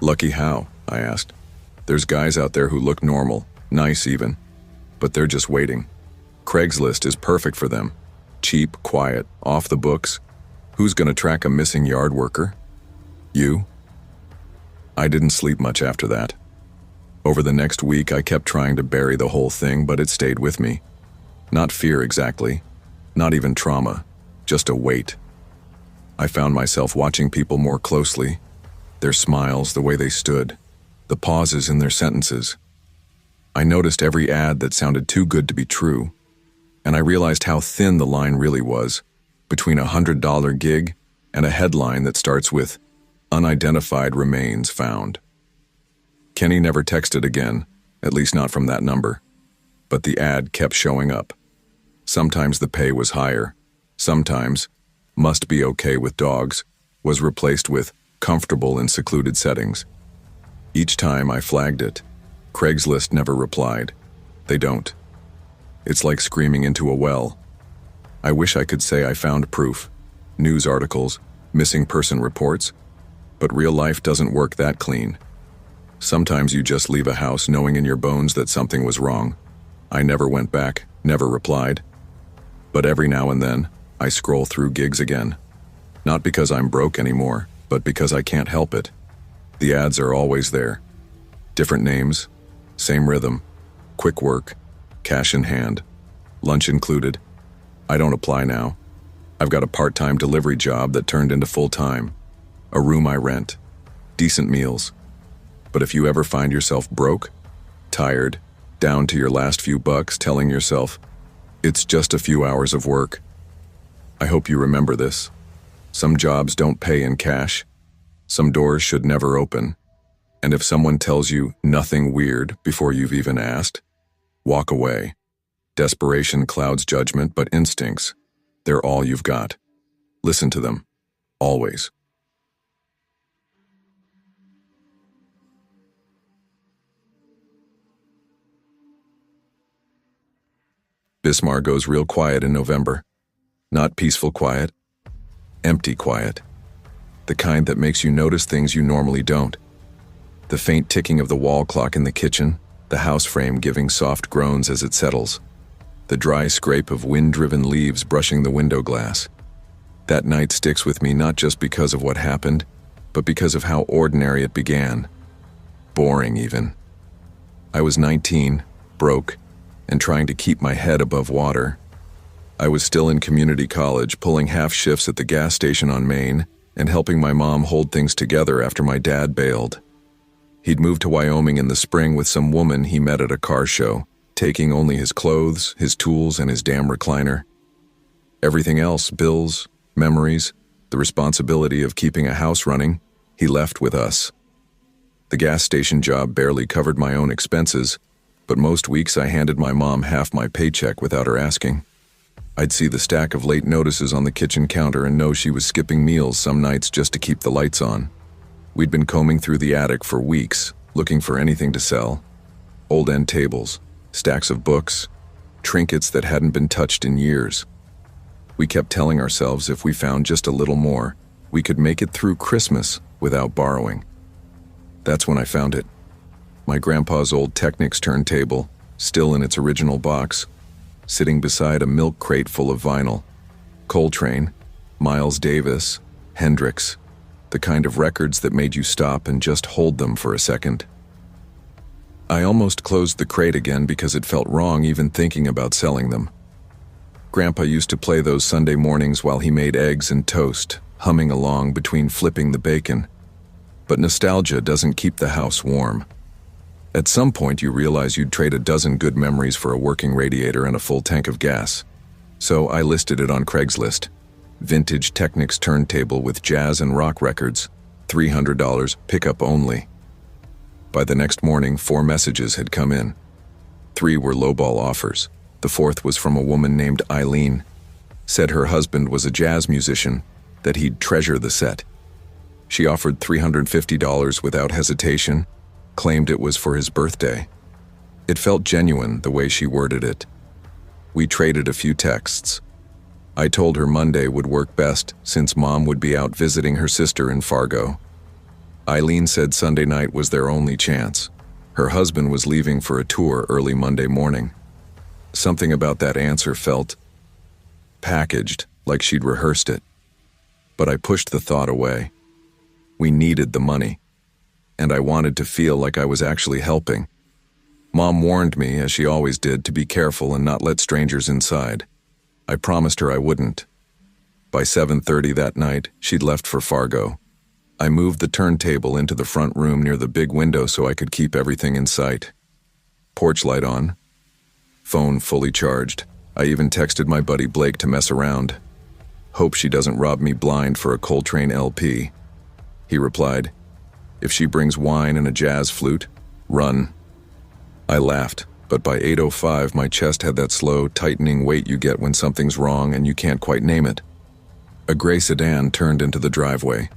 "Lucky how?" I asked. "There's guys out there who look normal, nice even, but they're just waiting. Craigslist is perfect for them. Cheap, quiet, off the books. Who's gonna track a missing yard worker? You?" I didn't sleep much after that. Over the next week, I kept trying to bury the whole thing, but it stayed with me. Not fear exactly, not even trauma, just a weight. I found myself watching people more closely, their smiles, the way they stood, the pauses in their sentences. I noticed every ad that sounded too good to be true, and I realized how thin the line really was between a $100 gig and a headline that starts with "Unidentified remains found." Kenny never texted again, at least not from that number, but the ad kept showing up. Sometimes the pay was higher, sometimes "must be okay with dogs" was replaced with "comfortable in secluded settings." Each time I flagged it, Craigslist never replied. They don't. It's like screaming into a well. I wish I could say I found proof, news articles, missing person reports, but real life doesn't work that clean. Sometimes you just leave a house knowing in your bones that something was wrong. I never went back, never replied. But every now and then, I scroll through gigs again. Not because I'm broke anymore, but because I can't help it. The ads are always there. Different names, same rhythm, quick work, cash in hand, lunch included. I don't apply now. I've got a part-time delivery job that turned into full-time, a room I rent, decent meals. But if you ever find yourself broke, tired, down to your last few bucks, telling yourself, "It's just a few hours of work," I hope you remember this. Some jobs don't pay in cash. Some doors should never open. And if someone tells you nothing weird before you've even asked, walk away. Desperation clouds judgment, but instincts, they're all you've got. Listen to them. Always. Bismarck goes real quiet in November. Not peaceful quiet, empty quiet. The kind that makes you notice things you normally don't. The faint ticking of the wall clock in the kitchen, the house frame giving soft groans as it settles. The dry scrape of wind-driven leaves brushing the window glass. That night sticks with me not just because of what happened, but because of how ordinary it began. Boring even. I was 19, broke, and trying to keep my head above water. I was still in community college, pulling half shifts at the gas station on Main and helping my mom hold things together after my dad bailed. He'd moved to Wyoming in the spring with some woman he met at a car show, taking only his clothes, his tools, and his damn recliner. Everything else, bills, memories, the responsibility of keeping a house running, he left with us. The gas station job barely covered my own expenses, but most weeks I handed my mom half my paycheck without her asking. I'd see the stack of late notices on the kitchen counter and know she was skipping meals some nights just to keep the lights on. We'd been combing through the attic for weeks, looking for anything to sell. Old end tables, stacks of books, trinkets that hadn't been touched in years. We kept telling ourselves if we found just a little more, we could make it through Christmas without borrowing. That's when I found it. My grandpa's old Technics turntable, still in its original box, sitting beside a milk crate full of vinyl. Coltrane, Miles Davis, Hendrix, the kind of records that made you stop and just hold them for a second. I almost closed the crate again because it felt wrong even thinking about selling them. Grandpa used to play those Sunday mornings while he made eggs and toast, humming along between flipping the bacon. But nostalgia doesn't keep the house warm. At some point you realize you'd trade a dozen good memories for a working radiator and a full tank of gas. So I listed it on Craigslist. Vintage Technics turntable with jazz and rock records, $300, pickup only. By the next morning, 4 messages had come in. 3 were lowball offers. The 4th was from a woman named Eileen. Said her husband was a jazz musician, that he'd treasure the set. She offered $350 without hesitation, claimed it was for his birthday. It felt genuine the way she worded it. We traded a few texts. I told her Monday would work best since Mom would be out visiting her sister in Fargo. Eileen said Sunday night was their only chance. Her husband was leaving for a tour early Monday morning. Something about that answer felt packaged, like she'd rehearsed it. But I pushed the thought away. We needed the money, and I wanted to feel like I was actually helping. Mom warned me, as she always did, to be careful and not let strangers inside. I promised her I wouldn't. By 7:30 that night, she'd left for Fargo. I moved the turntable into the front room near the big window so I could keep everything in sight. Porch light on. Phone fully charged. I even texted my buddy Blake to mess around. Hope she doesn't rob me blind for a Coltrane LP. He replied, if she brings wine and a jazz flute, run. I laughed, but by 8:05 my chest had that slow, tightening weight you get when something's wrong and you can't quite name it. A gray sedan turned into the driveway.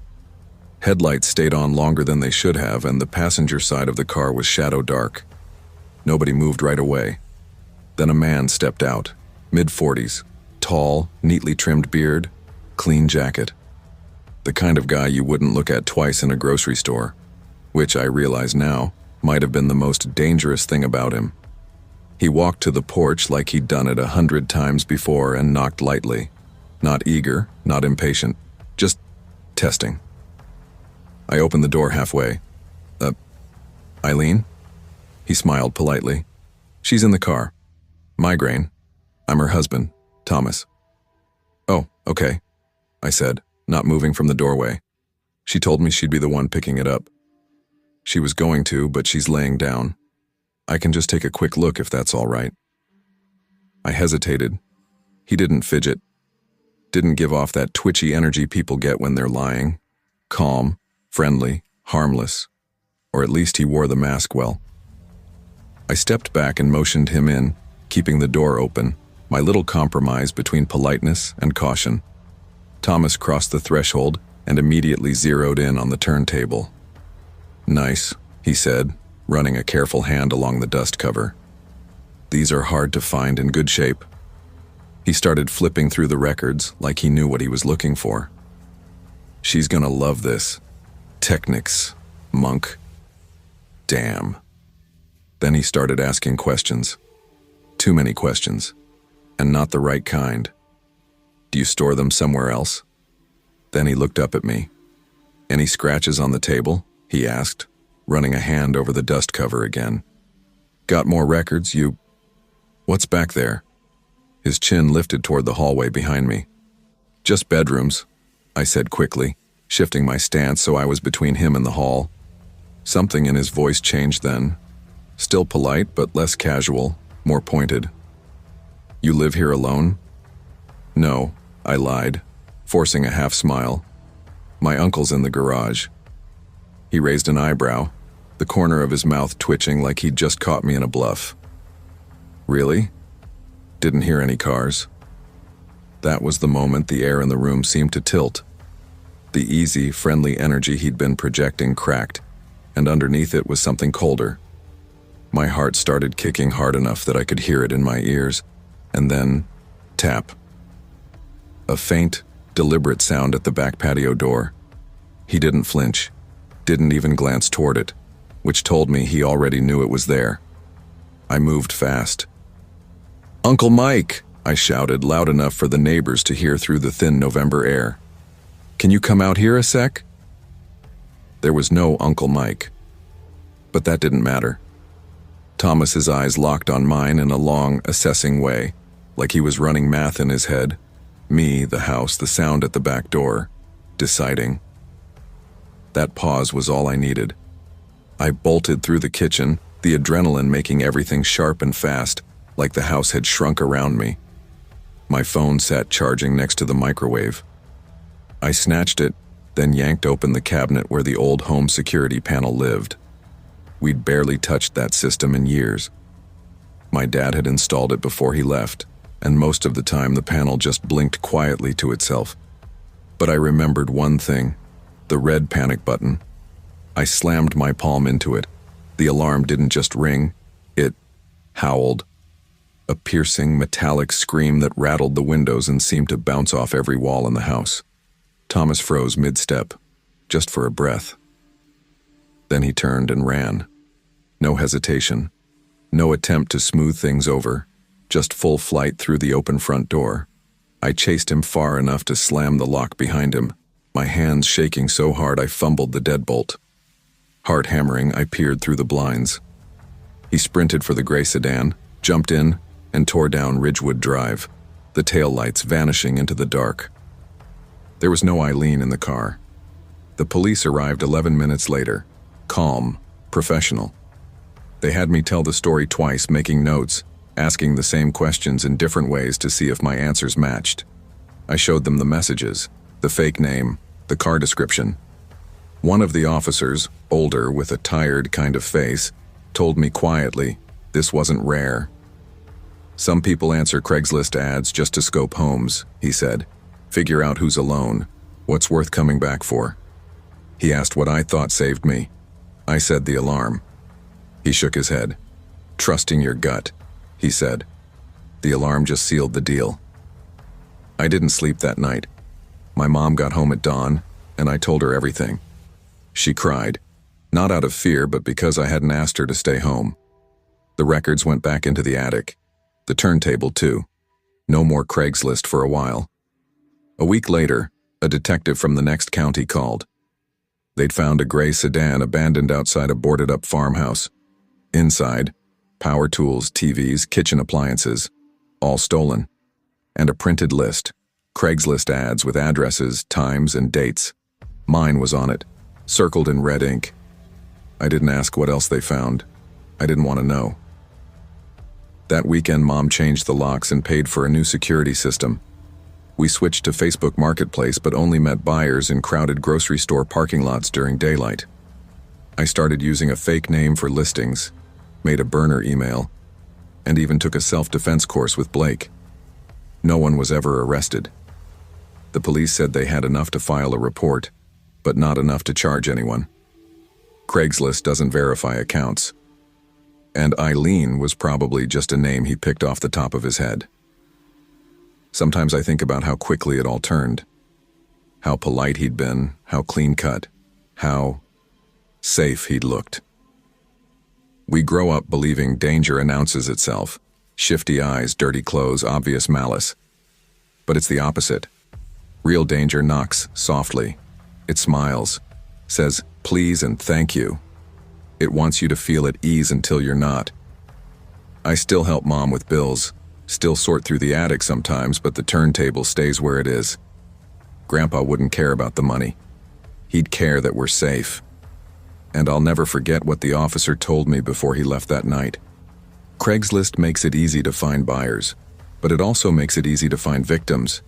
Headlights stayed on longer than they should have, and the passenger side of the car was shadow dark. Nobody moved right away. Then a man stepped out, mid-40s, tall, neatly trimmed beard, clean jacket. The kind of guy you wouldn't look at twice in a grocery store, which I realize now might have been the most dangerous thing about him. He walked to the porch like he'd done it 100 times before and knocked lightly. Not eager, not impatient, just testing. I opened the door halfway. Eileen? He smiled politely. She's in the car. Migraine. I'm her husband, Thomas. Oh, okay, I said, not moving from the doorway. She told me she'd be the one picking it up. She was going to, but she's laying down. I can just take a quick look if that's all right. I hesitated. He didn't fidget. Didn't give off that twitchy energy people get when they're lying. Calm, friendly, harmless. Or at least he wore the mask well. I stepped back and motioned him in, keeping the door open, my little compromise between politeness and caution. Thomas crossed the threshold and immediately zeroed in on the turntable. Nice, he said, running a careful hand along the dust cover. These are hard to find in good shape. He started flipping through the records like he knew what he was looking for. She's gonna love this. Technics, Monk. Damn. Then he started asking questions. Too many questions. And not the right kind. Do you store them somewhere else? Then he looked up at me. Any scratches on the table? He asked, running a hand over the dust cover again. Got more records, you... What's back there? His chin lifted toward the hallway behind me. Just bedrooms, I said quickly, shifting my stance so I was between him and the hall. Something in his voice changed then. Still polite, but less casual, more pointed. You live here alone? No, I lied, forcing a half smile. My uncle's in the garage. He raised an eyebrow, the corner of his mouth twitching like he'd just caught me in a bluff. Really? Didn't hear any cars. That was the moment the air in the room seemed to tilt. The easy, friendly energy he'd been projecting cracked, and underneath it was something colder. My heart started kicking hard enough that I could hear it in my ears, and then, tap. A faint, deliberate sound at the back patio door. He didn't flinch, didn't even glance toward it, which told me he already knew it was there. I moved fast. "Uncle Mike!" I shouted loud enough for the neighbors to hear through the thin November air. "Can you come out here a sec?" There was no Uncle Mike. But that didn't matter. Thomas's eyes locked on mine in a long, assessing way, like he was running math in his head. Me, the house, the sound at the back door, deciding. That pause was all I needed. I bolted through the kitchen, the adrenaline making everything sharp and fast, like the house had shrunk around me. My phone sat charging next to the microwave. I snatched it, then yanked open the cabinet where the old home security panel lived. We'd barely touched that system in years. My dad had installed it before he left, and most of the time the panel just blinked quietly to itself. But I remembered one thing, the red panic button. I slammed my palm into it. The alarm didn't just ring, it howled. A piercing, metallic scream that rattled the windows and seemed to bounce off every wall in the house. Thomas froze mid-step, just for a breath. Then he turned and ran. No hesitation, no attempt to smooth things over, just full flight through the open front door. I chased him far enough to slam the lock behind him, my hands shaking so hard I fumbled the deadbolt. Heart hammering, I peered through the blinds. He sprinted for the gray sedan, jumped in, and tore down Ridgewood Drive, the taillights vanishing into the dark. There was no Eileen in the car. The police arrived 11 minutes later, calm, professional. They had me tell the story twice, making notes, asking the same questions in different ways to see if my answers matched. I showed them the messages, the fake name, the car description. One of the officers, older with a tired kind of face, told me quietly, this wasn't rare. "Some people answer Craigslist ads just to scope homes," he said. "Figure out who's alone, what's worth coming back for." He asked what I thought saved me. I said the alarm. He shook his head. "Trusting your gut," he said. The alarm just sealed the deal. I didn't sleep that night. My mom got home at dawn, and I told her everything. She cried, not out of fear, but because I hadn't asked her to stay home. The records went back into the attic. The turntable, too. No more Craigslist for a while. A week later, a detective from the next county called. They'd found a gray sedan abandoned outside a boarded-up farmhouse. Inside, power tools, TVs, kitchen appliances, all stolen. And a printed list, Craigslist ads with addresses, times, and dates. Mine was on it, circled in red ink. I didn't ask what else they found. I didn't want to know. That weekend, Mom changed the locks and paid for a new security system. We switched to Facebook Marketplace but only met buyers in crowded grocery store parking lots during daylight. I started using a fake name for listings, made a burner email, and even took a self-defense course with Blake. No one was ever arrested. The police said they had enough to file a report, but not enough to charge anyone. Craigslist doesn't verify accounts. And Eileen was probably just a name he picked off the top of his head. Sometimes I think about how quickly it all turned. How polite he'd been, how clean-cut, how safe he'd looked. We grow up believing danger announces itself. Shifty eyes, dirty clothes, obvious malice. But it's the opposite. Real danger knocks softly. It smiles, says please and thank you. It wants you to feel at ease until you're not. I still help Mom with bills, still sort through the attic sometimes, but the turntable stays where it is. Grandpa wouldn't care about the money. He'd care that we're safe. And I'll never forget what the officer told me before he left that night. Craigslist makes it easy to find buyers, but it also makes it easy to find victims.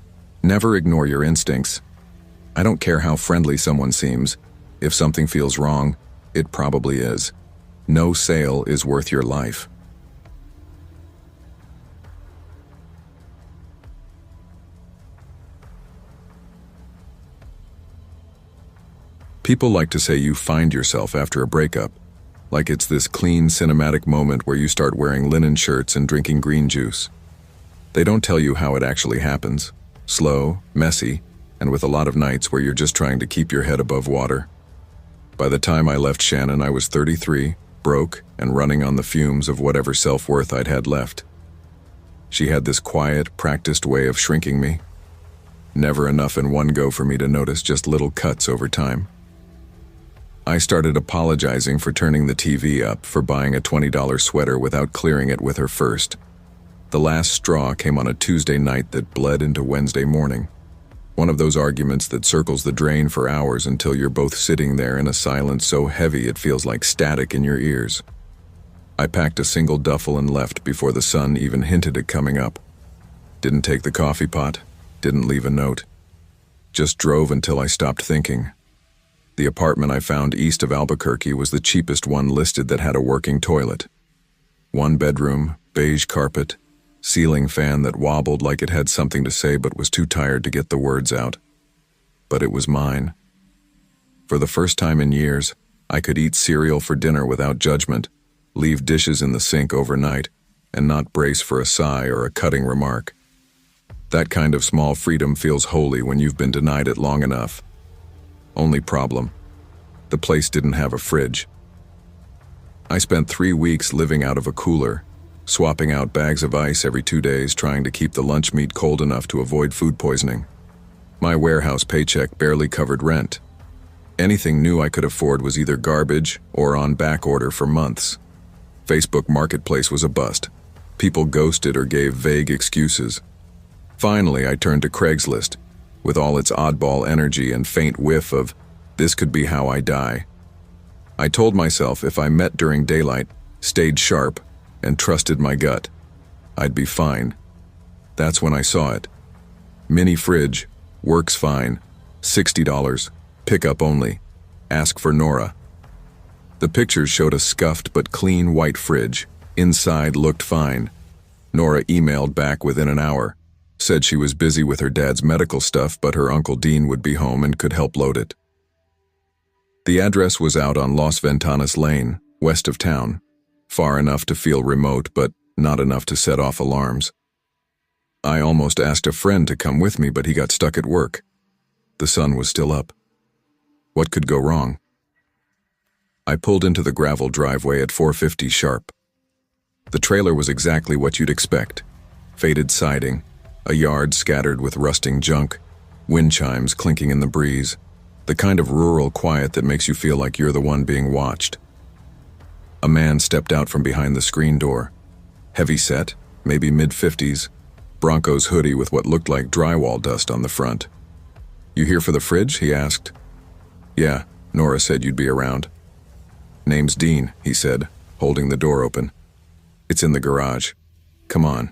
Never ignore your instincts. I don't care how friendly someone seems. If something feels wrong, it probably is. No sale is worth your life. People like to say you find yourself after a breakup, like it's this clean cinematic moment where you start wearing linen shirts and drinking green juice. They don't tell you how it actually happens. Slow, messy, and with a lot of nights where you're just trying to keep your head above water. By the time I left Shannon, I was 33, broke, and running on the fumes of whatever self-worth I'd had left. She had this quiet, practiced way of shrinking me. Never enough in one go for me to notice just little cuts over time. I started apologizing for turning the TV up, for buying a $20 sweater without clearing it with her first. The last straw came on a Tuesday night that bled into Wednesday morning. One of those arguments that circles the drain for hours until you're both sitting there in a silence so heavy it feels like static in your ears. I packed a single duffel and left before the sun even hinted at coming up. Didn't take the coffee pot, didn't leave a note. Just drove until I stopped thinking. The apartment I found east of Albuquerque was the cheapest one listed that had a working toilet. 1 bedroom, beige carpet, ceiling fan that wobbled like it had something to say but was too tired to get the words out. But it was mine. For the first time in years, I could eat cereal for dinner without judgment, leave dishes in the sink overnight, and not brace for a sigh or a cutting remark. That kind of small freedom feels holy when you've been denied it long enough. Only problem: the place didn't have a fridge. I spent 3 weeks living out of a cooler, swapping out bags of ice every 2 days, trying to keep the lunch meat cold enough to avoid food poisoning. My warehouse paycheck barely covered rent. Anything new I could afford was either garbage or on back order for months. Facebook Marketplace was a bust. People ghosted or gave vague excuses. Finally, I turned to Craigslist, with all its oddball energy and faint whiff of, "This could be how I die." I told myself if I met during daylight, stayed sharp, and trusted my gut, I'd be fine. That's when I saw it. Mini fridge, works fine, $60, pickup only, ask for Nora. The pictures showed a scuffed but clean white fridge. Inside looked fine. Nora emailed back within an hour, said she was busy with her dad's medical stuff but her Uncle Dean would be home and could help load it. The address was out on Los Ventanas Lane, west of town. Far enough to feel remote, but not enough to set off alarms. I almost asked a friend to come with me, but he got stuck at work. The sun was still up. What could go wrong? I pulled into the gravel driveway at 4:50 sharp. The trailer was exactly what you'd expect. Faded siding, a yard scattered with rusting junk, wind chimes clinking in the breeze, the kind of rural quiet that makes you feel like you're the one being watched. A man stepped out from behind the screen door. Heavy set, maybe mid-50s, Broncos hoodie with what looked like drywall dust on the front. "You here for the fridge?" he asked. "Yeah, Nora said you'd be around." "Name's Dean," he said, holding the door open. "It's in the garage. Come on."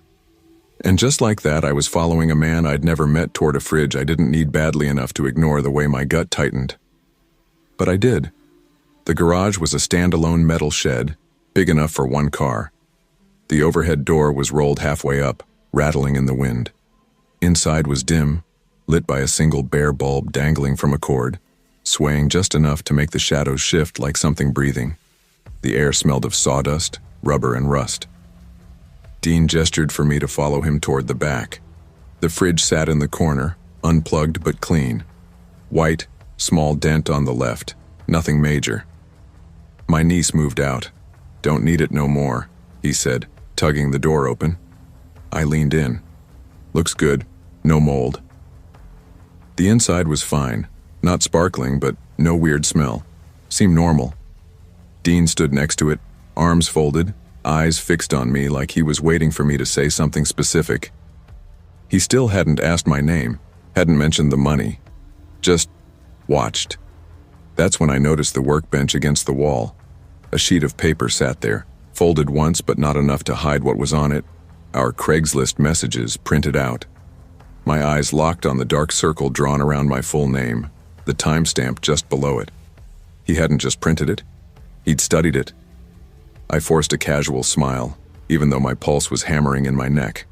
And just like that, I was following a man I'd never met toward a fridge I didn't need badly enough to ignore the way my gut tightened. But I did. The garage was a standalone metal shed, big enough for 1 car. The overhead door was rolled halfway up, rattling in the wind. Inside was dim, lit by a single bare bulb dangling from a cord, swaying just enough to make the shadows shift like something breathing. The air smelled of sawdust, rubber, and rust. Dean gestured for me to follow him toward the back. The fridge sat in the corner, unplugged but clean. White, small dent on the left, nothing major. My niece moved out. "Don't need it no more," he said, tugging the door open. I leaned in. "Looks good. No mold." The inside was fine. Not sparkling, but no weird smell. Seemed normal. Dean stood next to it, arms folded, eyes fixed on me like he was waiting for me to say something specific. He still hadn't asked my name, hadn't mentioned the money. Just watched. That's when I noticed the workbench against the wall. A sheet of paper sat there, folded once but not enough to hide what was on it. Our Craigslist messages printed out. My eyes locked on the dark circle drawn around my full name, the timestamp just below it. He hadn't just printed it. He'd studied it. I forced a casual smile, even though my pulse was hammering in my neck.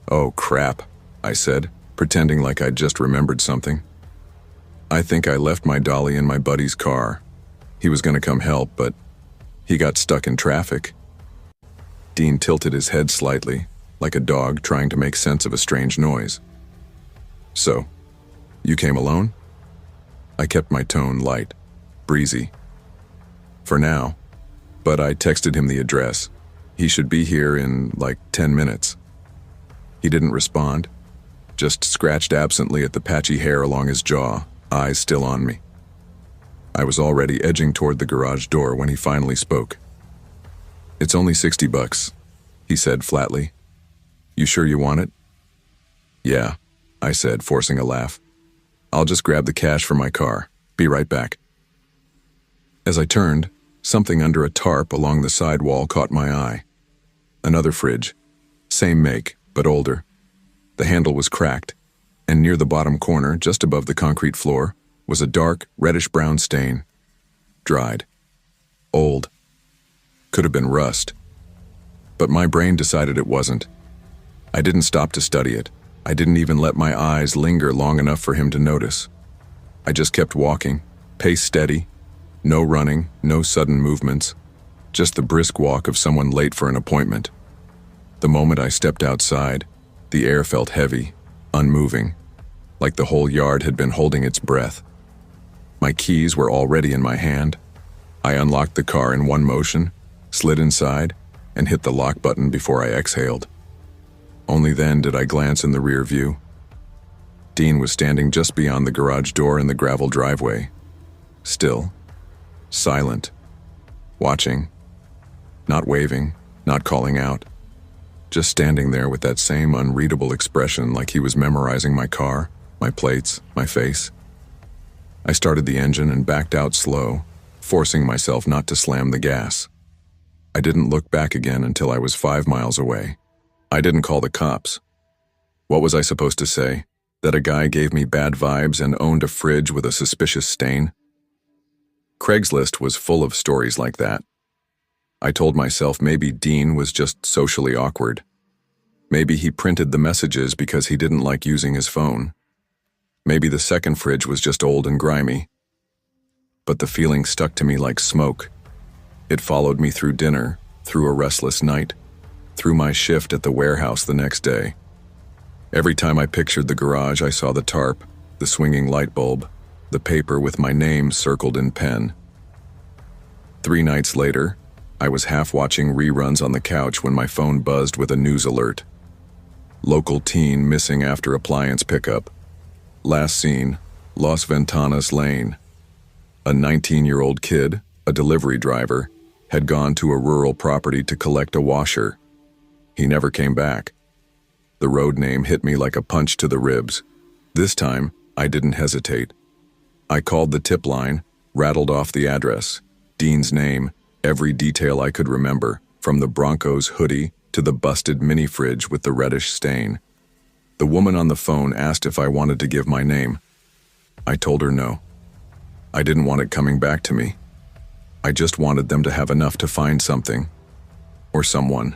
"Oh, crap," I said, pretending like I'd just remembered something. "I think I left my dolly in my buddy's car. He was going to come help, but he got stuck in traffic." Dean tilted his head slightly, like a dog trying to make sense of a strange noise. "So, you came alone?" I kept my tone light. breezy. For now. But I texted him the address. He should be here in like 10 minutes. He didn't respond, just scratched absently at the patchy hair along his jaw, eyes still on me. I was already edging toward the garage door when he finally spoke. "It's only $60, he said flatly. "You sure you want it?" "Yeah," I said, forcing a laugh. "I'll just grab the cash for my car. Be right back." As I turned, something under a tarp along the side wall caught my eye. Another fridge. Same make, but older. The handle was cracked, and near the bottom corner, just above the concrete floor, was a dark, reddish-brown stain. Dried. Old. Could have been rust. But my brain decided it wasn't. I didn't stop to study it. I didn't even let my eyes linger long enough for him to notice. I just kept walking, pace steady, no running, no sudden movements, just the brisk walk of someone late for an appointment. The moment I stepped outside, the air felt heavy, unmoving, like the whole yard had been holding its breath. My keys were already in my hand. I unlocked the car in one motion, slid inside, and hit the lock button before I exhaled. Only then did I glance in the rear view. Dean was standing just beyond the garage door in the gravel driveway. Still. Silent. Watching. Not waving, not calling out. Just standing there with that same unreadable expression like he was memorizing my car, my plates, my face. I started the engine and backed out slow, forcing myself not to slam the gas. I didn't look back again until I was 5 miles away. I didn't call the cops. What was I supposed to say? That a guy gave me bad vibes and owned a fridge with a suspicious stain? Craigslist was full of stories like that. I told myself maybe Dean was just socially awkward. Maybe he printed the messages because he didn't like using his phone. Maybe the second fridge was just old and grimy. But the feeling stuck to me like smoke. It followed me through dinner, through a restless night, through my shift at the warehouse the next day. Every time I pictured the garage, I saw the tarp, the swinging light bulb, the paper with my name circled in pen. 3 nights later, I was half watching reruns on the couch when my phone buzzed with a news alert. Local teen missing after appliance pickup. Last seen, Las Ventanas Lane. A 19-year-old kid, a delivery driver, had gone to a rural property to collect a washer. He never came back. The road name hit me like a punch to the ribs. This time, I didn't hesitate. I called the tip line, rattled off the address, Dean's name, every detail I could remember, from the Broncos hoodie to the busted mini fridge with the reddish stain. The woman on the phone asked if I wanted to give my name. I told her no. I didn't want it coming back to me. I just wanted them to have enough to find something. Or someone.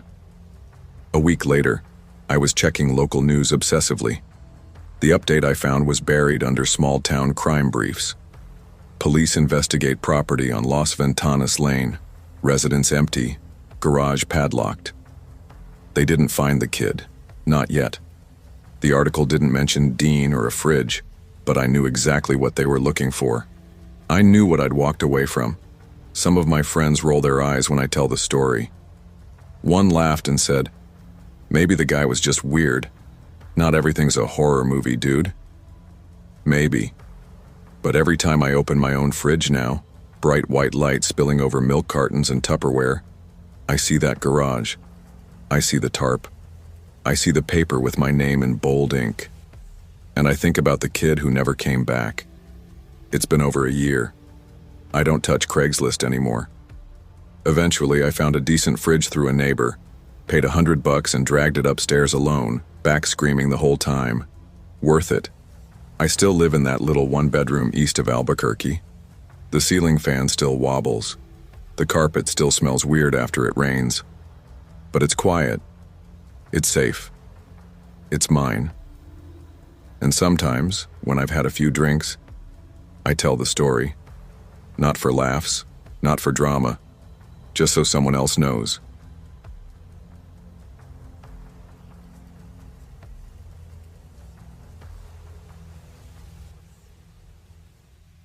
A week later, I was checking local news obsessively. The update I found was buried under small-town crime briefs. Police investigate property on Las Ventanas Lane. Residence empty. Garage padlocked. They didn't find the kid. Not yet. The article didn't mention Dean or a fridge, but I knew exactly what they were looking for. I knew what I'd walked away from. Some of my friends roll their eyes when I tell the story. One laughed and said, "Maybe the guy was just weird. Not everything's a horror movie, dude." Maybe. But every time I open my own fridge now, bright white light spilling over milk cartons and Tupperware, I see that garage. I see the tarp. I see the paper with my name in bold ink. And I think about the kid who never came back. It's been over a year. I don't touch Craigslist anymore. Eventually, I found a decent fridge through a neighbor, paid $100 and dragged it upstairs alone, back screaming the whole time. Worth it. I still live in that little one-bedroom east of Albuquerque. The ceiling fan still wobbles. The carpet still smells weird after it rains. But it's quiet. It's safe. It's mine. And sometimes, when I've had a few drinks, I tell the story. Not for laughs, not for drama, just so someone else knows.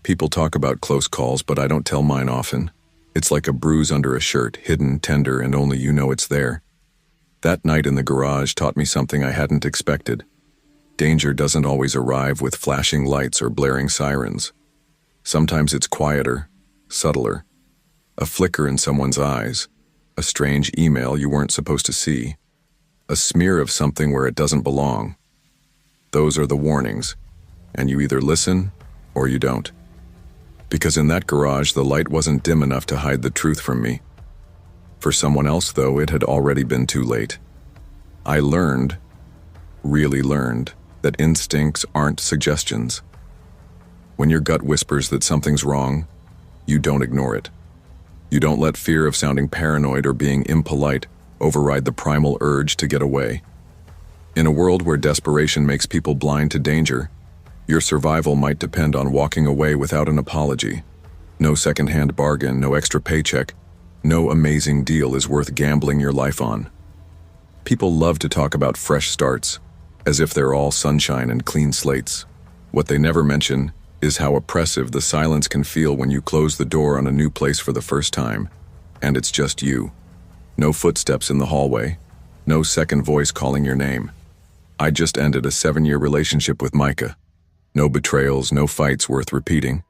People talk about close calls, but I don't tell mine often. It's like a bruise under a shirt, hidden, tender, and only you know it's there. That night in the garage taught me something I hadn't expected. Danger doesn't always arrive with flashing lights or blaring sirens. Sometimes it's quieter, subtler. A flicker in someone's eyes, a strange email you weren't supposed to see, a smear of something where it doesn't belong. Those are the warnings, and you either listen or you don't. Because in that garage, the light wasn't dim enough to hide the truth from me. For someone else, though, it had already been too late. I learned, really learned, that instincts aren't suggestions. When your gut whispers that something's wrong, you don't ignore it. You don't let fear of sounding paranoid or being impolite override the primal urge to get away. In a world where desperation makes people blind to danger, your survival might depend on walking away without an apology. No second-hand bargain, no extra paycheck, no amazing deal is worth gambling your life on. People love to talk about fresh starts, as if they're all sunshine and clean slates. What they never mention is how oppressive the silence can feel when you close the door on a new place for the first time, and it's just you. No footsteps in the hallway, no second voice calling your name. I just ended a 7-year relationship with Micah. No betrayals, no fights worth repeating.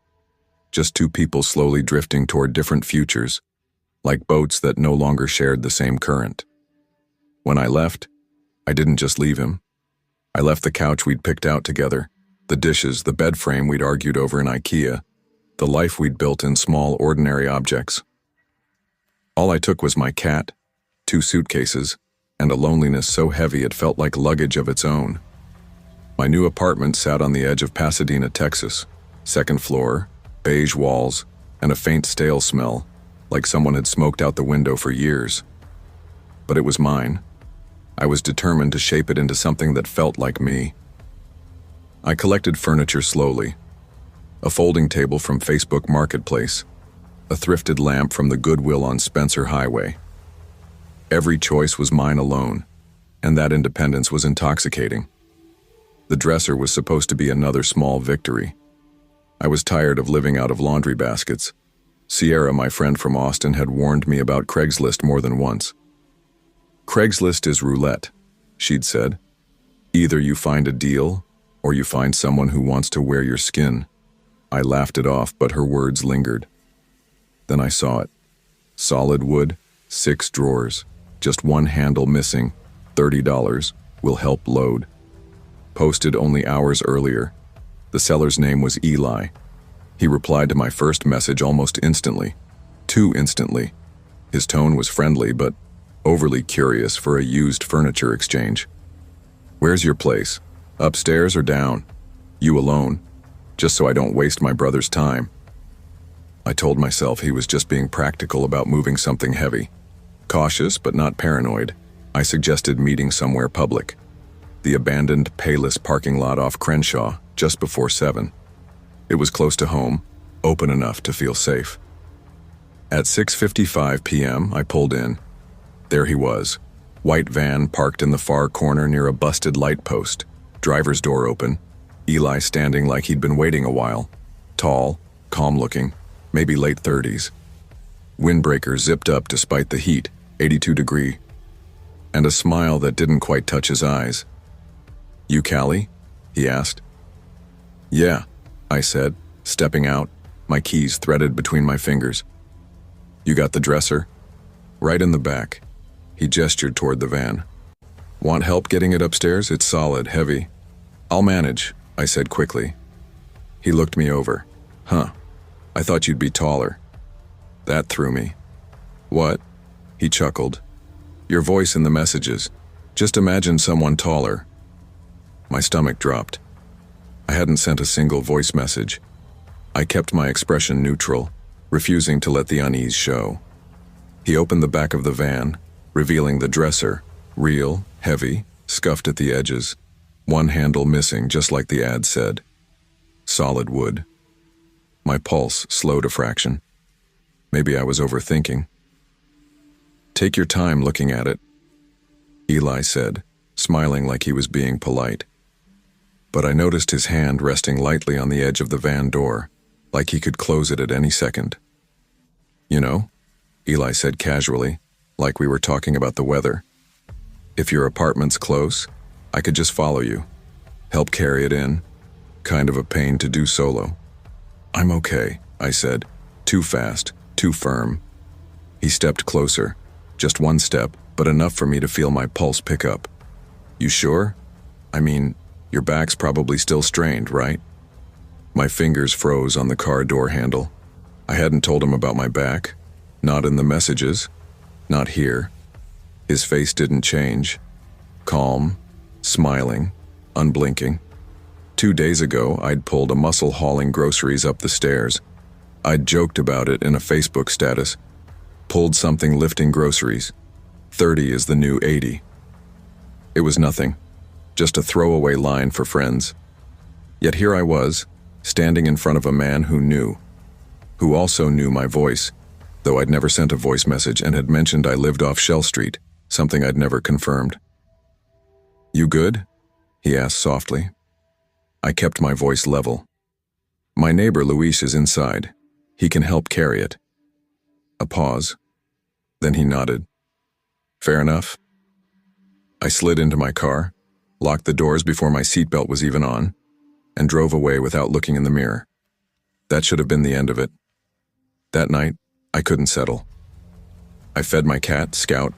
Just two people slowly drifting toward different futures, like boats that no longer shared the same current. When I left, I didn't just leave him. I left the couch we'd picked out together, the dishes, the bed frame we'd argued over in IKEA, the life we'd built in small, ordinary objects. All I took was my cat, 2 suitcases, and a loneliness so heavy it felt like luggage of its own. My new apartment sat on the edge of Pasadena, Texas. 2nd floor, beige walls, and a faint stale smell, like someone had smoked out the window for years. But it was mine. I was determined to shape it into something that felt like me. I collected furniture slowly. A folding table from Facebook Marketplace, a thrifted lamp from the Goodwill on Spencer Highway. Every choice was mine alone, and that independence was intoxicating. The dresser was supposed to be another small victory. I was tired of living out of laundry baskets. Sierra, my friend from Austin, had warned me about Craigslist more than once. Craigslist is roulette, she'd said. Either you find a deal, or you find someone who wants to wear your skin. I laughed it off, but her words lingered. Then I saw it. Solid wood, 6 drawers, just one handle missing, $30, will help load. Posted only hours earlier. The seller's name was Eli. He replied to my first message almost instantly. Too instantly. His tone was friendly, but overly curious for a used furniture exchange. Where's your place? Upstairs or down? You alone? Just so I don't waste my brother's time. I told myself he was just being practical about moving something heavy. Cautious but not paranoid, I suggested meeting somewhere public. The abandoned Payless parking lot off Crenshaw, just before 7. It was close to home, open enough to feel safe. At 6:55 p.m., I pulled in. There he was, white van parked in the far corner near a busted light post, driver's door open, Eli standing like he'd been waiting a while, tall, calm-looking, maybe late 30s. Windbreaker zipped up despite the heat, 82 degree, and a smile that didn't quite touch his eyes. "You Callie?" he asked. "Yeah," I said, stepping out, my keys threaded between my fingers. "You got the dresser?" "Right in the back." He gestured toward the van. "Want help getting it upstairs? It's solid, heavy." "I'll manage," I said quickly. He looked me over. "Huh, I thought you'd be taller." That threw me. "What?" He chuckled. "Your voice in the messages. Just imagine someone taller." My stomach dropped. I hadn't sent a single voice message. I kept my expression neutral, refusing to let the unease show. He opened the back of the van, revealing the dresser, real, heavy, scuffed at the edges, one handle missing just like the ad said. Solid wood. My pulse slowed a fraction. Maybe I was overthinking. "Take your time looking at it," Eli said, smiling like he was being polite. But I noticed his hand resting lightly on the edge of the van door, like he could close it at any second. You know, Eli said casually, like we were talking about the weather. If your apartment's close, I could just follow you. Help carry it in. Kind of a pain to do solo. I'm okay, I said. Too fast, too firm. He stepped closer. Just one step, but enough for me to feel my pulse pick up. You sure? I mean, your back's probably still strained, right? My fingers froze on the car door handle. I hadn't told him about my back. Not in the messages. Not here. His face didn't change. Calm, smiling, unblinking. 2 days ago, I'd pulled a muscle hauling groceries up the stairs. I'd joked about it in a Facebook status. Pulled something lifting groceries. 30 is the new 80. It was nothing. Just a throwaway line for friends. Yet here I was, standing in front of a man who knew. Who also knew my voice, though I'd never sent a voice message and had mentioned I lived off Shell Street, something I'd never confirmed. You good? He asked softly. I kept my voice level. My neighbor Luis is inside. He can help carry it. A pause. Then he nodded. Fair enough. I slid into my car, locked the doors before my seatbelt was even on, and drove away without looking in the mirror. That should have been the end of it. That night, I couldn't settle. I fed my cat, Scout,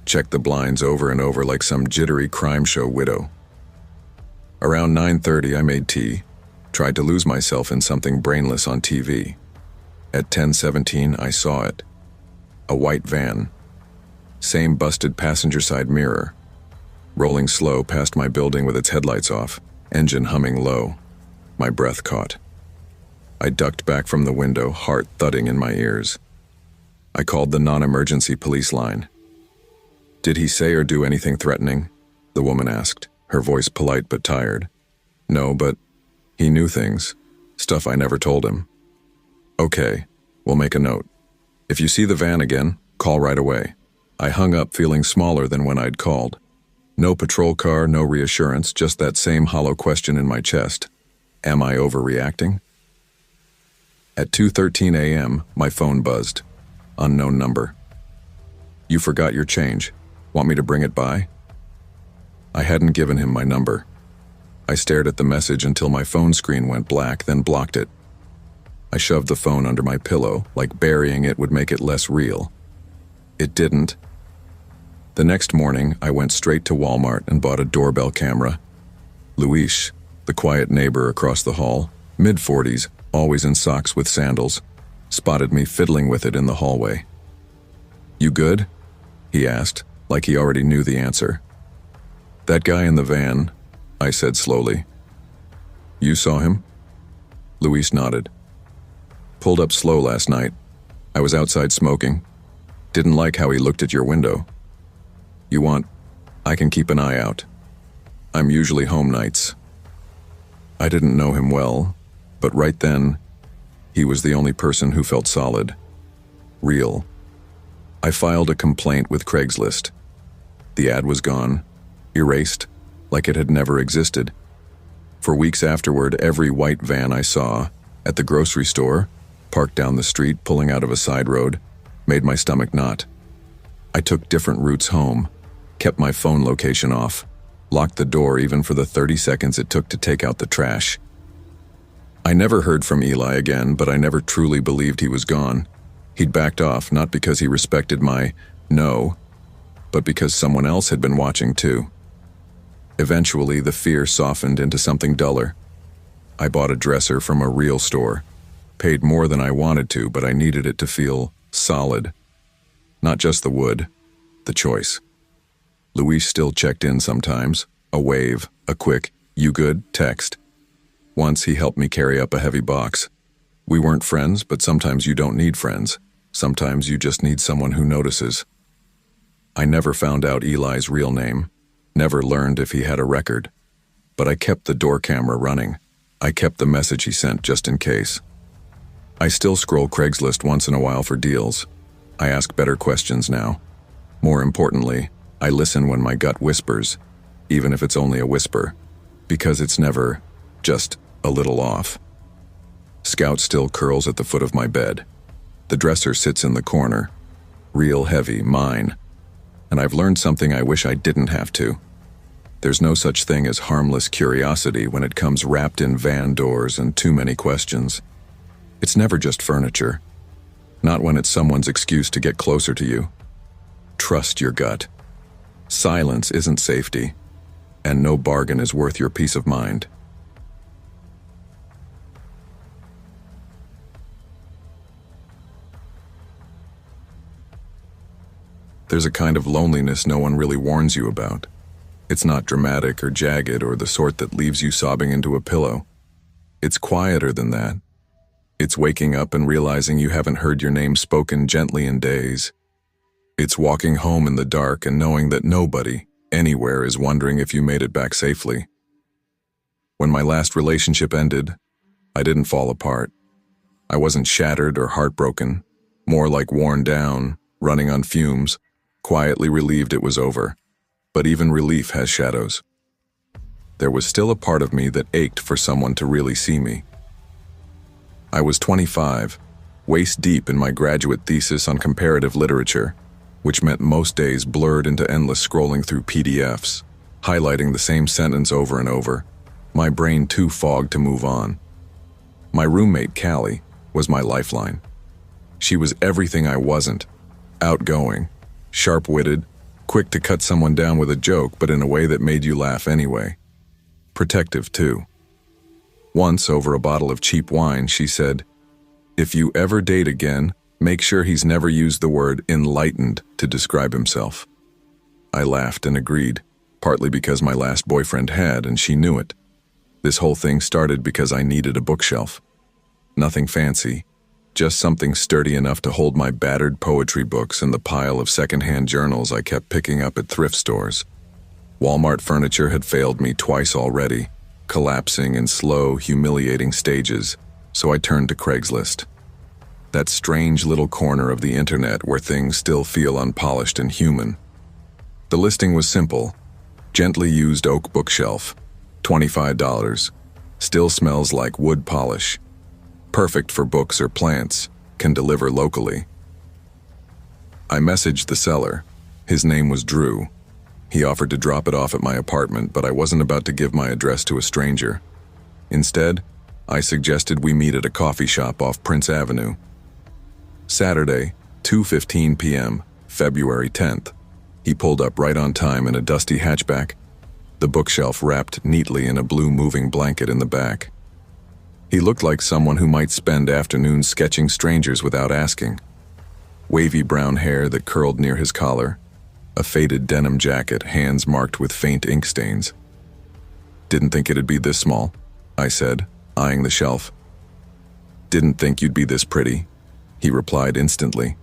checked the blinds over and over like some jittery crime show widow. Around 9:30, I made tea, tried to lose myself in something brainless on TV. At 10:17, I saw it. A white van. Same busted passenger side mirror. Rolling slow past my building with its headlights off, engine humming low. My breath caught. I ducked back from the window, heart thudding in my ears. I called the non-emergency police line. Did he say or do anything threatening? The woman asked, her voice polite but tired. No, but he knew things. Stuff I never told him. Okay, we'll make a note. If you see the van again, call right away. I hung up feeling smaller than when I'd called. No patrol car, no reassurance, just that same hollow question in my chest. Am I overreacting? At 2:13 a.m., my phone buzzed. Unknown number. You forgot your change. Want me to bring it by? I hadn't given him my number. I stared at the message until my phone screen went black, then blocked it. I shoved the phone under my pillow, like burying it would make it less real. It didn't. The next morning, I went straight to Walmart and bought a doorbell camera. Luis, the quiet neighbor across the hall, mid-40s, always in socks with sandals, spotted me fiddling with it in the hallway. You good? He asked, like he already knew the answer. That guy in the van, I said slowly. You saw him? Luis nodded. Pulled up slow last night. I was outside smoking. Didn't like how he looked at your window. You want? I can keep an eye out. I'm usually home nights. I didn't know him well, but right then, he was the only person who felt solid. Real. I filed a complaint with Craigslist. The ad was gone, erased, like it had never existed. For weeks afterward, every white van I saw, at the grocery store, parked down the street pulling out of a side road, made my stomach knot. I took different routes home, kept my phone location off, locked the door even for the 30 seconds it took to take out the trash. I never heard from Eli again, but I never truly believed he was gone. He'd backed off, not because he respected my no, but because someone else had been watching too. Eventually, the fear softened into something duller. I bought a dresser from a real store. Paid more than I wanted to, but I needed it to feel solid. Not just the wood, the choice. Luis still checked in sometimes, a wave, a quick, "You good?" text. Once he helped me carry up a heavy box. We weren't friends, but sometimes you don't need friends. Sometimes you just need someone who notices. I never found out Eli's real name, never learned if he had a record. But I kept the door camera running. I kept the message he sent just in case. I still scroll Craigslist once in a while for deals. I ask better questions now. More importantly, I listen when my gut whispers, even if it's only a whisper, because it's never just a little off. Scout still curls at the foot of my bed. The dresser sits in the corner. Real heavy, mine. And I've learned something I wish I didn't have to. There's no such thing as harmless curiosity when it comes wrapped in van doors and too many questions. It's never just furniture. Not when it's someone's excuse to get closer to you. Trust your gut. Silence isn't safety, and no bargain is worth your peace of mind. There's a kind of loneliness no one really warns you about. It's not dramatic or jagged or the sort that leaves you sobbing into a pillow. It's quieter than that. It's waking up and realizing you haven't heard your name spoken gently in days. It's walking home in the dark and knowing that nobody, anywhere, is wondering if you made it back safely. When my last relationship ended, I didn't fall apart. I wasn't shattered or heartbroken, more like worn down, running on fumes, quietly relieved it was over. But even relief has shadows. There was still a part of me that ached for someone to really see me. I was 25, waist deep in my graduate thesis on comparative literature, which meant most days blurred into endless scrolling through PDFs, highlighting the same sentence over and over, my brain too fogged to move on. My roommate, Callie, was my lifeline. She was everything I wasn't: outgoing, sharp-witted, quick to cut someone down with a joke but in a way that made you laugh anyway. Protective, too. Once, over a bottle of cheap wine, she said, "If you ever date again, make sure he's never used the word enlightened to describe himself." I laughed and agreed, partly because my last boyfriend had, and she knew it. This whole thing started because I needed a bookshelf. Nothing fancy, just something sturdy enough to hold my battered poetry books and the pile of secondhand journals I kept picking up at thrift stores. Walmart furniture had failed me twice already, collapsing in slow, humiliating stages, so I turned to Craigslist. That strange little corner of the internet where things still feel unpolished and human. The listing was simple: gently used oak bookshelf, $25, still smells like wood polish. Perfect for books or plants, can deliver locally. I messaged the seller. His name was Drew. He offered to drop it off at my apartment, but I wasn't about to give my address to a stranger. Instead, I suggested we meet at a coffee shop off Prince Avenue. Saturday, 2:15 p.m., February 10th. He pulled up right on time in a dusty hatchback, the bookshelf wrapped neatly in a blue moving blanket in the back. He looked like someone who might spend afternoons sketching strangers without asking. Wavy brown hair that curled near his collar, a faded denim jacket, hands marked with faint ink stains. "Didn't think it'd be this small," I said, eyeing the shelf. "Didn't think you'd be this pretty," he replied instantly.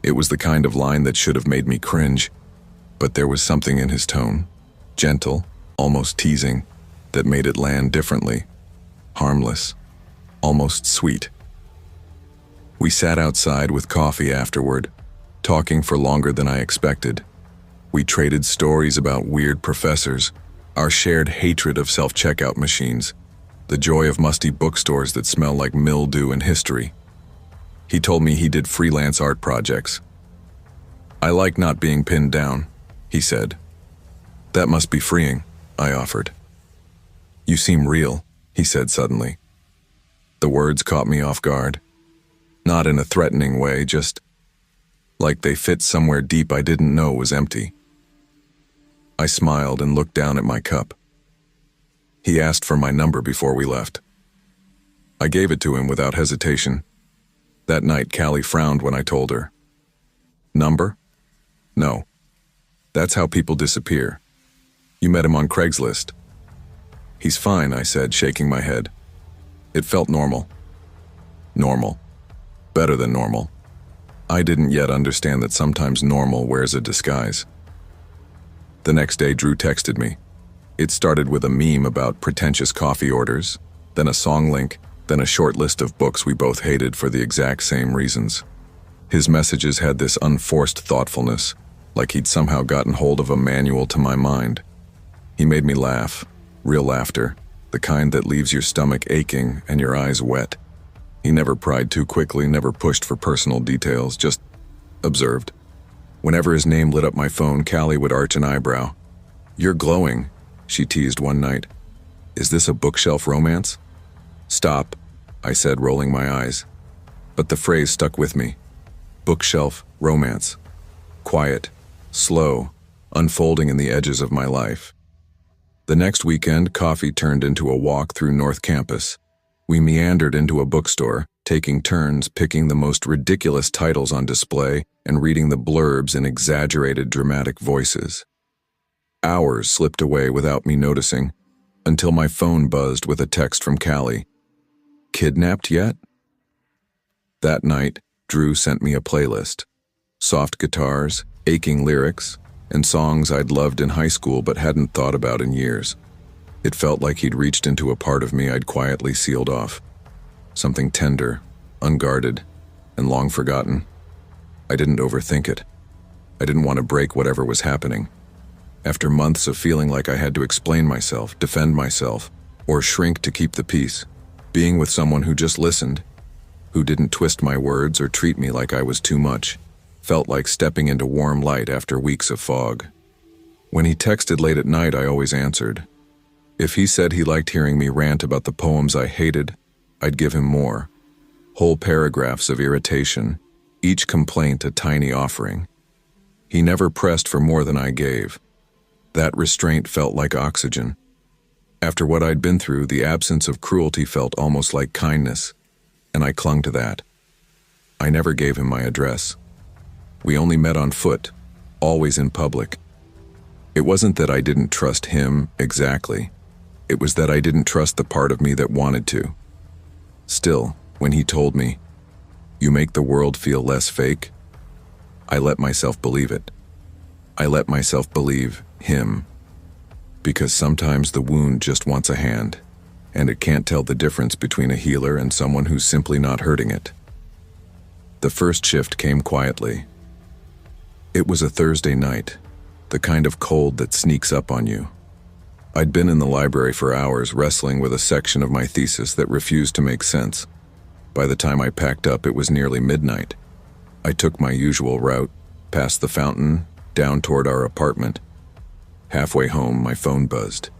It was the kind of line that should have made me cringe, but there was something in his tone, gentle, almost teasing, that made it land differently. Harmless, almost sweet. We sat outside with coffee afterward, talking for longer than I expected. We traded stories about weird professors, our shared hatred of self-checkout machines, the joy of musty bookstores that smell like mildew and history. He told me he did freelance art projects. "I like not being pinned down," he said. "That must be freeing," I offered. "You seem real," he said suddenly. The words caught me off guard. Not in a threatening way, just like they fit somewhere deep I didn't know was empty. I smiled and looked down at my cup. He asked for my number before we left. I gave it to him without hesitation. That night, Callie frowned when I told her. "Number? No. That's how people disappear. You met him on Craigslist." "He's fine," I said, shaking my head. It felt normal. Normal. Better than normal. I didn't yet understand that sometimes normal wears a disguise. The next day, Drew texted me. It started with a meme about pretentious coffee orders, then a song link, then a short list of books we both hated for the exact same reasons. His messages had this unforced thoughtfulness, like he'd somehow gotten hold of a manual to my mind. He made me laugh, real laughter, the kind that leaves your stomach aching and your eyes wet. He never pried too quickly, never pushed for personal details, just observed. Whenever his name lit up my phone, Callie would arch an eyebrow. "You're glowing," she teased one night. "Is this a bookshelf romance?" "Stop," I said, rolling my eyes. But the phrase stuck with me. Bookshelf romance. Quiet, slow, unfolding in the edges of my life. The next weekend, coffee turned into a walk through North Campus. We meandered into a bookstore, taking turns picking the most ridiculous titles on display and reading the blurbs in exaggerated dramatic voices. Hours slipped away without me noticing, until my phone buzzed with a text from Callie. "Kidnapped yet?" That night, Drew sent me a playlist. Soft guitars, aching lyrics, and songs I'd loved in high school but hadn't thought about in years. It felt like he'd reached into a part of me I'd quietly sealed off. Something tender, unguarded, and long forgotten. I didn't overthink it. I didn't want to break whatever was happening. After months of feeling like I had to explain myself, defend myself, or shrink to keep the peace, being with someone who just listened, who didn't twist my words or treat me like I was too much, felt like stepping into warm light after weeks of fog. When he texted late at night, I always answered. If he said he liked hearing me rant about the poems I hated, I'd give him more. Whole paragraphs of irritation, each complaint a tiny offering. He never pressed for more than I gave. That restraint felt like oxygen. After what I'd been through, the absence of cruelty felt almost like kindness, and I clung to that. I never gave him my address. We only met on foot, always in public. It wasn't that I didn't trust him exactly. It was that I didn't trust the part of me that wanted to. Still, when he told me, "You make the world feel less fake," I let myself believe it. I let myself believe him. Because sometimes the wound just wants a hand, and it can't tell the difference between a healer and someone who's simply not hurting it. The first shift came quietly. It was a Thursday night, the kind of cold that sneaks up on you. I'd been in the library for hours wrestling with a section of my thesis that refused to make sense. By the time I packed up, it was nearly midnight. I took my usual route, past the fountain, down toward our apartment. Halfway home, my phone buzzed.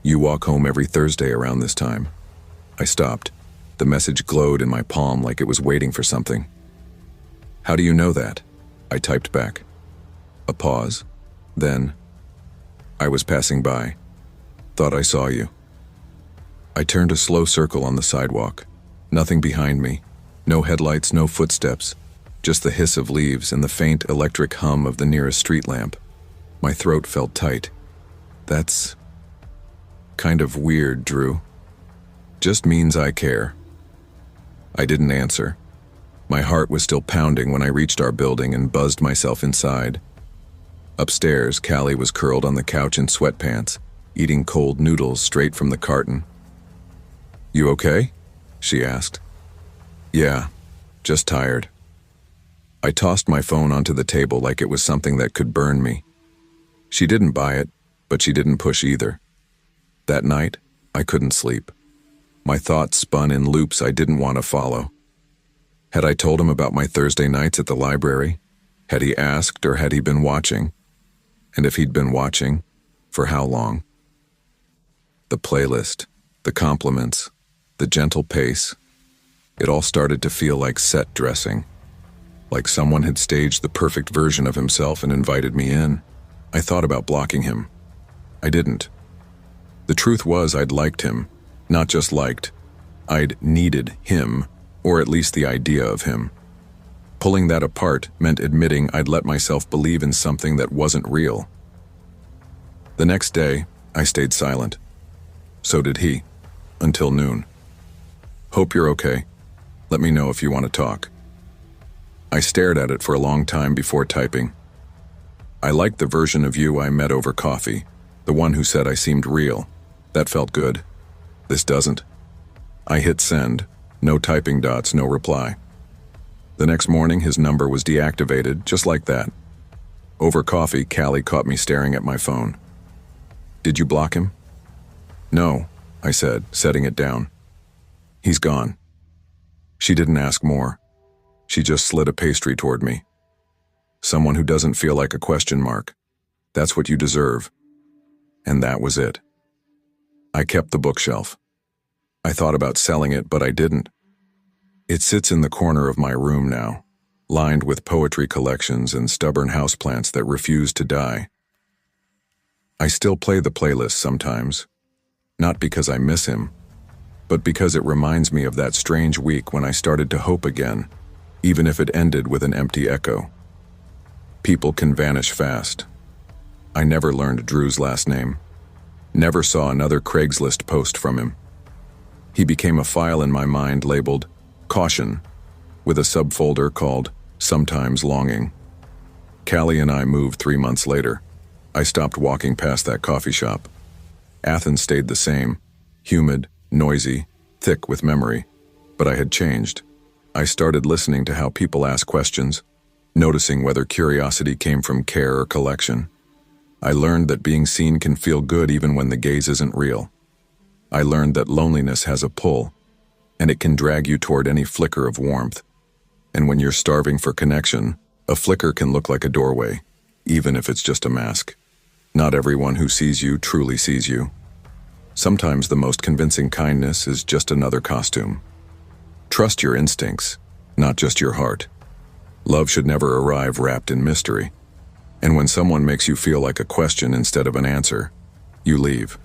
"You walk home every Thursday around this time." I stopped. The message glowed in my palm like it was waiting for something. "How do you know that?" I typed back. A pause. Then, "I was passing by. Thought I saw you." I turned a slow circle on the sidewalk. Nothing behind me. No headlights, no footsteps. Just the hiss of leaves and the faint electric hum of the nearest street lamp. My throat felt tight. "That's kind of weird, Drew. Just means I care." I didn't answer. My heart was still pounding when I reached our building and buzzed myself inside. Upstairs, Callie was curled on the couch in sweatpants, eating cold noodles straight from the carton. "You okay?" she asked. "Yeah, just tired." I tossed my phone onto the table like it was something that could burn me. She didn't buy it, but she didn't push either. That night, I couldn't sleep. My thoughts spun in loops I didn't want to follow. Had I told him about my Thursday nights at the library? Had he asked, or had he been watching? And if he'd been watching, for how long? The playlist, the compliments, the gentle pace. It all started to feel like set dressing. Like someone had staged the perfect version of himself and invited me in. I thought about blocking him. I didn't. The truth was I'd liked him. Not just liked. I'd needed him, or at least the idea of him. Pulling that apart meant admitting I'd let myself believe in something that wasn't real. The next day, I stayed silent. So did he, until noon. "Hope you're okay. Let me know if you want to talk." I stared at it for a long time before typing. "I liked the version of you I met over coffee, the one who said I seemed real. That felt good. This doesn't." I hit send. No typing dots, no reply. The next morning, his number was deactivated, just like that. Over coffee, Callie caught me staring at my phone. "Did you block him?" "No," I said, setting it down. "He's gone." She didn't ask more. She just slid a pastry toward me. Someone who doesn't feel like a question mark. That's what you deserve. And that was it. I kept the bookshelf. I thought about selling it, but I didn't. It sits in the corner of my room now, lined with poetry collections and stubborn houseplants that refuse to die. I still play the playlist sometimes, not because I miss him, but because it reminds me of that strange week when I started to hope again, even if it ended with an empty echo. People can vanish fast. I never learned Drew's last name. Never saw another Craigslist post from him. He became a file in my mind labeled Caution, with a subfolder called Sometimes Longing. Callie and I moved 3 months later. I stopped walking past that coffee shop. Athens stayed the same, humid, noisy, thick with memory, but I had changed. I started listening to how people ask questions, noticing whether curiosity came from care or collection. I learned that being seen can feel good even when the gaze isn't real. I learned that loneliness has a pull, and it can drag you toward any flicker of warmth. And when you're starving for connection, a flicker can look like a doorway, even if it's just a mask. Not everyone who sees you truly sees you. Sometimes the most convincing kindness is just another costume. Trust your instincts, not just your heart. Love should never arrive wrapped in mystery. And when someone makes you feel like a question instead of an answer, you leave.